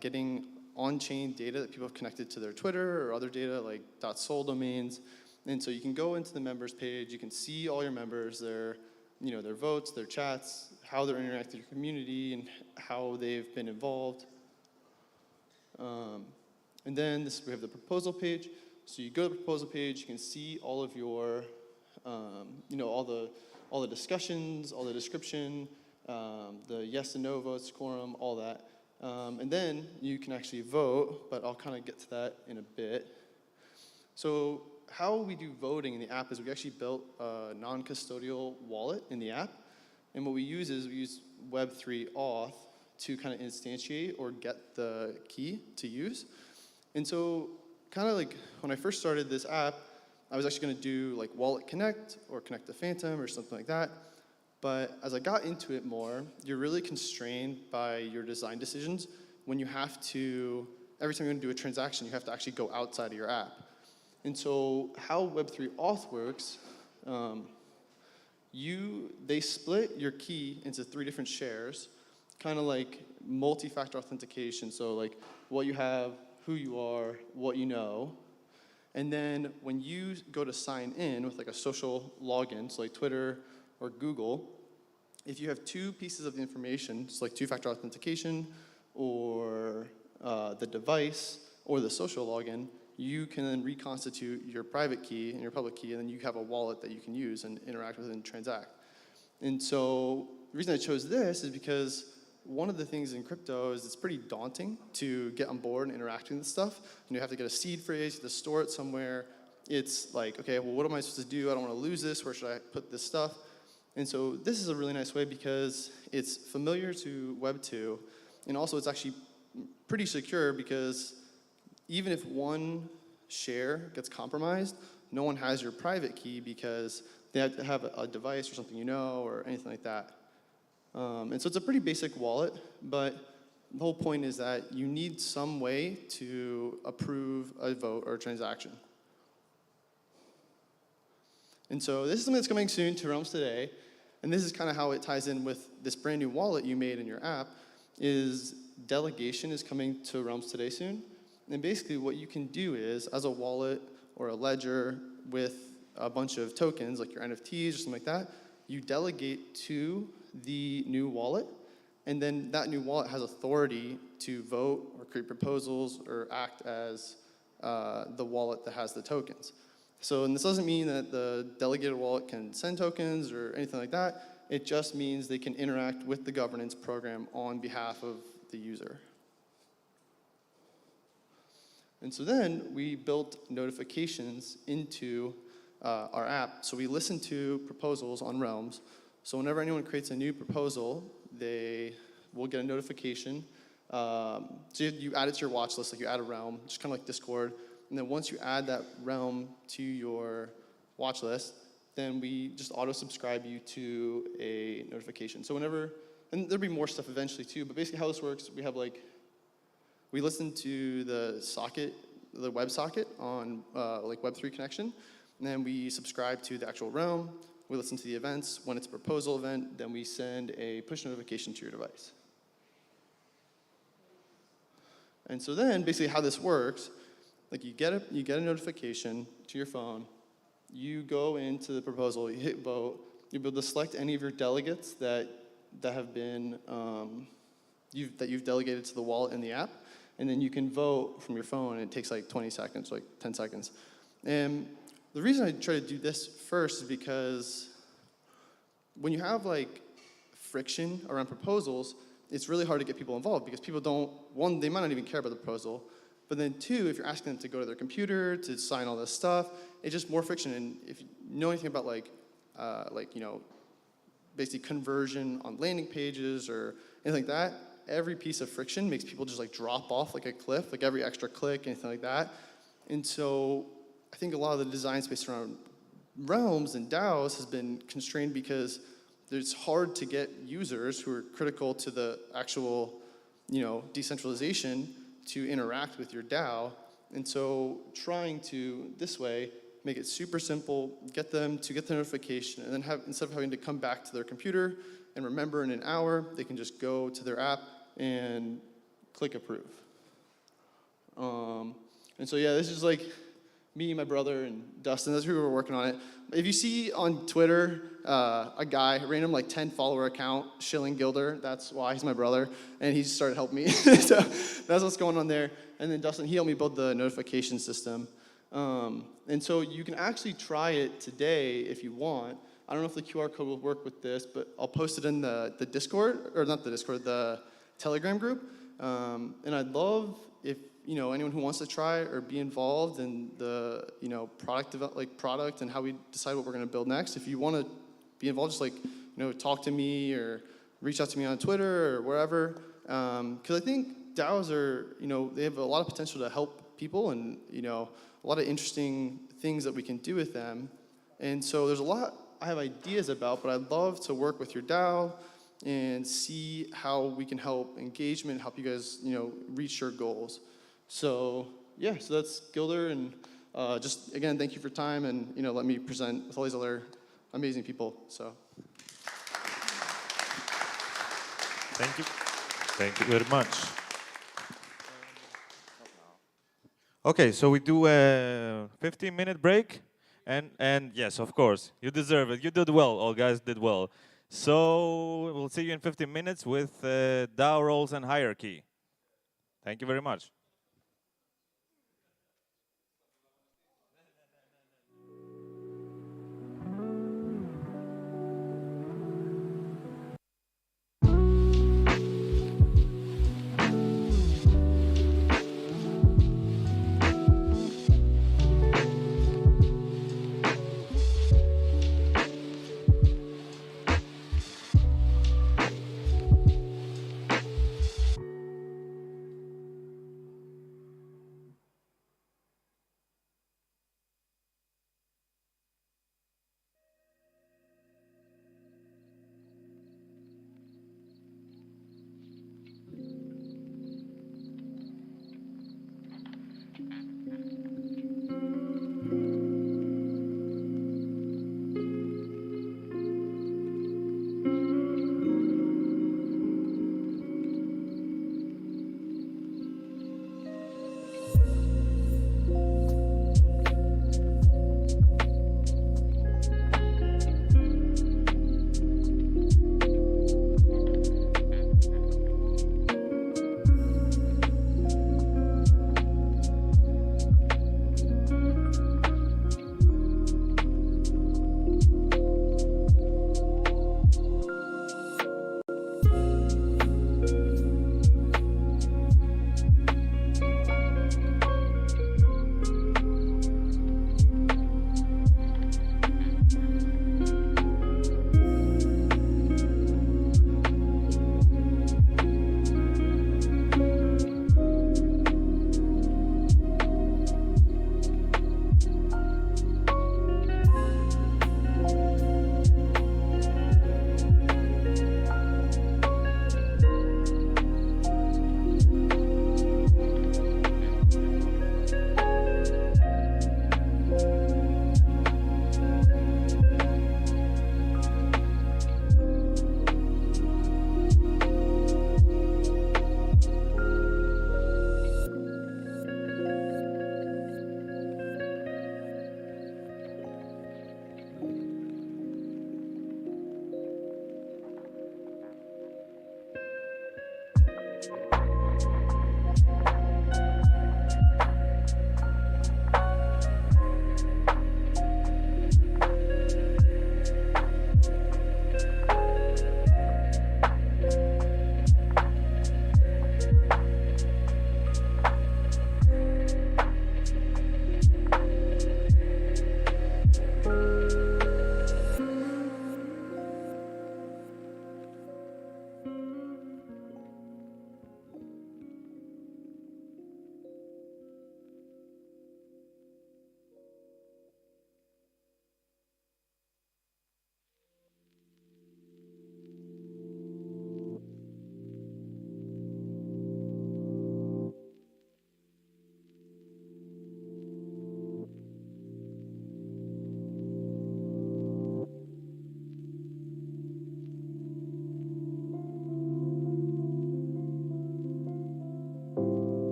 getting on-chain data that people have connected to their Twitter or other data like .sol domains. And so you can go into the members page, you can see all your members, their votes, their chats, how they're interacting with your community, and how they've been involved. And then we have the proposal page. So you go to the proposal page, you can see all of your, all the discussions, all the description, the yes and no votes, quorum, all that. And then you can actually vote, but I'll kind of get to that in a bit. So how we do voting in the app is we actually built a non-custodial wallet in the app. And what we use is we use Web3 auth to kind of instantiate or get the key to use. And so kind of like when I first started this app, I was actually going to do like Wallet Connect or Connect to Phantom or something like that. But as I got into it more, you're really constrained by your design decisions when you have to, every time you're going to do a transaction, you have to actually go outside of your app. And so how Web3 auth works, they split your key into 3 different shares, kind of like multi-factor authentication. So like what you have, who you are, what you know. And then when you go to sign in with like a social login, so like Twitter or Google, if you have 2 pieces of information, it's like 2-factor authentication or the device or the social login, you can then reconstitute your private key and your public key, and then you have a wallet that you can use and interact with and transact. And so the reason I chose this is because one of the things in crypto is it's pretty daunting to get on board and interacting with stuff. And you have to get a seed phrase, you have to store it somewhere. It's like, okay, well, what am I supposed to do? I don't want to lose this. Where should I put this stuff? And so this is a really nice way because it's familiar to Web 2, and also it's actually pretty secure because even if one share gets compromised, no one has your private key because they have to have a device or something or anything like that. And so it's a pretty basic wallet, but the whole point is that you need some way to approve a vote or a transaction. And so this is something that's coming soon to Realms Today, and this is kind of how it ties in with this brand new wallet you made in your app, is delegation is coming to Realms Today soon. And basically what you can do is, as a wallet or a ledger with a bunch of tokens, like your NFTs or something like that, you delegate to the new wallet, and then that new wallet has authority to vote or create proposals or act as the wallet that has the tokens. So, and this doesn't mean that the delegated wallet can send tokens or anything like that. It just means they can interact with the governance program on behalf of the user. And so then we built notifications into our app. So we listen to proposals on Realms. So whenever anyone creates a new proposal, they will get a notification. So you add it to your watch list, like you add a realm, just kind of like Discord. And then once you add that realm to your watch list, then we just auto-subscribe you to a notification. So whenever, and there'll be more stuff eventually too, but basically how this works, we have like, we listen to the socket, the WebSocket on like Web3 connection, and then we subscribe to the actual realm. We listen to the events. When it's a proposal event, then we send a push notification to your device. And so then basically how this works, like you get a notification to your phone, you go into the proposal, you hit vote, you'll be able to select any of your delegates that have been, that you've delegated to the wallet in the app, and then you can vote from your phone, and it takes like 20 seconds, like 10 seconds. And the reason I try to do this first is because when you have like friction around proposals, it's really hard to get people involved because people don't, one, they might not even care about the proposal, but then two, if you're asking them to go to their computer to sign all this stuff, it's just more friction. And if you know anything about basically conversion on landing pages or anything like that, every piece of friction makes people just like drop off like a cliff, like every extra click, anything like that. And so I think a lot of the design space around realms and DAOs has been constrained because it's hard to get users who are critical to the actual, decentralization to interact with your DAO. And so trying to, this way, make it super simple, get them to get the notification, and then instead of having to come back to their computer and remember in an hour, they can just go to their app and click approve. And so yeah, this is like me, my brother, and Dustin. That's who were working on it. If you see on Twitter a guy, a random like 10 follower account, Shilling Gilder, that's why he's my brother, and he just started helping me. So that's what's going on there. And then Dustin, he helped me build the notification system. And so you can actually try it today if you want. I don't know if the QR code will work with this, but I'll post it in the Discord, or not the Discord, the Telegram group. And I'd love if anyone who wants to try or be involved in the product and how we decide what we're going to build next. If you want to be involved, just talk to me or reach out to me on Twitter or wherever. Because I think DAOs are they have a lot of potential to help people and a lot of interesting things that we can do with them. And so there's a lot I have ideas about, but I'd love to work with your DAO and see how we can help engagement, help you guys reach your goals. So yeah, so that's Gilder, and just again, thank you for your time, and let me present with all these other amazing people. So thank you very much. Okay, so we do a 15-minute break, and yes, of course, you deserve it. You did well. All guys did well. So we'll see you in 15 minutes with DAO roles and hierarchy. Thank you very much.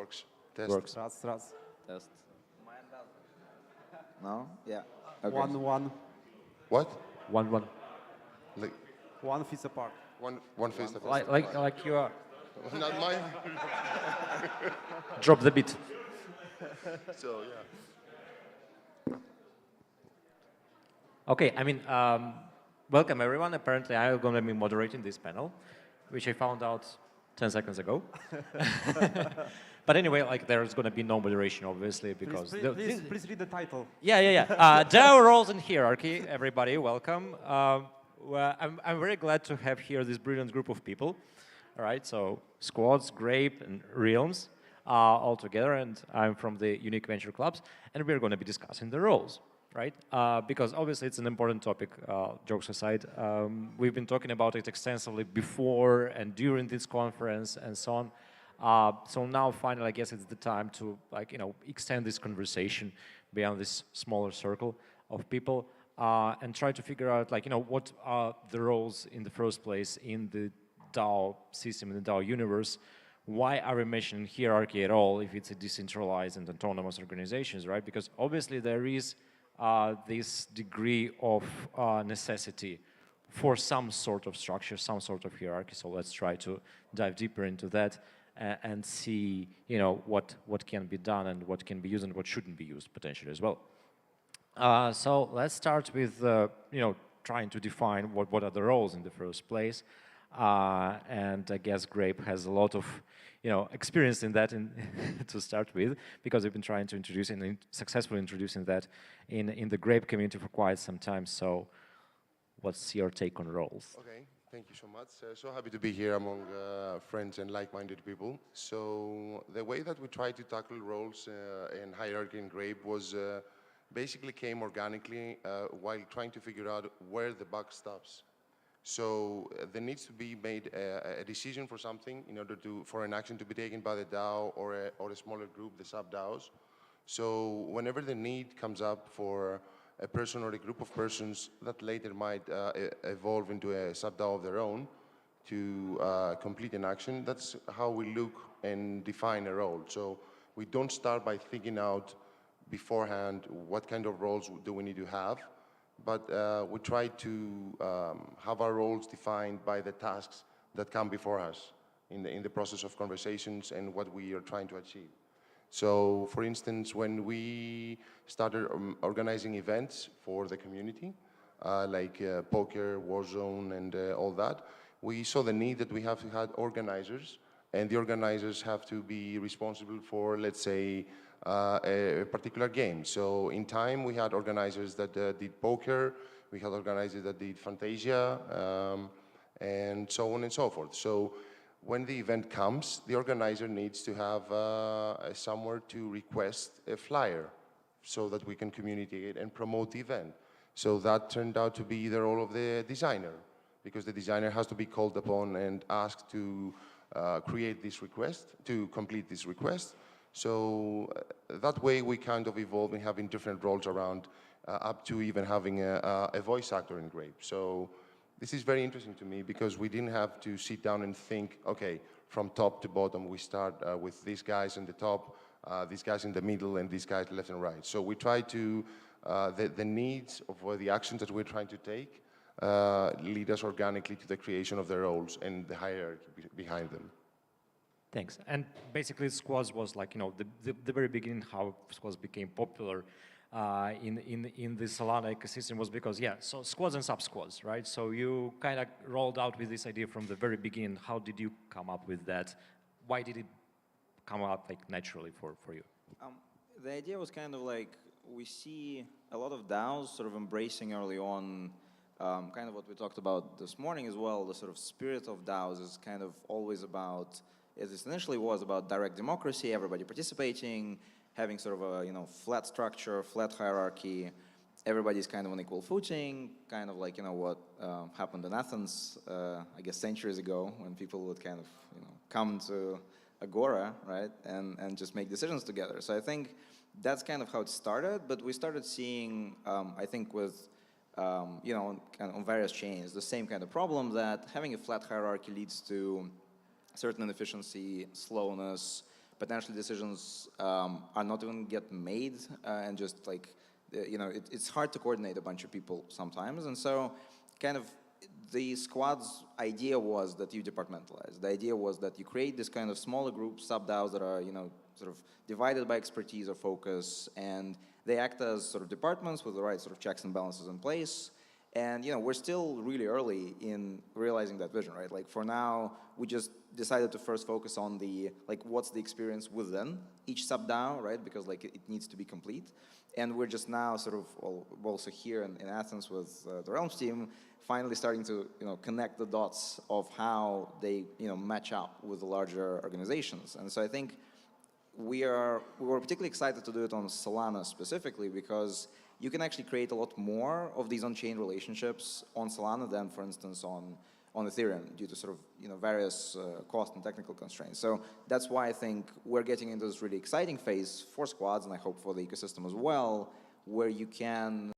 Works. Test. Works. Test. No? Yeah. Okay. 1-1. What? 1-1. Like, 1 feet apart. one face apart. Like you are. Not mine. Drop the beat. So yeah. Okay, I mean, welcome everyone. Apparently I'm going to be moderating this panel, which I found out 10 seconds ago. But anyway, like there's going to be no moderation, obviously, because... Please read the title. Yeah. DAO roles and hierarchy, everybody, welcome. Well, I'm very glad to have here this brilliant group of people. All right, so Squads, Grape, and Realms all together, and I'm from the Unique Venture Clubs, and we're going to be discussing the roles, right? Because obviously it's an important topic, jokes aside. We've been talking about it extensively before and during this conference and so on. So now finally, I guess it's the time to extend this conversation beyond this smaller circle of people and try to figure out what are the roles in the first place in the DAO system, in the DAO universe. Why are we mentioning hierarchy at all if it's a decentralized and autonomous organizations, right? Because obviously there is this degree of necessity for some sort of structure, some sort of hierarchy. So let's try to dive deeper into that and see, what can be done and what can be used and what shouldn't be used potentially as well. So let's start with, trying to define what are the roles in the first place. And I guess Grape has a lot of, experience in that to start with, because we've been trying to introduce and successfully introducing that in the Grape community for quite some time. So what's your take on roles? Okay. Thank you so much. So happy to be here among friends and like-minded people. So the way that we try to tackle roles and hierarchy in Grape was basically came organically while trying to figure out where the buck stops. So there needs to be made a decision for something in order for an action to be taken by the DAO or a smaller group, the sub-DAOs. So whenever the need comes up for a person or a group of persons that later might evolve into a sub-DAO of their own to complete an action, that's how we look and define a role. So we don't start by thinking out beforehand what kind of roles do we need to have, but we try to have our roles defined by the tasks that come before us in the process of conversations and what we are trying to achieve. So, for instance, when we started organizing events for the community, like poker, Warzone, and all that, we saw the need that we have to have organizers, and the organizers have to be responsible for, let's say, a particular game. So, in time, we had organizers that did poker, we had organizers that did Fantasia, and so on and so forth. So, when the event comes, the organizer needs to have somewhere to request a flyer so that we can communicate and promote the event. So that turned out to be the role of the designer, because the designer has to be called upon and asked to create this request, to complete this request. So that way we kind of evolve in having different roles around, up to even having a voice actor in Grape. So this is very interesting to me because we didn't have to sit down and think, okay, from top to bottom, we start with these guys in the top, these guys in the middle, and these guys left and right. So we try to, the needs of the actions that we're trying to take lead us organically to the creation of the roles and the hierarchy behind them. Thanks. And basically, Squads was like, the very beginning how Squads became popular in the Solana ecosystem was because, so Squads and sub-squads, right? So you kind of rolled out with this idea from the very beginning. How did you come up with that? Why did it come up naturally for you? The idea was kind of like, we see a lot of DAOs sort of embracing early on kind of what we talked about this morning as well. The sort of spirit of DAOs is kind of always about, it essentially was about direct democracy, everybody participating, having sort of a flat structure, flat hierarchy, everybody's kind of on equal footing, kind of like what happened in Athens, I guess centuries ago, when people would kind of come to Agora, right, and just make decisions together. So I think that's kind of how it started, but we started seeing, I think with, kind of on various chains, the same kind of problem that having a flat hierarchy leads to certain inefficiency, slowness, potentially decisions are not even get made, and just like, it's hard to coordinate a bunch of people sometimes. And so kind of the squad's idea was that you departmentalize. The idea was that you create this kind of smaller group, sub-DAOs that are, sort of divided by expertise or focus, and they act as sort of departments with the right sort of checks and balances in place. And we're still really early in realizing that vision, right? Like for now, we just decided to first focus on the, like, what's the experience within each sub-DAO, right? Because like it needs to be complete. And we're just now sort of also here in Athens with the Realms team, finally starting to connect the dots of how they match up with the larger organizations. And so I think we were particularly excited to do it on Solana specifically because you can actually create a lot more of these on-chain relationships on Solana than, for instance, on Ethereum due to sort of various cost and technical constraints. So that's why I think we're getting into this really exciting phase for squads, and I hope for the ecosystem as well, where you can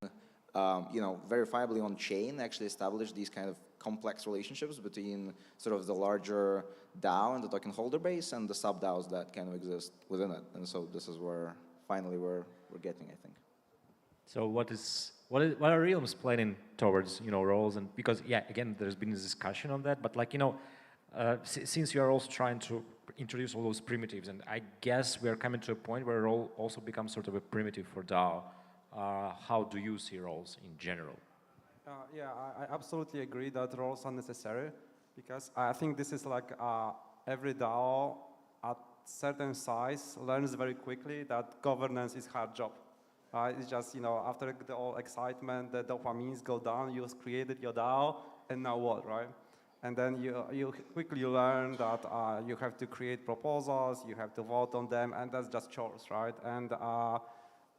verifiably on-chain actually establish these kind of complex relationships between sort of the larger DAO and the token holder base and the sub-DAOs that kind of exist within it. And so this is where finally we're getting, I think. So what are Realms planning towards, roles? And because, yeah, again, there's been this discussion on that, but like, since you are also trying to introduce all those primitives, and I guess we are coming to a point where role also becomes sort of a primitive for DAO. How do you see roles in general? Yeah, I absolutely agree that roles are necessary because I think this is like every DAO at certain size learns very quickly that governance is hard job. It's just, after the all excitement, the dopamines go down, you created your DAO, and now what, right? And then you quickly learn that you have to create proposals, you have to vote on them, and that's just chores, right? And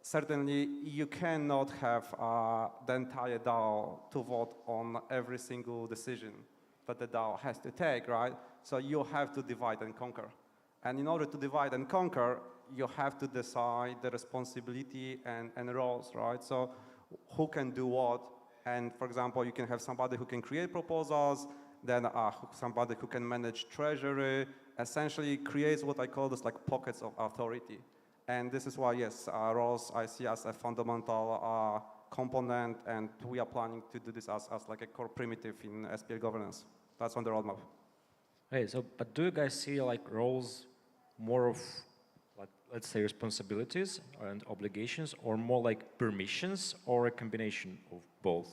certainly you cannot have the entire DAO to vote on every single decision that the DAO has to take, right? So you have to divide and conquer. And in order to divide and conquer, you have to decide the responsibility and roles, right? So who can do what? And for example, you can have somebody who can create proposals, then somebody who can manage treasury, essentially creates what I call this like pockets of authority. And this is why, yes, roles I see as a fundamental component, and we are planning to do this as like a core primitive in SPL governance. That's on the roadmap. Hey, so, but do you guys see like roles more of, like, let's say, responsibilities and obligations, or more like permissions, or a combination of both?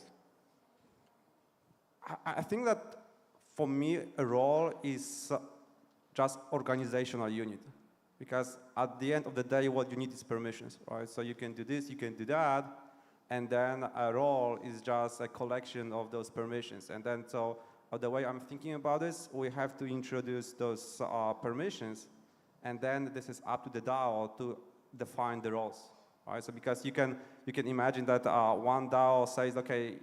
I think that for me, a role is just organizational unit. Because at the end of the day, what you need is permissions, right? So you can do this, you can do that, and then a role is just a collection of those permissions. And then, so the way I'm thinking about this, we have to introduce those permissions, and then this is up to the DAO to define the roles, right? So because you can imagine that one DAO says, okay,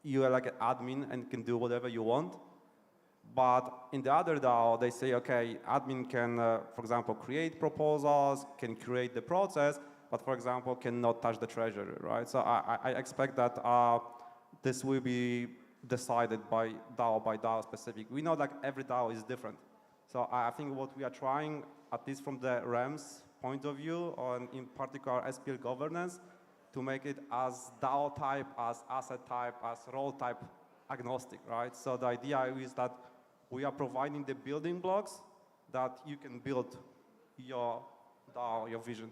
you are like an admin and can do whatever you want. But in the other DAO, they say, okay, admin can, for example, create proposals, can create the process, but for example, cannot touch the treasury, right? So I expect that this will be decided by DAO specific. We know that every DAO is different. So I think what we are trying, at least from the REMS point of view, or in particular SPL governance, to make it as DAO type, as asset type, as role type agnostic, right? So the idea is that we are providing the building blocks that you can build your DAO, your vision.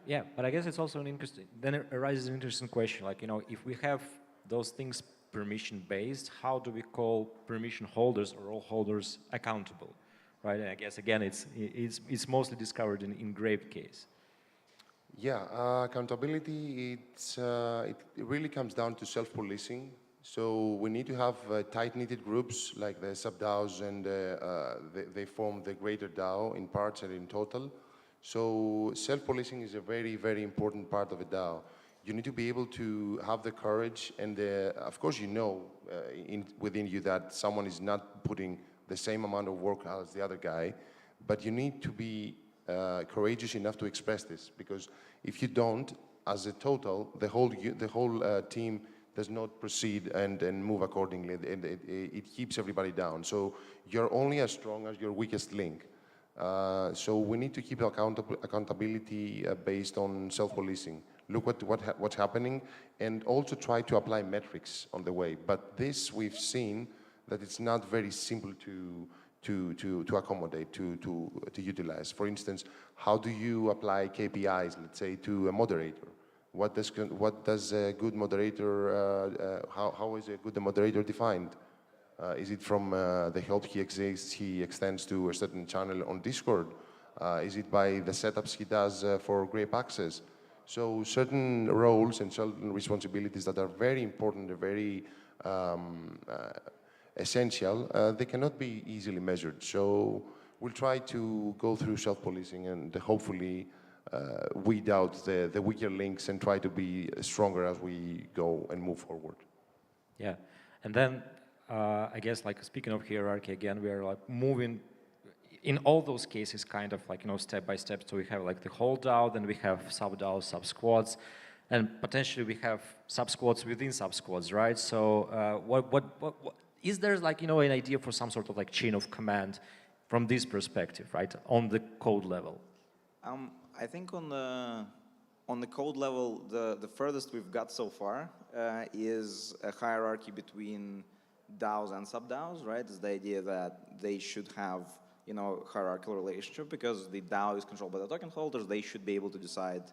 Yeah, but I guess it's also an interesting, then it arises an interesting question, like, if we have those things permission-based, how do we call permission holders or role holders accountable, right? And I guess, again, it's mostly discovered in Grape case. Yeah, accountability, it really comes down to self-policing. So we need to have tight-knitted groups like the sub-DAOs, and they form the greater DAO in parts and in total. So self-policing is a very, very important part of a DAO. You need to be able to have the courage, and of course within you that someone is not putting the same amount of work as the other guy, but you need to be courageous enough to express this, because if you don't, as a total, the whole team does not proceed and move accordingly, and it keeps everybody down. So you're only as strong as your weakest link. So we need to keep accountability based on self-policing. Look what's happening, and also try to apply metrics on the way. But this we've seen that it's not very simple to accommodate, to utilize. For instance, how do you apply KPIs, let's say, to a moderator? What does a good moderator, how is a good moderator defined? Is it from the help he extends to a certain channel on Discord? Is it by the setups he does for Grape Access? So certain roles and certain responsibilities that are very important, very essential, they cannot be easily measured. So we'll try to go through self-policing and hopefully weed out the weaker links and try to be stronger as we go and move forward. Yeah, and then I guess, like, speaking of hierarchy again, we are like moving in all those cases kind of like, step by step. So we have like the whole DAO, then we have sub-DAOs, sub-squads, and potentially we have sub-squads within sub-squads, right? So what is there like, an idea for some sort of like chain of command from this perspective, right, on the code level? I think on the code level, the furthest we've got so far is a hierarchy between DAOs and sub-DAOs, right? It's the idea that they should have, hierarchical relationship because the DAO is controlled by the token holders. They should be able to decide,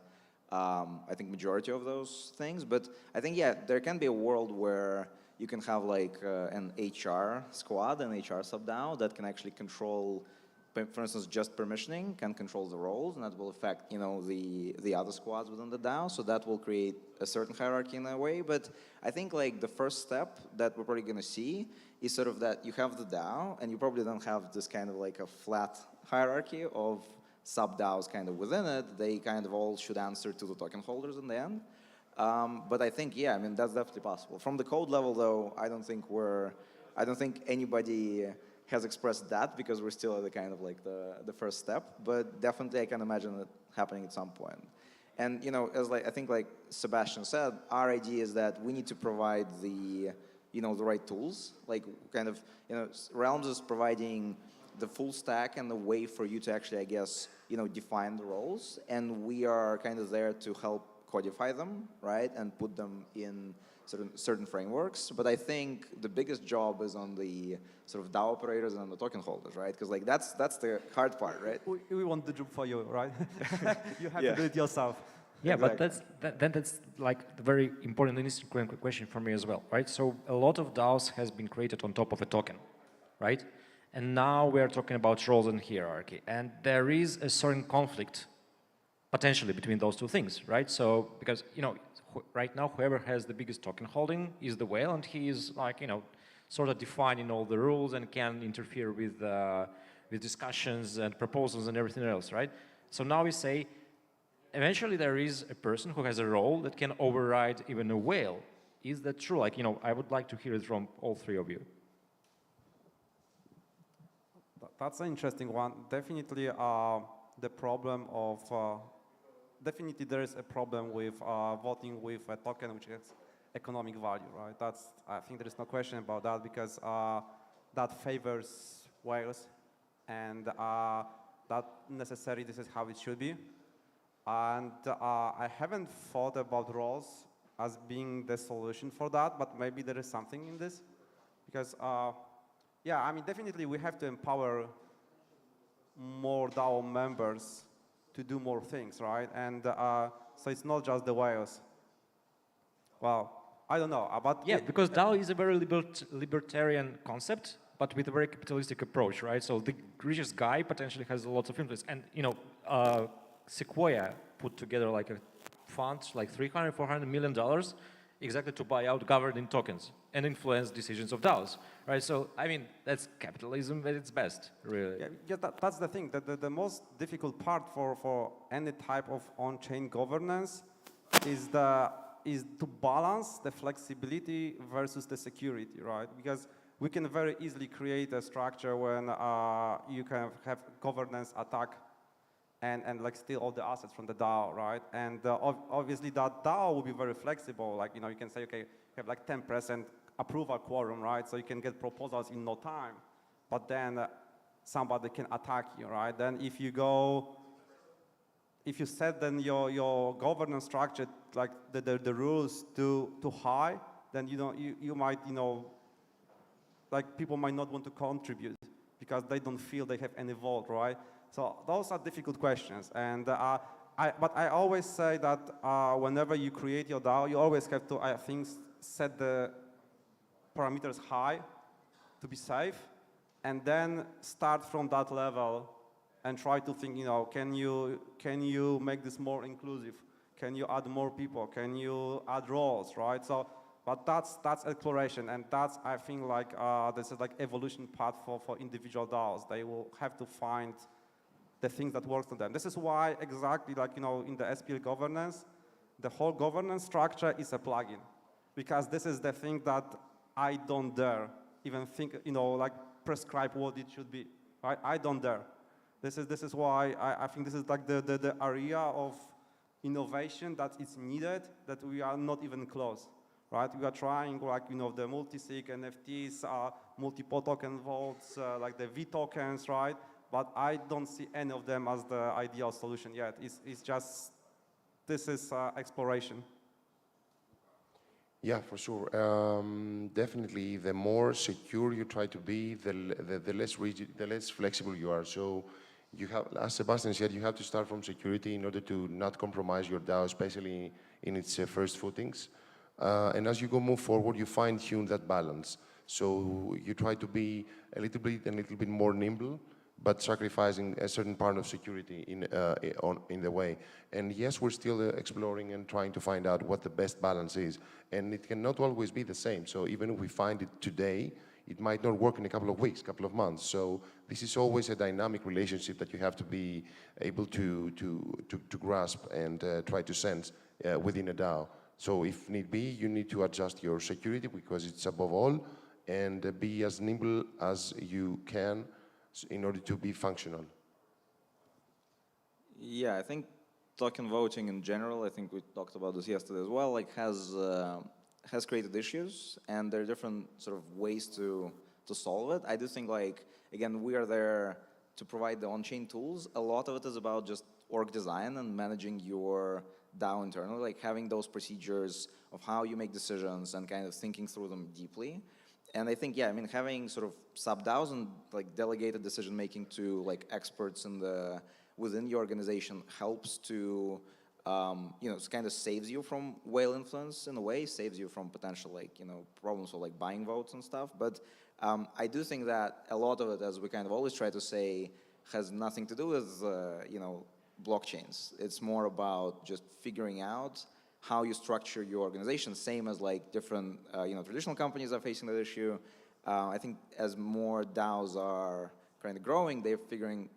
I think, majority of those things. But I think, yeah, there can be a world where you can have like an HR squad, an HR sub-DAO that can actually control, for instance, just permissioning can control the roles, and that will affect, the other squads within the DAO. So that will create a certain hierarchy in a way. But I think like the first step that we're probably going to see is sort of that you have the DAO, and you probably don't have this kind of like a flat hierarchy of sub-DAOs kind of within it. They kind of all should answer to the token holders in the end. But I think, yeah, I mean, that's definitely possible. From the code level, though, I don't think anybody has expressed that because we're still at the kind of like the first step. But definitely, I can imagine it happening at some point. And as I think like Sebastian said, our idea is that we need to provide the the right tools. Like kind of Realms is providing the full stack and the way for you to actually, I guess, define the roles, and we are kind of there to help codify them, right, and put them in certain frameworks. But I think the biggest job is on the sort of DAO operators and on the token holders, right? Because like that's the hard part, right? We want the job for you, right? You have Yeah. to do it yourself. Yeah, Exactly. but that's like the very important and interesting question for me as well, right? So a lot of DAOs has been created on top of a token, right? And now we are talking about roles and hierarchy, and there is a certain conflict potentially between those two things, right? So because right now whoever has the biggest token holding is the whale, and he is like sort of defining all the rules and can interfere with discussions and proposals and everything else, right? So now we say, eventually there is a person who has a role that can override even a whale. Is that true? Like, I would like to hear it from all three of you. That's an interesting one. Definitely the problem of, definitely there is a problem with voting with a token which has economic value, right? I think there is no question about that because that favors whales, and that necessarily this is how it should be. And I haven't thought about roles as being the solution for that, but maybe there is something in this. Because, yeah, I mean, definitely we have to empower more DAO members to do more things, right? And so it's not just the whales. Well, I don't know. Yeah, because DAO is a very libertarian concept, but with a very capitalistic approach, right? So the richest guy potentially has lots of influence. And, Sequoia put together like a fund, like $300, $400 million, exactly to buy out governing tokens and influence decisions of DAOs, right? So, I mean, that's capitalism at its best, really. Yeah, that's the thing. The most difficult part for any type of on-chain governance is to balance the flexibility versus the security, right? Because we can very easily create a structure when you can have governance attack and like steal all the assets from the DAO, right? And obviously that DAO will be very flexible. Like, you can say, okay, you have like 10% approval quorum, right? So you can get proposals in no time. But then somebody can attack you, right? Then if you set then your governance structure, like the rules too high, then you might, like people might not want to contribute because they don't feel they have any vote, right? So those are difficult questions. And but I always say that whenever you create your DAO, you always have to, I think, set the parameters high to be safe, and then start from that level and try to think, can you make this more inclusive? Can you add more people? Can you add roles, right? So, but that's exploration, and that's, I think, like this is like evolution path for individual DAOs. They will have to find the things that works for them. This is why exactly like, in the SPL governance, the whole governance structure is a plugin, because this is the thing that I don't dare even think, like prescribe what it should be, right? I don't dare. This is why I think this is like the area of innovation that is needed, that we are not even close, right? We are trying, like, the multi-sig NFTs, multiple token vaults, like the V tokens, right? But I don't see any of them as the ideal solution yet. It's just, this is exploration. Yeah, for sure. Definitely, the more secure you try to be, the less rigid, the less flexible you are. So you have, as Sebastian said, you have to start from security in order to not compromise your DAO, especially in its first footings. And as you move forward, you fine-tune that balance. So you try to be a little bit more nimble, but sacrificing a certain part of security in the way. And yes, we're still exploring and trying to find out what the best balance is. And it cannot always be the same. So even if we find it today, it might not work in a couple of weeks, couple of months. So this is always a dynamic relationship that you have to be able to grasp and try to sense within a DAO. So if need be, you need to adjust your security because it's above all, and be as nimble as you can in order to be functional. Yeah, I think token voting in general, I think we talked about this yesterday as well, like has created issues, and there are different sort of ways to solve it. I do think, like, again, we are there to provide the on-chain tools. A lot of it is about just org design and managing your DAO internally, like having those procedures of how you make decisions and kind of thinking through them deeply. And I think, yeah, I mean, having sort of sub-DAOs and like delegated decision-making to like experts within the organization helps to, it kind of saves you from whale influence in a way, saves you from potential like, problems with like buying votes and stuff. But I do think that a lot of it, as we kind of always try to say, has nothing to do with, blockchains. It's more about just figuring out how you structure your organization, same as like different, traditional companies are facing that issue. I think as more DAOs are kind of growing, they're figuring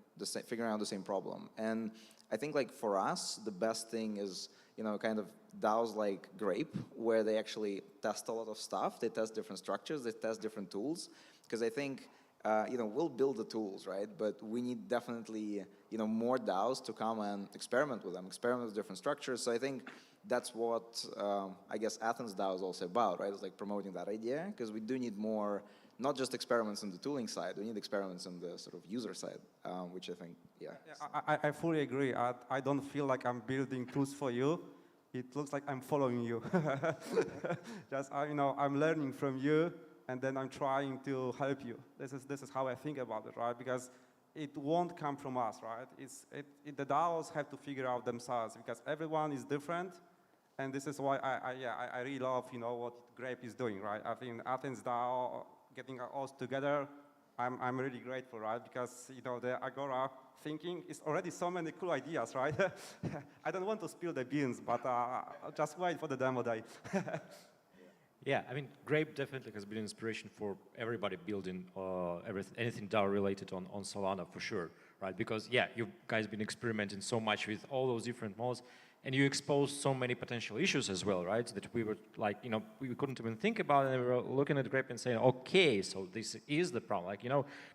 out the same problem. And I think like for us, the best thing is, kind of DAOs like Grape, where they actually test a lot of stuff. They test different structures, they test different tools. Because I think, we'll build the tools, right? But we need definitely, more DAOs to come and experiment with them, experiment with different structures. So I think that's what, I guess, AthensDAO is also about, right? It's like promoting that idea, because we do need more, not just experiments on the tooling side, we need experiments on the sort of user side, which I think, yeah. I fully agree. I don't feel like I'm building tools for you. It looks like I'm following you. Just, I'm learning from you, and then I'm trying to help you. This is how I think about it, right? Because it won't come from us, right? The DAOs have to figure out themselves, because everyone is different, and this is why I really love, what Grape is doing, right? I think AthensDAO, getting us together, I'm really grateful, right? Because, the Agora thinking is already so many cool ideas, right? I don't want to spill the beans, but just wait for the demo day. Yeah, I mean, Grape definitely has been an inspiration for everybody building anything DAO related on Solana, for sure, right? Because, yeah, you guys been experimenting so much with all those different modes, and you exposed so many potential issues as well, right? That we were like, we couldn't even think about it, and we were looking at Grape and saying, okay, so this is the problem. Like,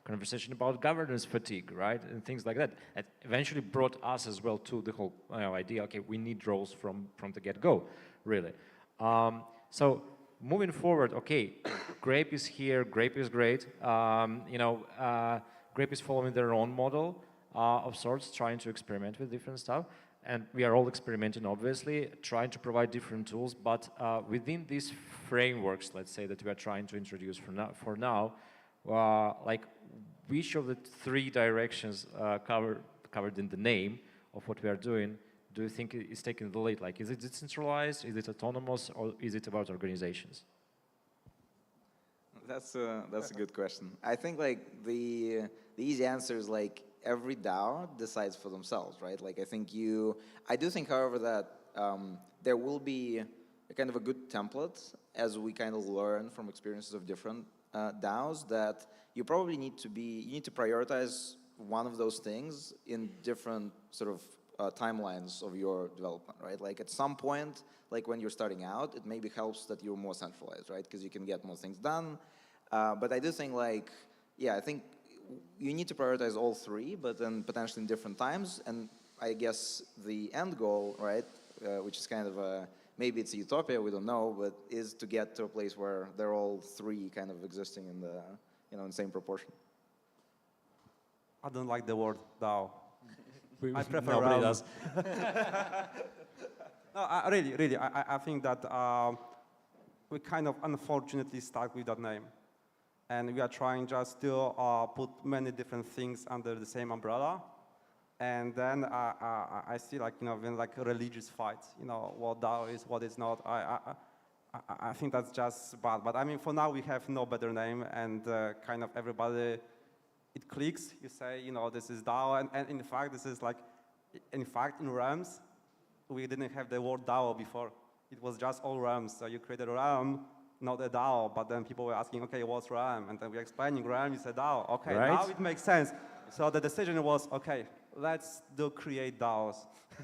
conversation about governance fatigue, right? And things like that. It eventually brought us as well to the whole idea, okay, we need roles from the get-go, really. So moving forward, okay, Grape is here, Grape is great. Grape is following their own model of sorts, trying to experiment with different stuff. And we are all experimenting, obviously, trying to provide different tools. But within these frameworks, let's say, that we are trying to introduce for now, like which of the three directions covered in the name of what we are doing do you think is taking the lead? Like, is it decentralized, is it autonomous, or is it about organizations? That's a good question. I think like the easy answer is like every DAO decides for themselves, right? Like I do think, however, that there will be a kind of a good template as we kind of learn from experiences of different DAOs, that you probably need to prioritize one of those things in different sort of timelines of your development, right? Like at some point, like when you're starting out, it maybe helps that you're more centralized, right? Because you can get more things done. But I do think like, yeah, I think you need to prioritize all three, but then potentially in different times. And I guess the end goal, right, which is kind of maybe it's a utopia, we don't know, but is to get to a place where they're all three kind of existing in the, in the same proportion. I don't like the word DAO. I prefer Nobody does. No, really, I think that we kind of unfortunately stuck with that name. And we are trying just to put many different things under the same umbrella. And then I see like, when like religious fights, what DAO is, what is not. I think that's just bad. But I mean, for now, we have no better name, and kind of everybody, it clicks. You say, this is DAO. And in fact, this is like, in realms, we didn't have the word DAO before. It was just all realms. So you created a realm, not a DAO, but then people were asking, okay, what's realm? And then we're explaining realm, you said DAO. Okay, right. Now it makes sense. So the decision was, okay, let's create DAOs.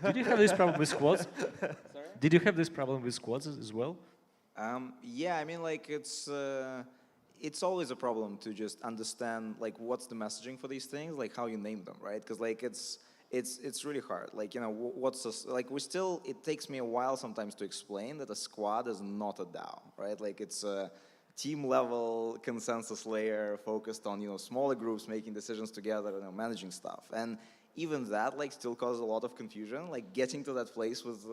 Did you have this problem with squads? Sorry? Did you have this problem with squads as well? Yeah, I mean, like it's always a problem to just understand like what's the messaging for these things, like how you name them, right? Because like it's really hard. Like it takes me a while sometimes to explain that a squad is not a DAO, right? Like it's a team level consensus layer focused on smaller groups making decisions together and managing stuff. And even that like still causes a lot of confusion. Like getting to that place with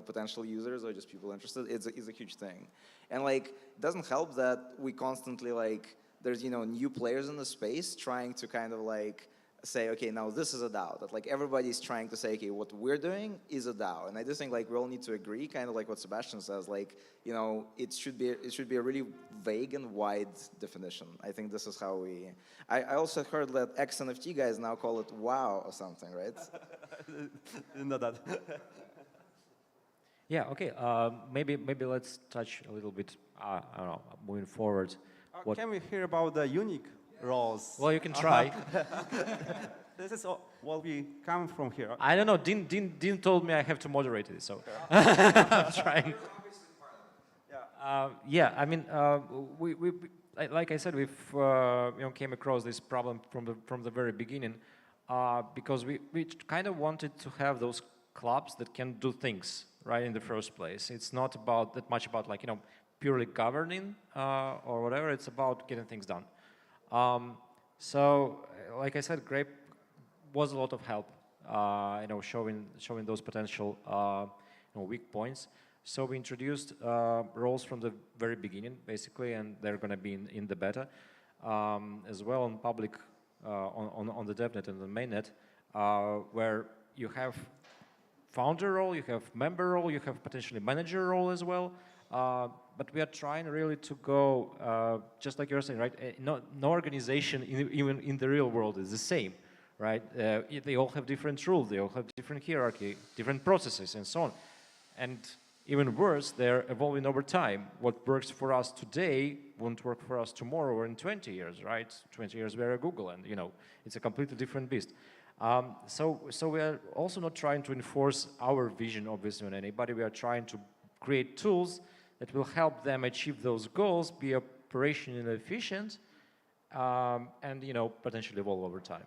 potential users or just people interested is a huge thing. And like it doesn't help that we constantly like there's new players in the space trying to kind of like say, okay, now this is a DAO. That like everybody's trying to say, okay, what we're doing is a DAO. And I just think like we all need to agree, kind of like what Sebastian says, like it should be a really vague and wide definition. I think this is how we. I also heard that ex-NFT guys now call it WOW or something, right? Not that. Yeah. Okay. Maybe let's touch a little bit. I don't know. Moving forward. Can we hear about the unique roles? Well, you can try. This is what we come from here. I don't know. Dean told me I have to moderate it, so I'm trying. Yeah. I mean, we like I said, we've came across this problem from the very beginning because we kind of wanted to have those clubs that can do things right in the first place. It's not about that much about like purely governing or whatever. It's about getting things done. So, like I said, Grape was a lot of help, showing those potential, weak points. So we introduced roles from the very beginning, basically, and they're going to be in the beta as well on public, on the DevNet and the mainnet, where you have founder role, you have member role, you have potentially manager role as well. But we are trying really to go, just like you're saying, right? No organization, even in the real world, is the same, right? They all have different rules, they all have different hierarchy, different processes, and so on. And even worse, they're evolving over time. What works for us today won't work for us tomorrow or in 20 years, right? 20 years we're at Google, and it's a completely different beast. So we are also not trying to enforce our vision, obviously, on anybody. We are trying to create tools that will help them achieve those goals, be operationally efficient, and potentially evolve over time.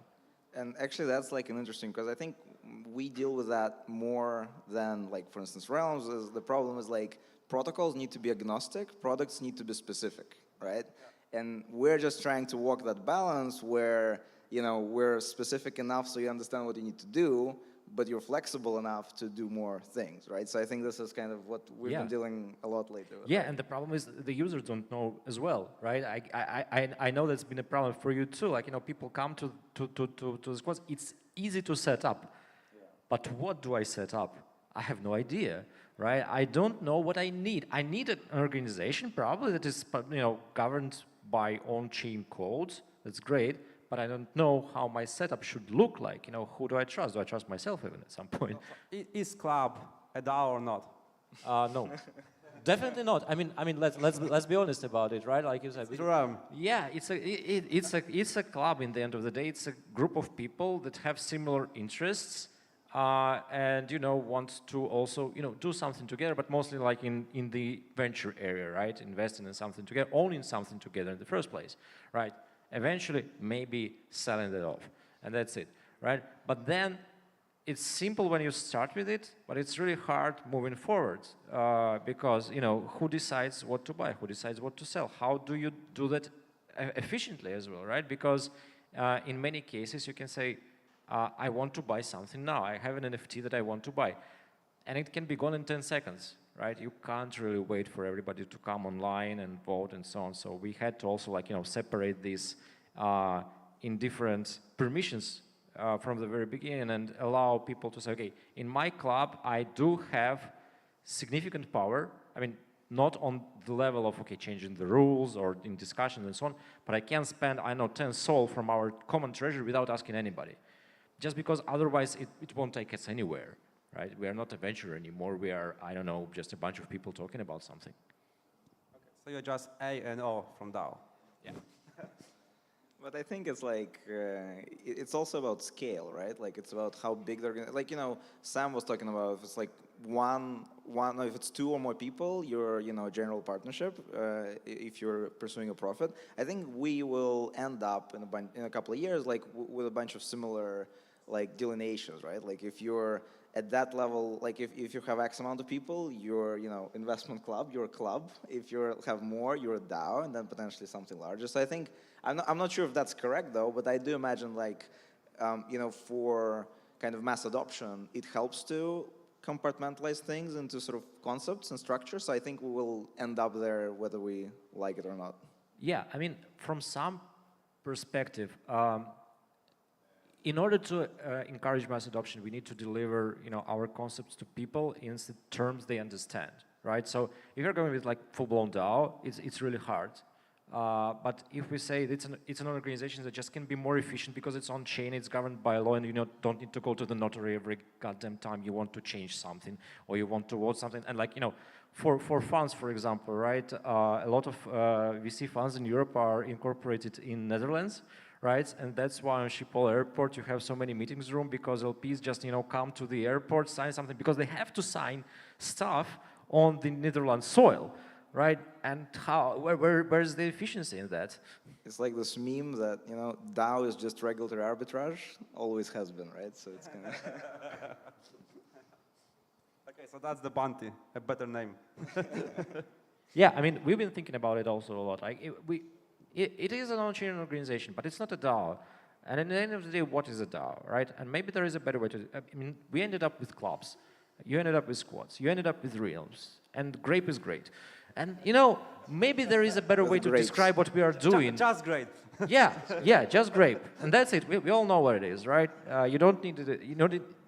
And actually, that's like an interesting, because I think we deal with that more than like, for instance, Realms. The problem is like protocols need to be agnostic, products need to be specific, right? Yeah. And we're just trying to walk that balance where we're specific enough so you understand what you need to do, but you're flexible enough to do more things, right? So I think this is kind of what we've been dealing a lot lately with. Yeah, and the problem is the users don't know as well, right? I know that's been a problem for you too. Like, people come to the squads. It's easy to set up, but what do I set up? I have no idea, right? I don't know what I need. I need an organization probably that is, governed by on-chain codes. That's great. But I don't know how my setup should look like. Who do I trust? Do I trust myself even at some point? Is club a DAO or not? No, definitely not. I mean, let's be honest about it, right? Like you said, yeah, it's a club. In the end of the day, it's a group of people that have similar interests, and want to also do something together, but mostly like in the venture area, right? Investing in something together, owning something together in the first place, right? Eventually, maybe selling it off, and that's it, right? But then it's simple when you start with it, but it's really hard moving forward because, who decides what to buy? Who decides what to sell? How do you do that efficiently as well, right? Because in many cases, you can say, I want to buy something now. I have an NFT that I want to buy, and it can be gone in 10 seconds. Right, you can't really wait for everybody to come online and vote and so on. So we had to also separate this in different permissions from the very beginning and allow people to say, okay, in my club I do have significant power. I mean, not on the level of changing the rules or in discussions and so on, but I can spend 10 SOL from our common treasury without asking anybody, just because otherwise it won't take us anywhere. Right? We are not a venture anymore. We are, I don't know, just a bunch of people talking about something. Okay, so you're just A and O from DAO. Yeah. But I think it's like, it's also about scale, right? Like it's about how big they're going to, like, Sam was talking about, if it's like if it's 2 or more people, you're, a general partnership, if you're pursuing a profit. I think we will end up in a couple of years, like with a bunch of similar, like, delineations, right? Like if you're at that level, like if you have X amount of people, you're, investment club, you're a club. If you have more, you're a DAO, and then potentially something larger. So I think, I'm not sure if that's correct though, but I do imagine like, for kind of mass adoption, it helps to compartmentalize things into sort of concepts and structures. So I think we will end up there whether we like it or not. Yeah, I mean, from some perspective, in order to encourage mass adoption, we need to deliver, our concepts to people in the terms they understand, right? So if you're going with like full-blown DAO, it's really hard. But if we say it's an organization that just can be more efficient because it's on chain, it's governed by law, and you don't need to go to the notary every goddamn time you want to change something or you want to vote something. And like, for funds, for example, right? A lot of VC funds in Europe are incorporated in Netherlands. Right, and that's why on Schiphol Airport you have so many meetings room, because LPs just come to the airport, sign something, because they have to sign stuff on the Netherlands soil, right? And where's the efficiency in that? It's like this meme that DAO is just regulatory arbitrage, always has been, right? So it's kind of. Okay, so that's the bounty, a better name. Yeah, I mean, we've been thinking about it also a lot. Like it is an on-chain organization, but it's not a DAO. And at the end of the day, what is a DAO, right? And maybe there is a better way to, I mean, we ended up with clubs. You ended up with squads. You ended up with realms. And Grape is great. And, maybe there is a better way to describe what we are doing. Just Grape. Yeah, just Grape. And that's it. We all know what it is, right? You don't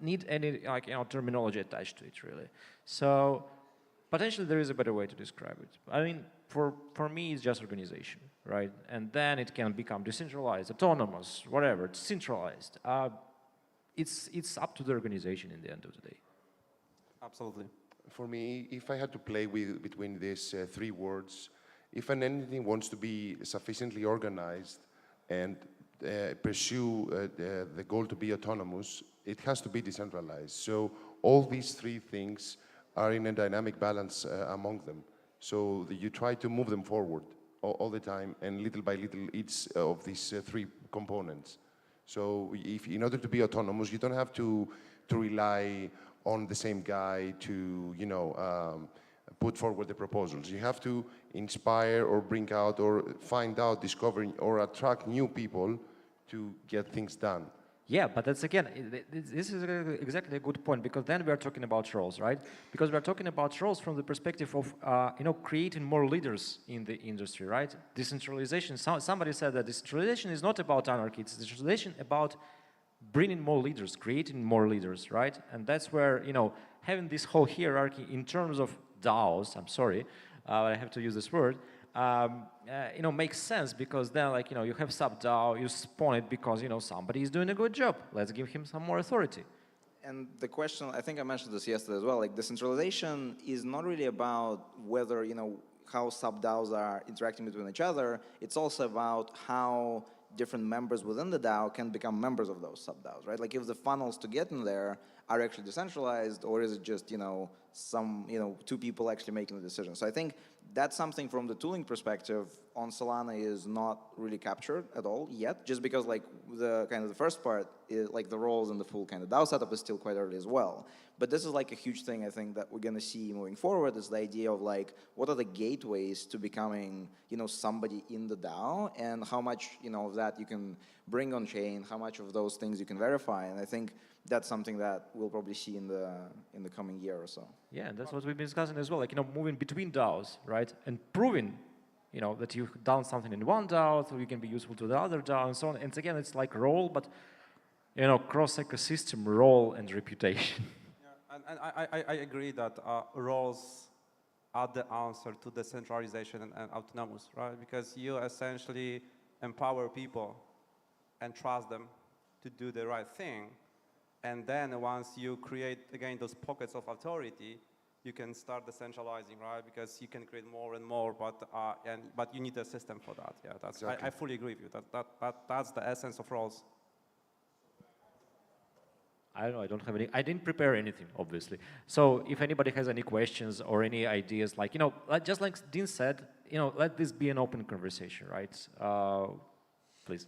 need any terminology attached to it, really. So potentially there is a better way to describe it. I mean, for me, it's just organization, right? And then it can become decentralized, autonomous, whatever. It's centralized. It's up to the organization in the end of the day. Absolutely. For me, if I had to play between these 3 words, if an entity wants to be sufficiently organized and pursue the goal to be autonomous, it has to be decentralized. So all these 3 things are in a dynamic balance among them. So you try to move them forward all the time, and little by little, each of these 3 components. So if in order to be autonomous, you don't have to rely on the same guy to, put forward the proposals. You have to inspire or bring out or find out, discover or attract new people to get things done. Yeah, but that's again, this is exactly a good point, because then we are talking about roles, right? Because we are talking about roles from the perspective of, creating more leaders in the industry, right? Decentralization, somebody said that decentralization is not about anarchy, it's decentralization about bringing more leaders, creating more leaders, right? And that's where, having this whole hierarchy in terms of DAOs, I'm sorry, I have to use this word, makes sense, because then, you have sub-DAO, you spawn it because, somebody is doing a good job. Let's give him some more authority. And the question, I think I mentioned this yesterday as well, like decentralization is not really about whether, how sub-DAOs are interacting between each other. It's also about how different members within the DAO can become members of those sub-DAOs, right? Like if the funnels to get in there are actually decentralized, or is it just, two people actually making the decision? So I think that's something from the tooling perspective on Solana is not really captured at all yet, just because the first part is the roles and the full kind of DAO setup is still quite early as well. But this is a huge thing I think that we're gonna see moving forward, is the idea of what are the gateways to becoming, somebody in the DAO, and how much, of that you can bring on chain, how much of those things you can verify. And I think that's something that we'll probably see in the coming year or so. Yeah, and that's what we've been discussing as well, moving between DAOs, right? And proving, that you've done something in one DAO, so you can be useful to the other DAO and so on. And again, it's like role, but, cross-ecosystem role and reputation. Yeah, and I agree that roles are the answer to decentralization and autonomous, right? Because you essentially empower people and trust them to do the right thing. And then once you create, again, those pockets of authority, you can start decentralizing, right? Because you can create more and more, but you need a system for that. Yeah, that's, exactly. I fully agree with you. That's the essence of roles. I don't know, I don't have any, I didn't prepare anything, obviously. So if anybody has any questions or any ideas, just like Dean said, let this be an open conversation, right? Please.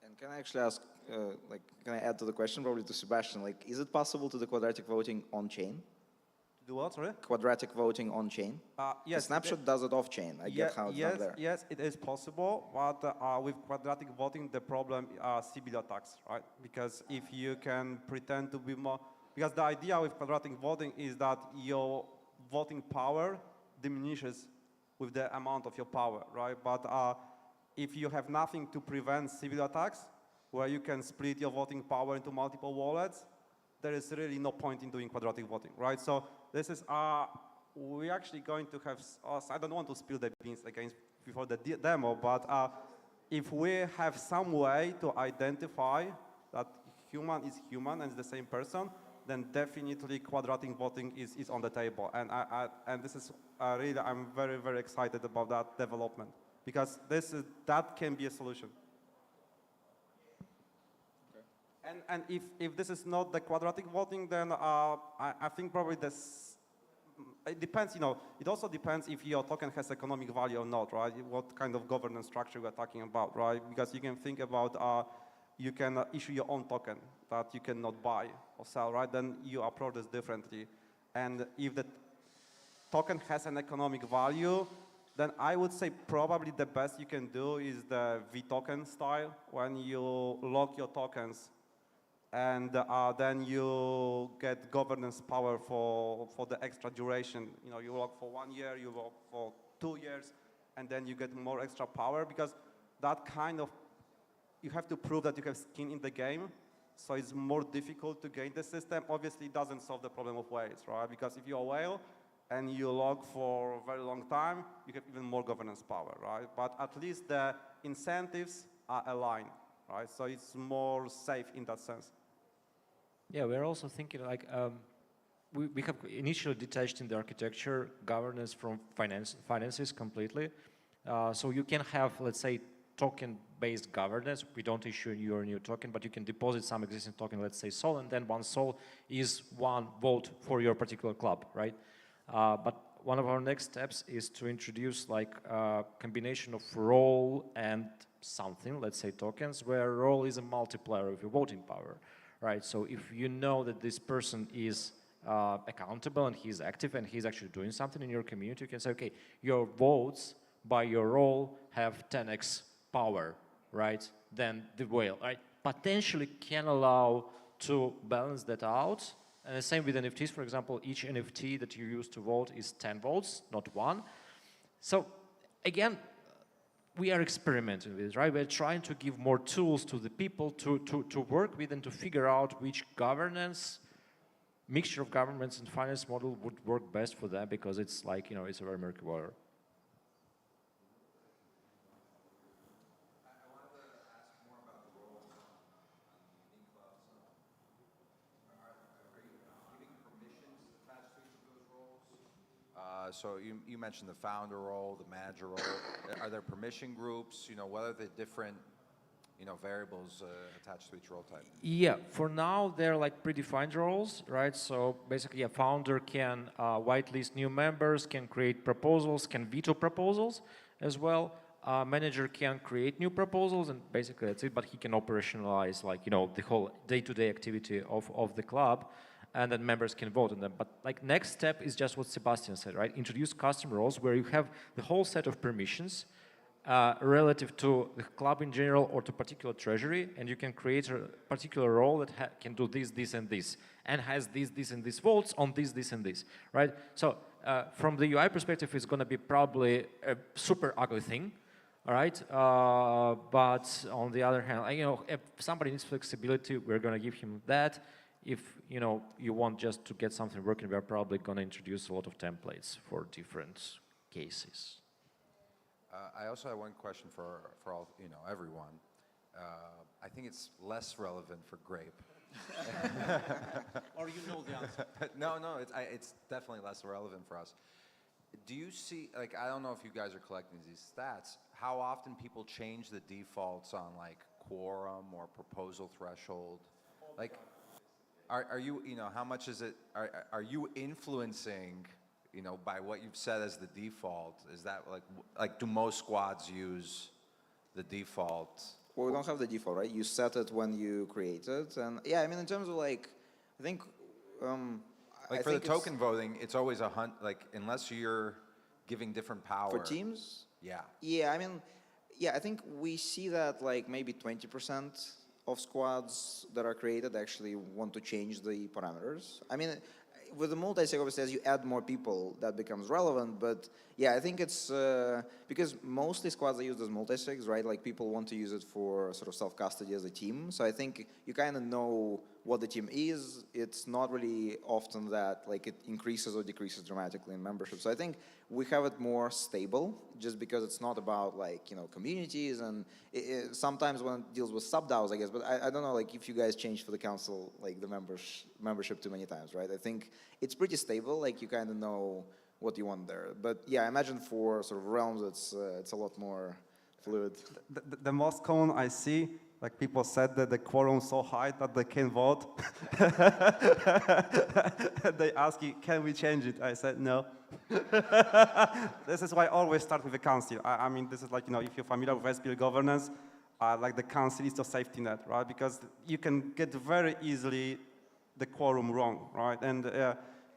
And can I actually ask, can I add to the question, probably to Sebastian, is it possible to do quadratic voting on-chain? Do what, sorry? Quadratic voting on-chain? Yes. Snapshot does it off-chain. I get how it's not there. Yes, it is possible, but with quadratic voting, the problem are CBD attacks, right? Because if you can pretend to be more, because the idea with quadratic voting is that your voting power diminishes with the amount of your power, right? But if you have nothing to prevent CBD attacks, where you can split your voting power into multiple wallets, there is really no point in doing quadratic voting, right? So this is, we're actually going to have, I don't want to spill the beans again before the demo, but if we have some way to identify that human is human and is the same person, then definitely quadratic voting is on the table. And this is really, I'm very, very excited about that development, because that can be a solution. And if this is not the quadratic voting, then I think probably this, it depends, it also depends if your token has economic value or not, right? What kind of governance structure we're talking about, right? Because you can think about, you can issue your own token that you cannot buy or sell, right? Then you approach this differently. And if the token has an economic value, then I would say probably the best you can do is the V-token style, when you lock your tokens and then you get governance power for the extra duration. You lock for 1 year, you lock for 2 years, and then you get more extra power, because that kind of, you have to prove that you have skin in the game, so it's more difficult to gain the system. Obviously, it doesn't solve the problem of whales, right? Because if you're a whale and you log for a very long time, you have even more governance power, right? But at least the incentives are aligned, right? So it's more safe in that sense. Yeah, we're also thinking we have initially detached in the architecture governance from finances completely. So you can have, let's say, token-based governance. We don't issue your new token, but you can deposit some existing token, let's say Sol, and then one Sol is one vote for your particular club, right? But one of our next steps is to introduce like a combination of role and something, let's say tokens, where role is a multiplier of your voting power, right? So if you know that this person is accountable and he's active and he's actually doing something in your community, you can say, okay, your votes by your role have 10x power, right? Then the whale, right? Potentially can allow to balance that out. And the same with NFTs, for example, each NFT that you use to vote is 10 votes, not 1. So again, we are experimenting with this, right? We're trying to give more tools to the people to work with and to figure out which governance, mixture of governments and finance model would work best for them, because it's like, you know, it's a very murky water. So you mentioned the founder role, the manager role. Are there permission groups? You know, what are the different, you know, variables attached to each role type? Yeah, for now they're like predefined roles, right? So basically a founder can whitelist new members, can create proposals, can veto proposals as well. Manager can create new proposals, and basically that's it, but he can operationalize, like, you know, the whole day-to-day activity of the club, and then members can vote on them. But like next step is just what Sebastian said, right? Introduce custom roles where you have the whole set of permissions relative to the club in general or to particular treasury, and you can create a particular role that can do this, this, and this, and has this, and this votes on this, and this, right? So from the UI perspective, it's going to be probably a super ugly thing, all right? But on the other hand, you know, if somebody needs flexibility, we're going to give him that. If, you know, you want just to get something working, we're probably going to introduce a lot of templates for different cases. I also have one question for all, you know, everyone. I think it's less relevant for Grape. Or you know the answer. No, it's definitely less relevant for us. Do you see, like, I don't know if you guys are collecting these stats, how often people change the defaults on like quorum or proposal threshold? Like, are you, you know, how much is it, are you influencing, you know, by what you've said as the default? Is that like do most squads use the default? Well, we don't have the default, right? You set it when you create it. And yeah, I mean, in terms of like, I think, like for the token voting, it's always a hunt, like unless you're giving different power. For teams? Yeah. Yeah, I mean, yeah, I think we see that like maybe 20% of squads that are created actually want to change the parameters. I mean, with the multi-sig, obviously, as you add more people, that becomes relevant. But yeah, I think it's because mostly squads are used as multi-sigs, right? Like people want to use it for sort of self-custody as a team. So I think you kind of know what the team is. It's not really often that like it increases or decreases dramatically in membership. So I think we have it more stable, just because it's not about like, you know, communities, and sometimes when it deals with sub-DAOs, I guess, but I don't know like if you guys change for the council like the membership too many times, right? I think it's pretty stable, like you kind of know what you want there. But yeah, I imagine for sort of realms, it's a lot more fluid. The most common I see, like people said that the quorum is so high that they can't vote. They ask you, can we change it? I said, no. This is why I always start with the council. I mean, this is like, you know, if you're familiar with SPL governance, like the council is the safety net, right? Because you can get very easily the quorum wrong, right? And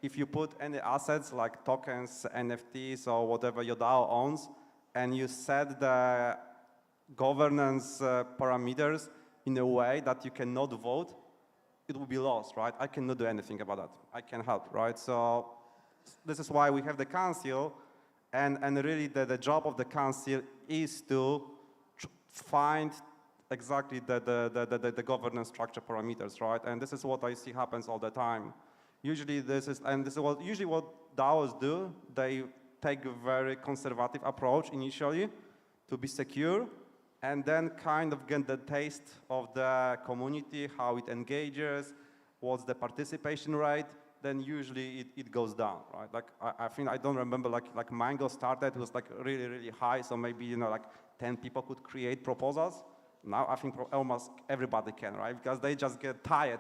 if you put any assets like tokens, NFTs, or whatever your DAO owns, and you set the governance parameters in a way that you cannot vote, it will be lost, right? I cannot do anything about that. I can help, right? So this is why we have the council, and really the job of the council is to find exactly the governance structure parameters, right? And this is what I see happens all the time. Usually this is what DAOs do. They take a very conservative approach initially to be secure, and then kind of get the taste of the community, how it engages, what's the participation rate, then usually it goes down, right? Like I think I don't remember like Mango started was like really, really high, so maybe, you know, like 10 people could create proposals. Now I think almost everybody can, right? Because they just get tired.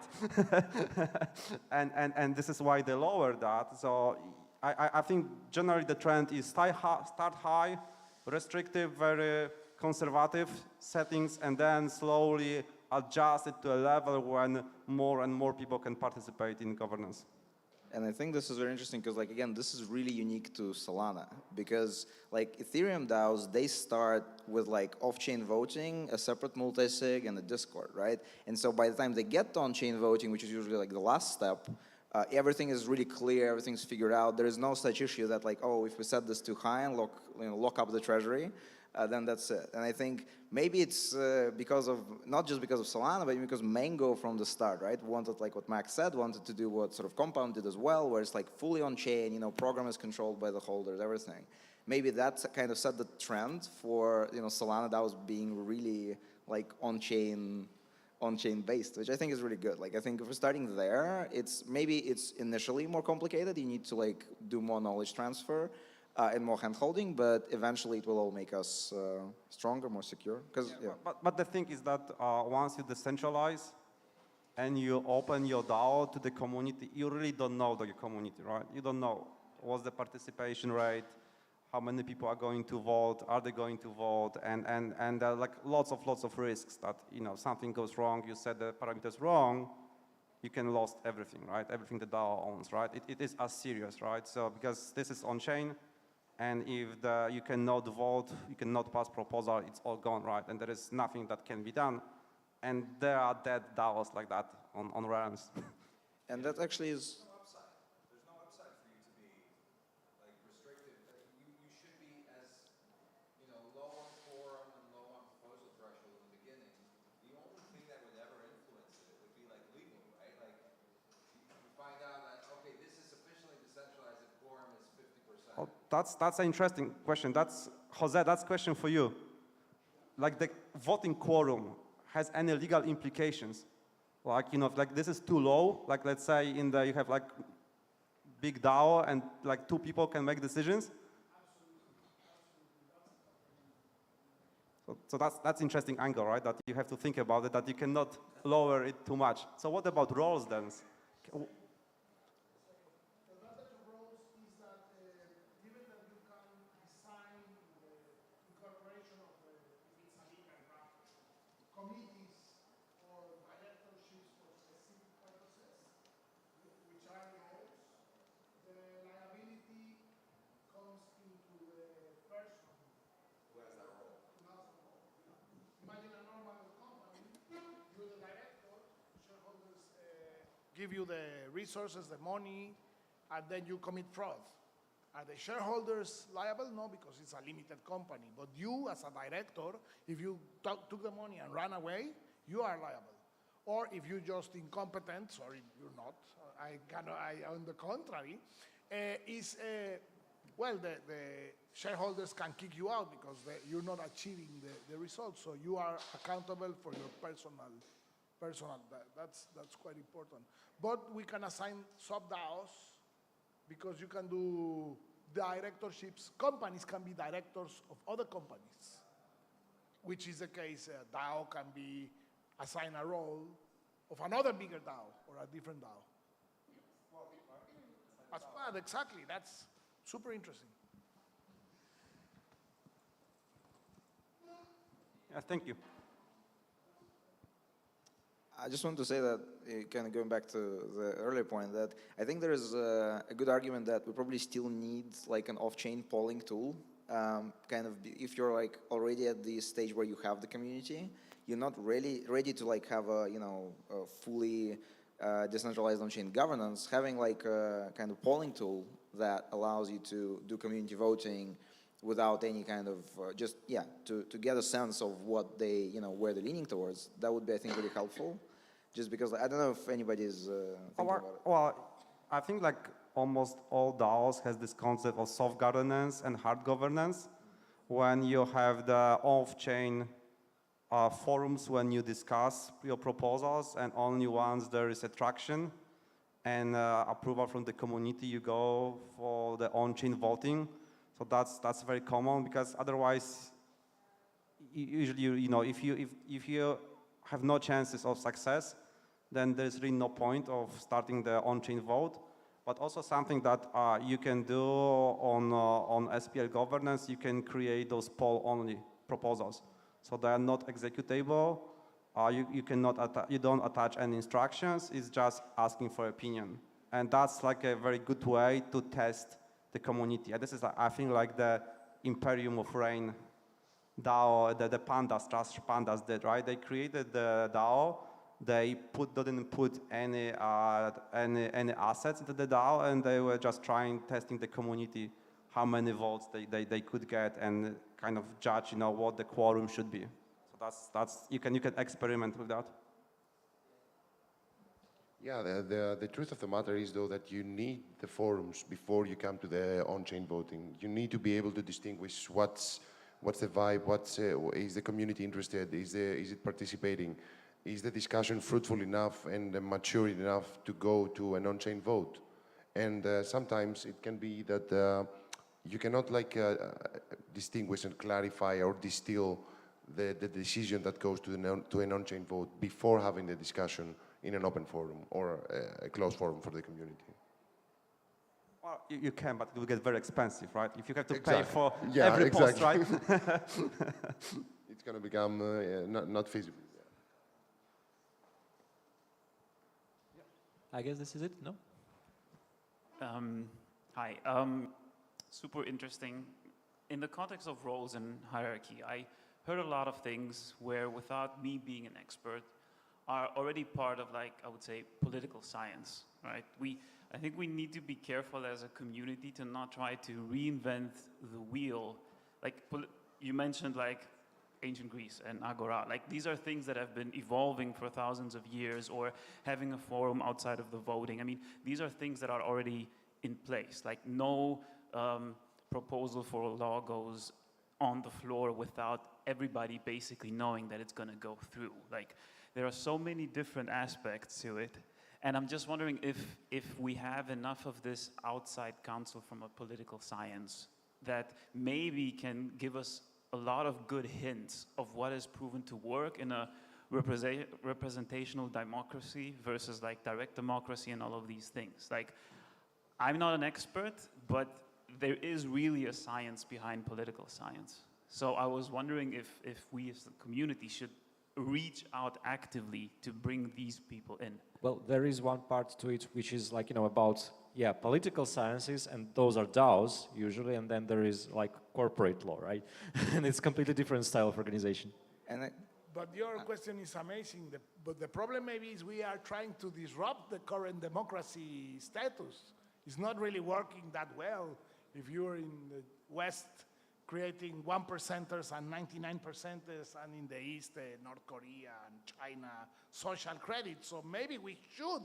and this is why they lower that. So I think generally the trend is start high, restrictive, very conservative settings, and then slowly adjust it to a level when more and more people can participate in governance. And I think this is very interesting because, like, again, this is really unique to Solana because, like, Ethereum DAOs, they start with, like, off-chain voting, a separate multi-sig, and a Discord, right? And so by the time they get to on-chain voting, which is usually, like, the last step, everything is really clear, everything's figured out. There is no such issue that, like, oh, if we set this too high and lock up the treasury, then that's it. And I think maybe it's because of, not just because of Solana, but because Mango from the start, right, wanted, like what Max said, wanted to do what sort of Compound did as well, where it's like fully on-chain, you know, program is controlled by the holders, everything. Maybe that kind of set the trend for, you know, Solana DAOs being really like on-chain based, which I think is really good. Like, I think if we're starting there, maybe it's initially more complicated. You need to like do more knowledge transfer, and more hand-holding, but eventually it will all make us stronger, more secure. But the thing is that once you decentralize and you open your DAO to the community, you really don't know the community, right? You don't know what's the participation rate, how many people are going to vote, are they going to vote, and there are like lots of risks that, you know, something goes wrong, you set the parameters wrong, you can lose everything, right? Everything the DAO owns, right? It is as serious, right? So because this is on-chain, and if you cannot vote, you cannot pass proposal, it's all gone, right? And there is nothing that can be done. And there are dead DAOs like that on realms. And that actually is... There's no upside for you to be like restricted. You should be as, you know, low on quorum and low on proposal threshold in the beginning. The only thing that would ever influence it would be like legal, right? Like you find out that, okay, this is sufficiently decentralized if quorum is 50%. Oh, that's an interesting question. Jose, that's a question for you. Like the voting quorum has any legal implications? Like, you know, if like this is too low, like let's say you have like big DAO and like 2 people can make decisions. So that's interesting angle, right? That you have to think about it, that you cannot lower it too much. So what about roles then? Give you the resources, the money, and then you commit fraud. Are the shareholders liable? No, because it's a limited company. But you, as a director, if you took the money and ran away, you are liable. Or if you're just incompetent, sorry, you're not. On the contrary, well, the shareholders can kick you out because you're not achieving the results. So you are accountable for your personal. That's quite important. But we can assign sub-DAOs because you can do directorships. Companies can be directors of other companies, which is the case. DAO can be assigned a role of another bigger DAO or a different DAO. As part, exactly. That's super interesting. Yeah, thank you. I just want to say that, kind of going back to the earlier point, that I think there is a good argument that we probably still need like an off-chain polling tool. If you're like already at the stage where you have the community, you're not really ready to like have a fully decentralized on-chain governance. Having like a kind of polling tool that allows you to do community voting without any kind of to get a sense of what they, where they're leaning towards, that would be, I think, really helpful. Just because I don't know if anybody's thinking about it. Well, I think like almost all DAOs has this concept of soft governance and hard governance. When you have the off-chain forums when you discuss your proposals, and only once there is a traction, and approval from the community, you go for the on-chain voting. So that's very common, because otherwise, usually, if you have no chances of success, then there's really no point of starting the on-chain vote. But also something that you can do on SPL governance, you can create those poll-only proposals. So they are not executable. You don't attach any instructions. It's just asking for opinion, and that's like a very good way to test the community. And this is, I think, like the Imperium of Rain DAO, the pandas, Trust Pandas did, right? They created the DAO. They didn't put any assets into the DAO, and they were just testing the community, how many votes they could get, and kind of judge, what the quorum should be. So that's you can experiment with that. Yeah, the truth of the matter is, though, that you need the forums before you come to the on-chain voting. You need to be able to distinguish what's the vibe, is the community interested, is it participating, is the discussion fruitful enough and mature enough to go to an on-chain vote. And sometimes it can be that you cannot distinguish and clarify or distill the decision that goes to an on-chain vote before having the discussion in an open forum or a closed forum for the community. Well, you can, but it will get very expensive, right? If you have to Exactly. pay for Yeah, every exactly. post, right? It's going to become not feasible. I guess this is it, no? Hi. Super interesting. In the context of roles and hierarchy, I heard a lot of things where, without me being an expert, are already part of, I would say, political science, right? I think we need to be careful as a community to not try to reinvent the wheel. You mentioned, ancient Greece and Agora. These are things that have been evolving for thousands of years, or having a forum outside of the voting. I mean, these are things that are already in place. No proposal for a law goes on the floor without everybody basically knowing that it's going to go through. There are so many different aspects to it. And I'm just wondering if we have enough of this outside counsel from a political science that maybe can give us a lot of good hints of what has proven to work in a representational democracy versus direct democracy and all of these things. I'm not an expert, but there is really a science behind political science. So I was wondering if we as a community should reach out actively to bring these people in. Well, there is one part to it which is about political sciences, and those are DAOs usually, and then there is corporate law, right? And it's completely different style of organization. But your question is amazing. But the problem maybe is we are trying to disrupt the current democracy status. It's not really working that well if you're in the West creating 1%ers and 99%ers, and in the East, North Korea and China, social credit. So maybe we should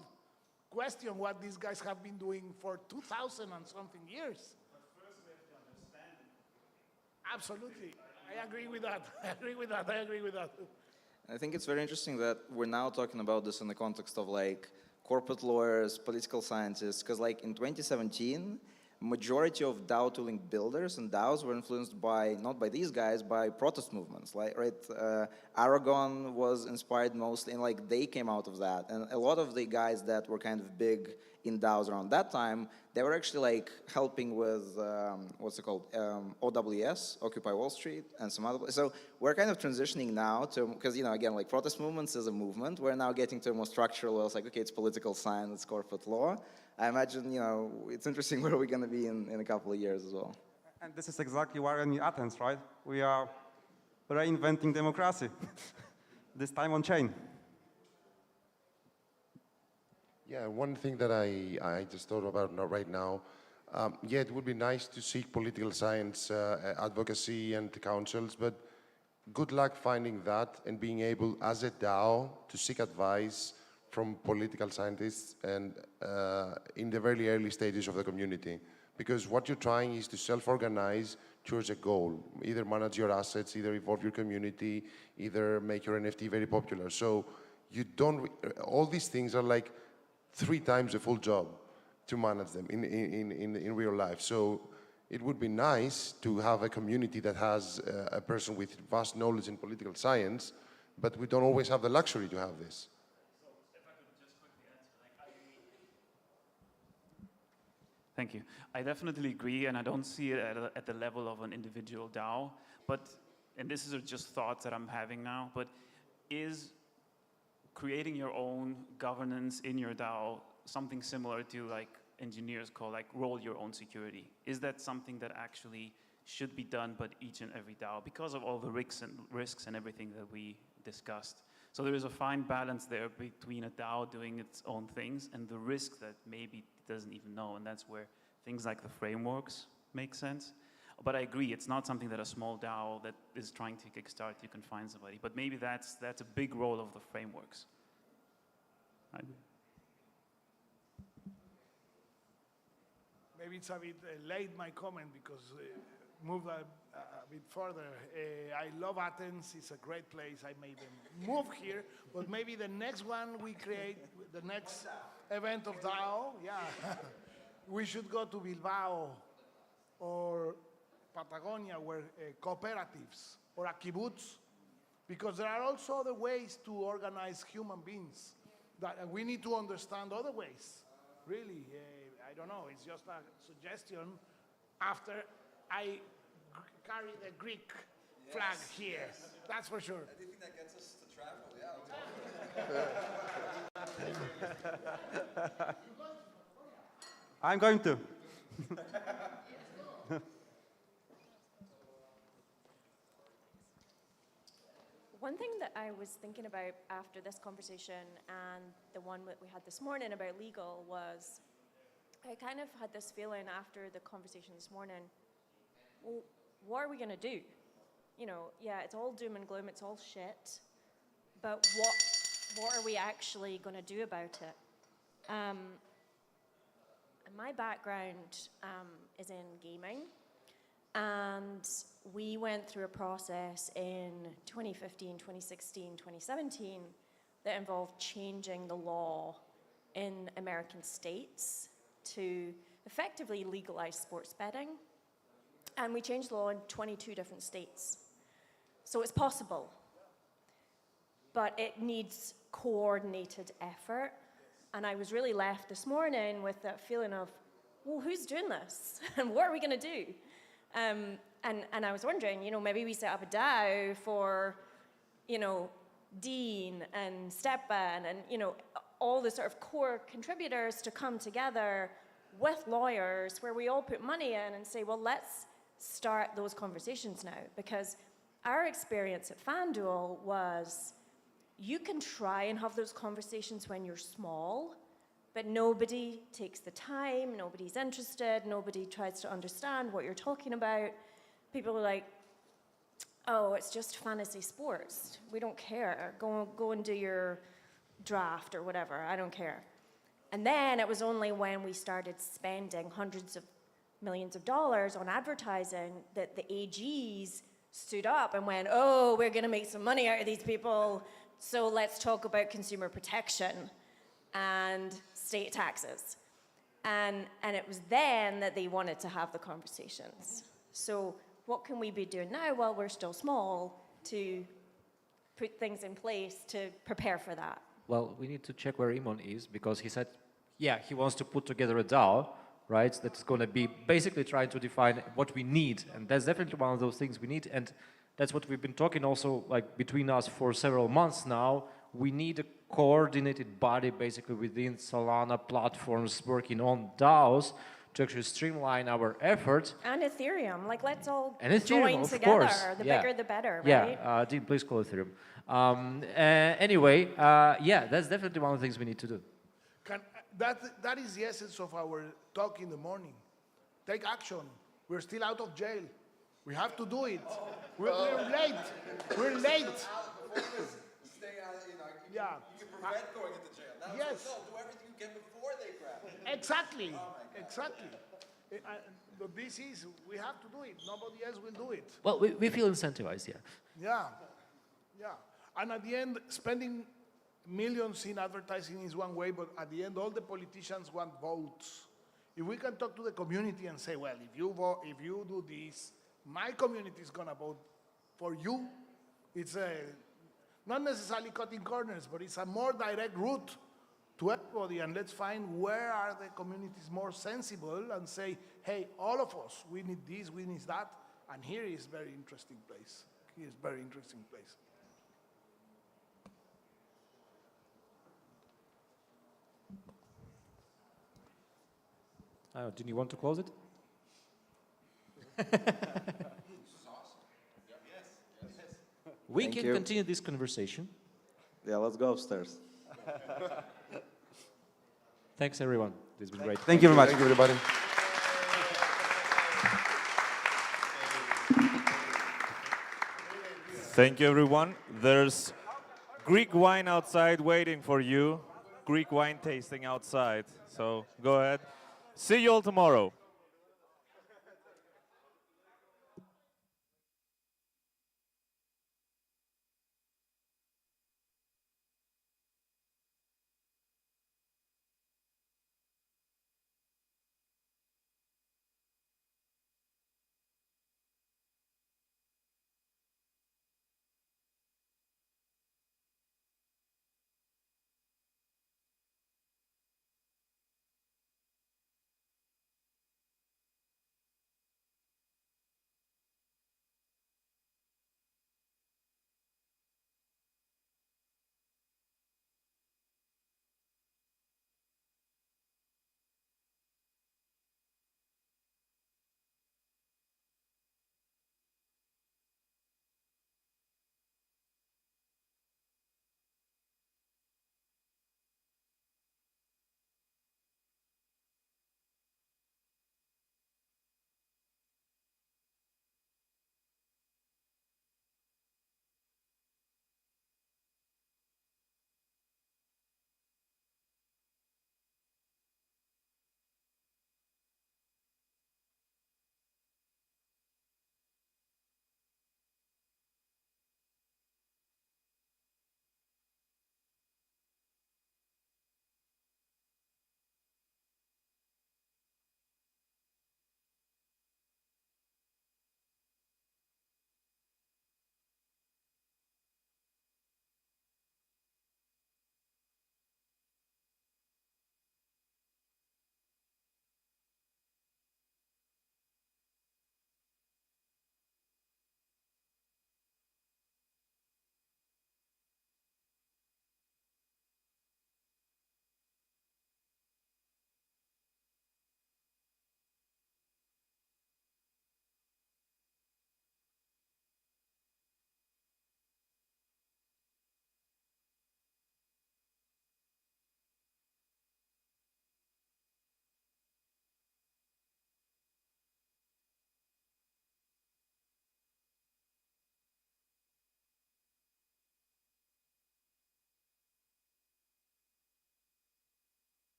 question what these guys have been doing for 2,000 and something years. But first we have to understand it. Absolutely. I agree with that. I agree with that. I think it's very interesting that we're now talking about this in the context of corporate lawyers, political scientists, because in 2017, majority of DAO tooling builders and DAOs were influenced by, not by these guys, by protest movements, Aragon was inspired mostly, and they came out of that. And a lot of the guys that were kind of big in DAOs around that time, they were actually helping with, what's it called, OWS, Occupy Wall Street, and some other, so we're kind of transitioning now to, because, again, protest movements is a movement, we're now getting to a more structural, well, it's okay, it's political science, it's corporate law. I imagine, it's interesting where we're going to be in a couple of years as well. And this is exactly why we're in Athens, right? We are reinventing democracy, this time on chain. Yeah, one thing that I just thought about right now, it would be nice to seek political science advocacy and councils, but good luck finding that and being able, as a DAO, to seek advice from political scientists and in the very early stages of the community. Because what you're trying is to self-organize towards a goal, either manage your assets, either evolve your community, either make your NFT very popular. So you don't, all these things are 3 times the full job to manage them in real life. So it would be nice to have a community that has a person with vast knowledge in political science, but we don't always have the luxury to have this. Thank you. I definitely agree, and I don't see it at the level of an individual DAO, but, and this is just thoughts that I'm having now, but is creating your own governance in your DAO something similar to like engineers call like roll your own security? Is that something that actually should be done by each and every DAO because of all the risks and everything that we discussed? So there is a fine balance there between a DAO doing its own things and the risk that maybe it doesn't even know, and that's where things like the frameworks make sense. But I agree, it's not something that a small DAO that is trying to kickstart, you can find somebody. But maybe that's a big role of the frameworks. I agree. Maybe it's a bit late, my comment, because move a bit further. I love Athens. It's a great place. I made them move here. But maybe the next one we create, the next event of DAO, yeah, we should go to Bilbao or Patagonia, where cooperatives or a kibbutz, because there are also other ways to organize human beings. That we need to understand other ways. Really, I don't know. It's just a suggestion. After I carry the Greek flag here, that's for sure. I think that gets us to travel. Yeah. I'm going to. One thing that I was thinking about after this conversation and the one that we had this morning about legal was, I kind of had this feeling after the conversation this morning, well, what are we going to do? You know, yeah, it's all doom and gloom, it's all shit, but what are we actually going to do about it? And my background is in gaming, and we went through a process in 2015, 2016, 2017 that involved changing the law in American states to effectively legalize sports betting. And we changed the law in 22 different states. So it's possible, but it needs coordinated effort. And I was really left this morning with that feeling of, well, who's doing this? And what are we going to do? And I was wondering, you know, maybe we set up a DAO for, you know, Dean and Stepan and, you know, all the sort of core contributors to come together with lawyers where we all put money in and say, well, let's start those conversations now. Because our experience at FanDuel was you can try and have those conversations when you're small, but nobody takes the time, nobody's interested, nobody tries to understand what you're talking about. People are like, oh, it's just fantasy sports. We don't care. Go and do your draft or whatever. I don't care. And then it was only when we started spending hundreds of millions of dollars on advertising that the AGs stood up and went, oh, we're going to make some money out of these people, so let's talk about consumer protection and state taxes. And it was then that they wanted to have the conversations. So what can we be doing now while we're still small to put things in place to prepare for that? Well, we need to check where Imon is, because he said, yeah, he wants to put together a DAO, right? That's going to be basically trying to define what we need. And that's definitely one of those things we need. And that's what we've been talking also like between us for several months now. We need a coordinated body basically within Solana platforms working on DAOs to actually streamline our efforts. And Ethereum, like let's all and Ethereum, join of together. Course. The Yeah. bigger the better, right? Yeah, Dean, please call Ethereum. Anyway, yeah, that's definitely one of the things we need to do. That is the essence of our talk in the morning. Take action. We're still out of jail. We have to do it. We're late. We're late. Stay out, you know, Yeah. you can prevent going into jail. Now Yes. it's like, no, do everything you can before they grab you. Exactly. Oh my God. Exactly. But this is, we have to do it. Nobody else will do it. Well, we feel incentivized, yeah. Yeah. Yeah. And at the end, spending millions in advertising is one way, but at the end, all the politicians want votes. If we can talk to the community and say, well, if you vote, if you do this, my community is gonna vote for you. It's not necessarily cutting corners, but it's a more direct route to everybody, and let's find where are the communities more sensible and say, hey, all of us, we need this, we need that, and here is very interesting place. Here is very interesting place. Do you want to close it? We Thank can you. continue this conversation. Yeah, let's go upstairs. Thanks, everyone. This has been great. Thank you very much. Thank you, everybody. Thank you, everyone. There's Greek wine outside waiting for you. Greek wine tasting outside. So go ahead. See you all tomorrow.